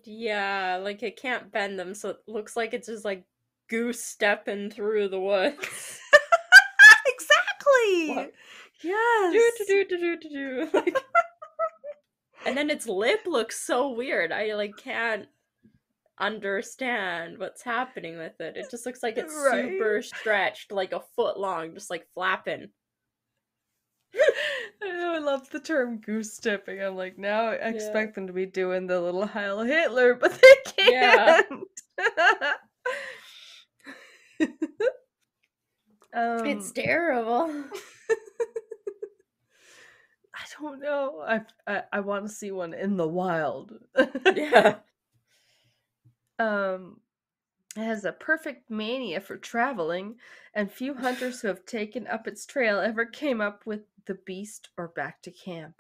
Speaker 2: Yeah, like it can't bend them, so it looks like it's just like goose stepping through the woods.
Speaker 1: Exactly. What? Yes.
Speaker 2: Do. Like, and then its lip looks so weird. I like can't understand what's happening with it. It just looks like it's super stretched, like a foot long, just like flapping.
Speaker 1: I know, I love the term goose stepping. I'm like, now I expect them to be doing the little Heil Hitler, but they can't.
Speaker 2: It's terrible.
Speaker 1: I don't know. I want to see one in the wild.
Speaker 2: Yeah.
Speaker 1: Um, it has a perfect mania for traveling, and few hunters who have taken up its trail ever came up with the beast or back to camp.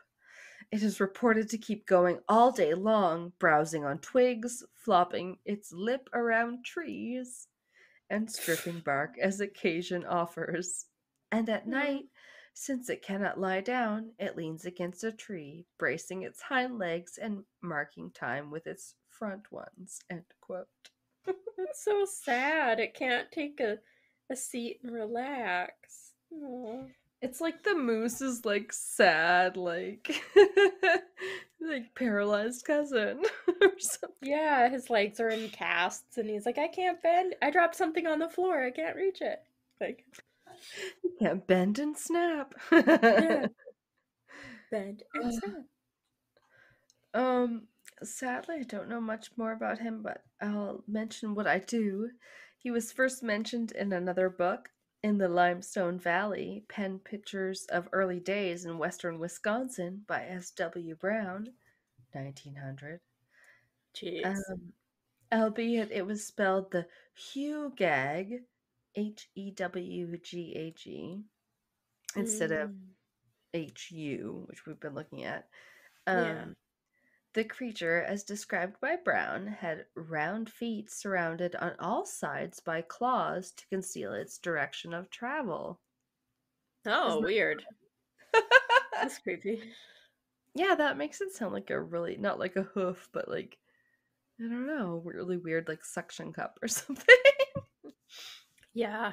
Speaker 1: It is reported to keep going all day long, browsing on twigs, flopping its lip around trees, and stripping bark as occasion offers. And at night, since it cannot lie down, it leans against a tree, bracing its hind legs and marking time with its front ones. End quote.
Speaker 2: It's so sad. It can't take a seat and relax. Aww.
Speaker 1: It's like the moose is like sad, like like paralyzed cousin or something.
Speaker 2: Yeah, his legs are in casts, and he's like, I can't bend. I dropped something on the floor. I can't reach it. Like,
Speaker 1: You can't bend and snap.
Speaker 2: yeah, bend and snap.
Speaker 1: Um, Sadly, I don't know much more about him, but I'll mention what I do. He was first mentioned in another book, In the Limestone Valley, Pen Pictures of Early Days in Western Wisconsin by S.W. Brown, 1900.
Speaker 2: Jeez.
Speaker 1: Um, Albeit it was spelled the Hewgag, Hewgag, instead of HU, which we've been looking at.
Speaker 2: Yeah.
Speaker 1: The creature, as described by Brown, had round feet surrounded on all sides by claws to conceal its direction of travel.
Speaker 2: Oh,
Speaker 1: Isn't
Speaker 2: weird.
Speaker 1: that-
Speaker 2: That's creepy.
Speaker 1: Yeah, that makes it sound like a really, not like a hoof, but like, I don't know, really weird, like suction cup or something.
Speaker 2: Yeah.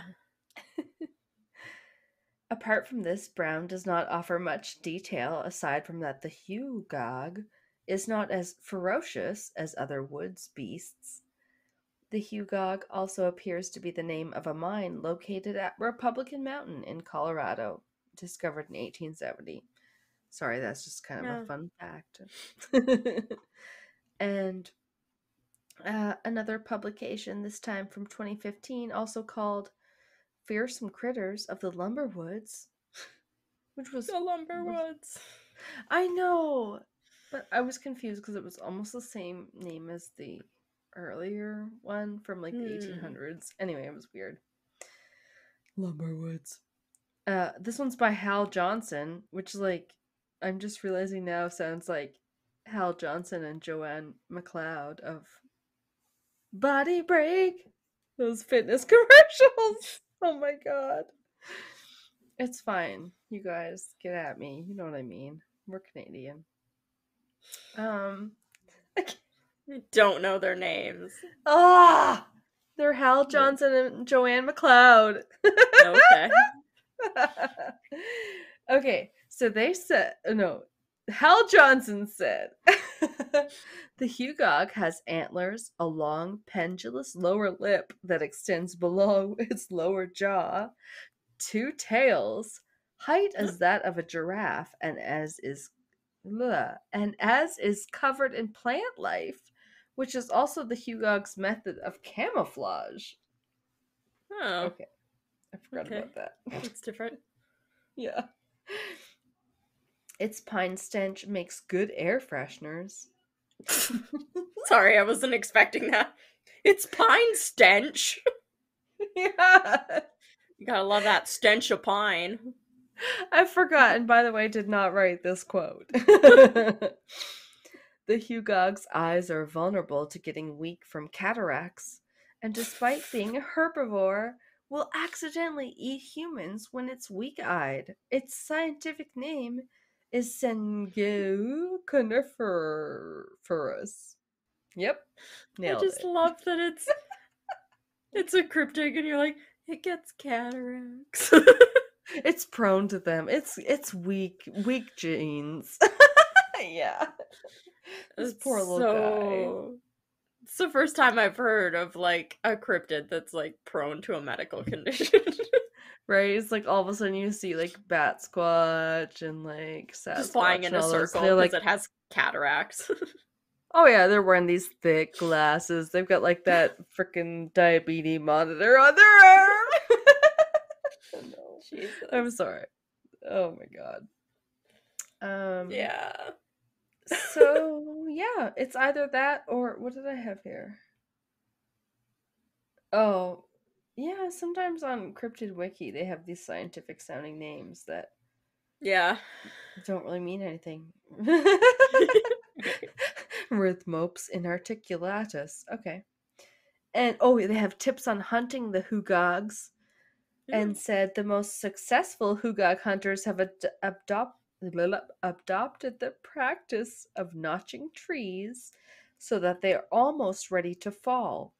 Speaker 1: Apart from this, Brown does not offer much detail aside from that the Hewgog is not as ferocious as other woods beasts. The Hewgog also appears to be the name of a mine located at Republican Mountain in Colorado, discovered in 1870. Sorry, that's just kind of a
Speaker 2: Yeah.
Speaker 1: fun fact. And another publication, this time from 2015, also called Fearsome Critters of the Lumberwoods, which was.
Speaker 2: The Lumberwoods.
Speaker 1: I know, but I was confused because it was almost the same name as the earlier one from like the 1800s. Anyway, it was weird. Lumberwoods. This one's by Hal Johnson, which like I'm just realizing now sounds like Hal Johnson and Joanne McLeod of Body Break. Those fitness commercials. Oh my god. It's fine. You guys get at me. You know what I mean. We're Canadian.
Speaker 2: I don't know their names.
Speaker 1: Ah, they're Hal Johnson and Joanne McLeod.
Speaker 2: Okay.
Speaker 1: Okay, so they said, no, Hal Johnson said, the Hewgog has antlers, a long, pendulous lower lip that extends below its lower jaw, two tails, height as that of a giraffe, and as is covered in plant life, which is also the Hewgog's method of camouflage.
Speaker 2: Oh.
Speaker 1: Okay, I forgot about that.
Speaker 2: That's different.
Speaker 1: Yeah. Its pine stench makes good air fresheners.
Speaker 2: Sorry, I wasn't expecting that. It's pine stench.
Speaker 1: Yeah.
Speaker 2: You gotta love that stench of pine.
Speaker 1: I forgot, and by the way, did not write this quote. The Hewgog's eyes are vulnerable to getting weak from cataracts, and despite being a herbivore, will accidentally eat humans when it's weak-eyed. Its scientific name is Sengu coniferus. Yep, nailed
Speaker 2: I just
Speaker 1: it.
Speaker 2: love that it's a cryptic, and you're like, it gets cataracts.
Speaker 1: It's prone to them. It's weak genes. Yeah. This poor little guy.
Speaker 2: It's the first time I've heard of like a cryptid that's like prone to a medical condition.
Speaker 1: Right? It's like all of a sudden you see like Batsquatch and like Sasquatch
Speaker 2: Just flying in
Speaker 1: and
Speaker 2: a
Speaker 1: all those.
Speaker 2: circle
Speaker 1: They're
Speaker 2: because
Speaker 1: like,
Speaker 2: it has cataracts.
Speaker 1: oh yeah, they're wearing these thick glasses. They've got like that freaking diabetes monitor on their arm. No.
Speaker 2: Jesus.
Speaker 1: I'm sorry. Oh my god.
Speaker 2: Yeah.
Speaker 1: So yeah, it's either that or what did I have here? Oh, yeah, sometimes on Cryptid Wiki they have these scientific sounding names that
Speaker 2: Yeah.
Speaker 1: don't really mean anything. Rhythmopes inarticulatus. Okay. And oh, they have tips on hunting the hugogs, and said the most successful hugog hunters have adopted the practice of notching trees so that they are almost ready to fall.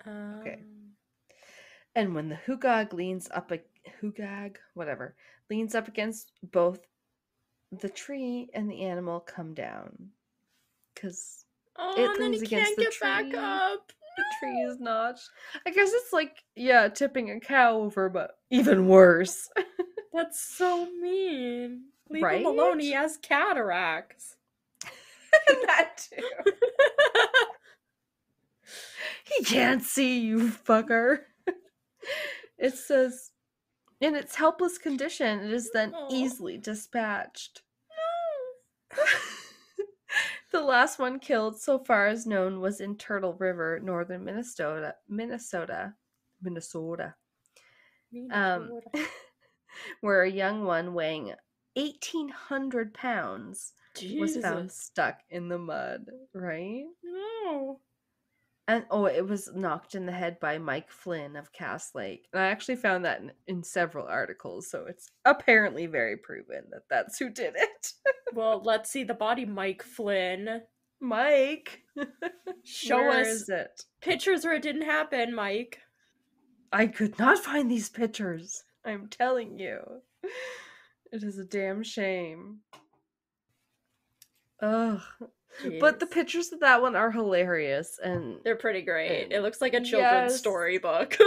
Speaker 1: Okay. And when the hugog leans up against both the tree and the animal come down, because
Speaker 2: Oh,
Speaker 1: it
Speaker 2: and then
Speaker 1: leans
Speaker 2: he
Speaker 1: against
Speaker 2: can't
Speaker 1: the
Speaker 2: get back
Speaker 1: tree.
Speaker 2: up.
Speaker 1: The tree is notched. I guess it's like, yeah, tipping a cow over, but even worse.
Speaker 2: That's so mean. Leave him
Speaker 1: Right?
Speaker 2: alone. He has cataracts.
Speaker 1: That too. He can't see, you fucker. It says, in its helpless condition, it is then easily dispatched. The last one killed, so far as known, was in Turtle River, northern Minnesota. Where a young one weighing 1,800 pounds was found
Speaker 2: Jesus.
Speaker 1: stuck in the mud, right?
Speaker 2: No.
Speaker 1: And oh, it was knocked in the head by Mike Flynn of Cass Lake. And I actually found that in several articles, so it's apparently very proven that that's who did it.
Speaker 2: Well, let's see the body, Mike Flynn.
Speaker 1: Mike!
Speaker 2: Show
Speaker 1: Where
Speaker 2: us
Speaker 1: is it?
Speaker 2: pictures where it didn't happen, Mike.
Speaker 1: I could not find these pictures. I'm telling you. It is a damn shame. Ugh.
Speaker 2: Jeez.
Speaker 1: But the pictures of that one are hilarious, and
Speaker 2: they're pretty great. It looks like a children's storybook.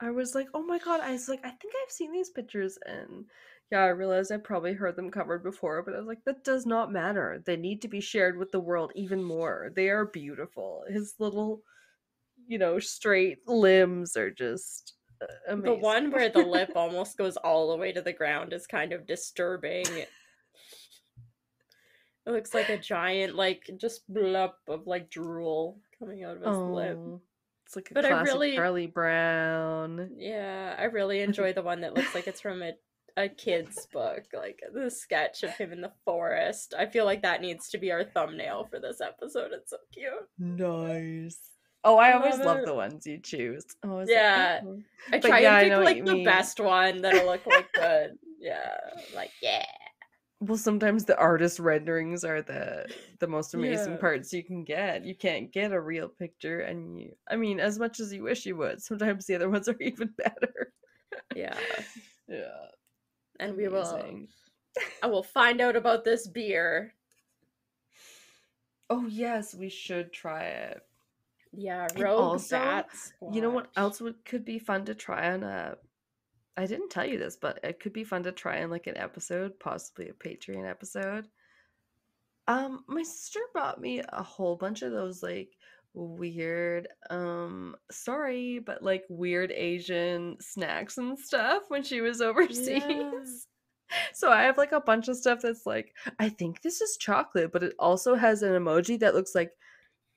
Speaker 1: I was like, oh my god, I was like, I think I've seen these pictures, and yeah, I realized I probably heard them covered before, but I was like, that does not matter. They need to be shared with the world even more. They are beautiful. His little, straight limbs are just amazing.
Speaker 2: The one where the lip almost goes all the way to the ground is kind of disturbing. It looks like a giant, just blub of, drool coming out of his lip.
Speaker 1: It's like a classic Charlie Brown.
Speaker 2: Yeah, I really enjoy the one that looks like it's from a kid's book, like the sketch of him in the forest. I feel like that needs to be our thumbnail for this episode. It's so cute.
Speaker 1: Nice. Oh, I always love the ones you choose.
Speaker 2: Yeah. I try and pick the best one that'll look good. Yeah. Yeah.
Speaker 1: Well, sometimes the artist renderings are the most amazing parts you can get. You can't get a real picture, and as much as you wish you would, sometimes the other ones are even better.
Speaker 2: Yeah.
Speaker 1: Yeah.
Speaker 2: And I will find out about this beer.
Speaker 1: Oh yes, we should try it.
Speaker 2: Yeah, Rogue Batsquatch.
Speaker 1: You know what else could be fun to try on I didn't tell you this, but it could be fun to try on an episode, possibly a Patreon episode. My sister bought me a whole bunch of those weird, sorry, but weird Asian snacks and stuff when she was overseas. Yeah. So I have a bunch of stuff that's I think this is chocolate, but it also has an emoji that looks like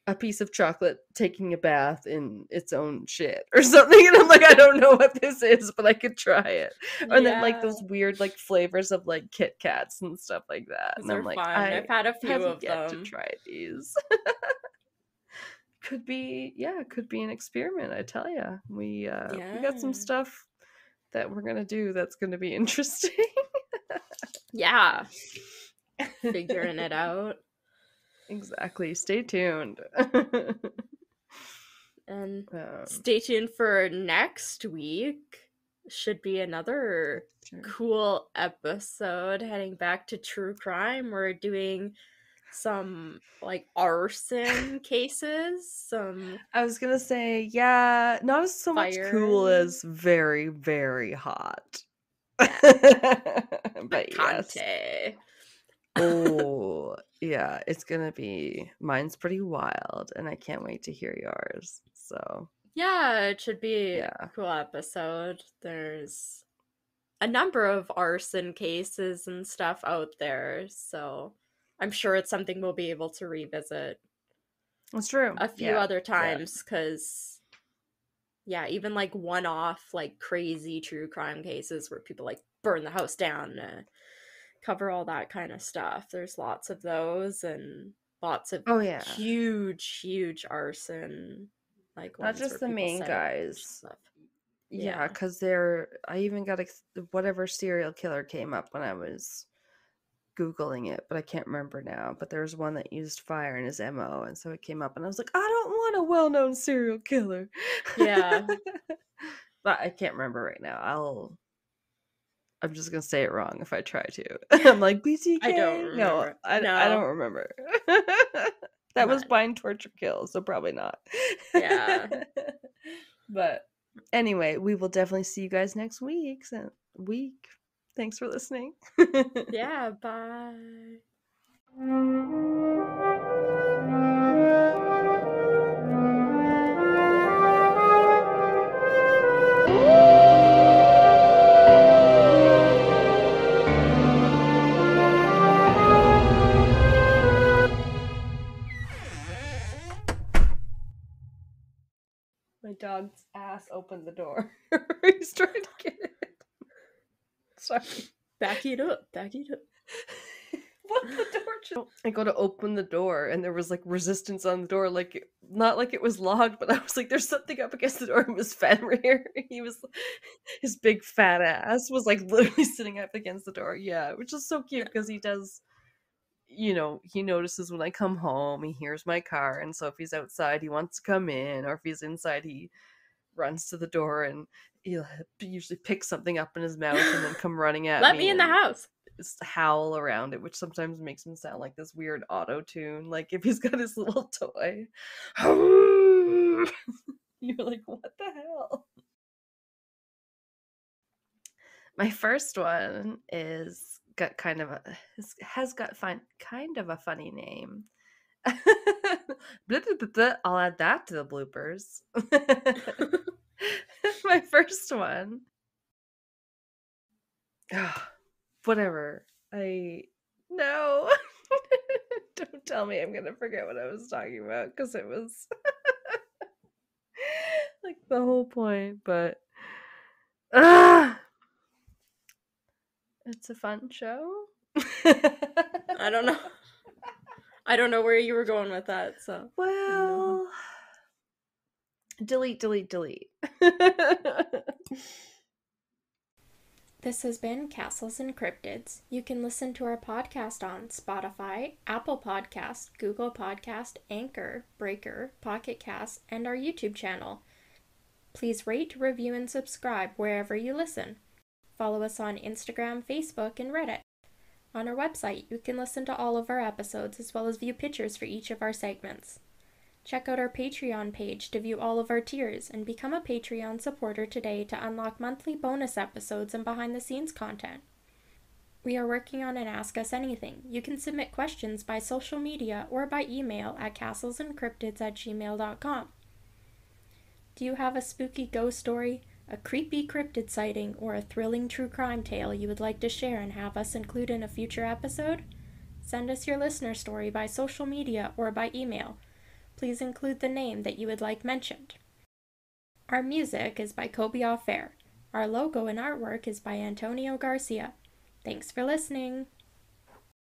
Speaker 1: a piece of chocolate taking a bath in its own shit or something, and I'm like, I don't know what this is, but I could try it. And then those weird flavors of Kit Kats and stuff like that. And I'm like,
Speaker 2: fun. I've had a few of them.
Speaker 1: To try these. Could be an experiment. I tell you, we got some stuff that we're gonna do that's gonna be interesting.
Speaker 2: Yeah, figuring it out.
Speaker 1: Exactly. Stay tuned.
Speaker 2: And stay tuned for next week. Should be another cool episode heading back to true crime. We're doing some arson cases.
Speaker 1: I was gonna say, yeah, not as so much cool as very, very hot. But yes. Oh, yeah, it's gonna be, mine's pretty wild, and I can't wait to hear yours. So
Speaker 2: yeah, it should be a cool episode. There's a number of arson cases and stuff out there, so I'm sure it's something we'll be able to revisit.
Speaker 1: That's true.
Speaker 2: A few other times, because Yeah, even like one-off, like crazy true crime cases where people like burn the house down to cover all that kind of stuff. There's lots of those and lots of huge arson, like
Speaker 1: not
Speaker 2: ones where
Speaker 1: just the
Speaker 2: people
Speaker 1: main
Speaker 2: set a bunch of
Speaker 1: guys.
Speaker 2: stuff.
Speaker 1: Yeah, because I even got whatever serial killer came up when I was Googling it, but I can't remember now. But there's one that used fire in his MO, and so it came up, and I was like, I don't want a well-known serial killer.
Speaker 2: Yeah.
Speaker 1: But I can't remember right now. I'm just gonna say it wrong if I try to. I'm like, BTK.
Speaker 2: I don't remember.
Speaker 1: No, I don't remember. That was Bind, Torture, Kill, so probably not.
Speaker 2: Yeah.
Speaker 1: But anyway, we will definitely see you guys next week. Thanks for listening.
Speaker 2: Yeah, bye.
Speaker 1: My dog's ass opened the door. He's trying to get it. Sorry.
Speaker 2: Back it up.
Speaker 1: What the door? I go to open the door, and there was like resistance on the door, like not like it was locked, but I was like, "There's something up against the door." It was Fenrir. His big fat ass was like literally sitting up against the door. Yeah, which is so cute because he does. He notices when I come home, he hears my car, and so if he's outside, he wants to come in, or if he's inside, he runs to the door and he'll usually pick something up in his mouth and then come running at me.
Speaker 2: Let me in the house.
Speaker 1: Just howl around it, which sometimes makes him sound like this weird auto tune, like if he's got his little toy. You're like, what the hell? My first one has got kind of a funny name. I'll add that to the bloopers. My first one. Whatever. No. Don't tell me I'm gonna forget what I was talking about, because it was like the whole point, but it's a fun show.
Speaker 2: I don't know. I don't know where you were going with that, so.
Speaker 1: Well, delete.
Speaker 2: This has been Castles and Cryptids. You can listen to our podcast on Spotify, Apple Podcast, Google Podcast, Anchor, Breaker, Pocket Cast, and our YouTube channel. Please rate, review, and subscribe wherever you listen. Follow us on Instagram, Facebook, and Reddit. On our website, you can listen to all of our episodes as well as view pictures for each of our segments. Check out our Patreon page to view all of our tiers and become a Patreon supporter today to unlock monthly bonus episodes and behind-the-scenes content. We are working on an Ask Us Anything. You can submit questions by social media or by email at castlesandcryptids@gmail.com. Do you have a spooky ghost story, a creepy cryptid sighting, or a thrilling true crime tale you would like to share and have us include in a future episode? Send us your listener story by social media or by email. Please include the name that you would like mentioned. Our music is by Kobe Fair. Our logo and artwork is by Antonio Garcia. Thanks for listening.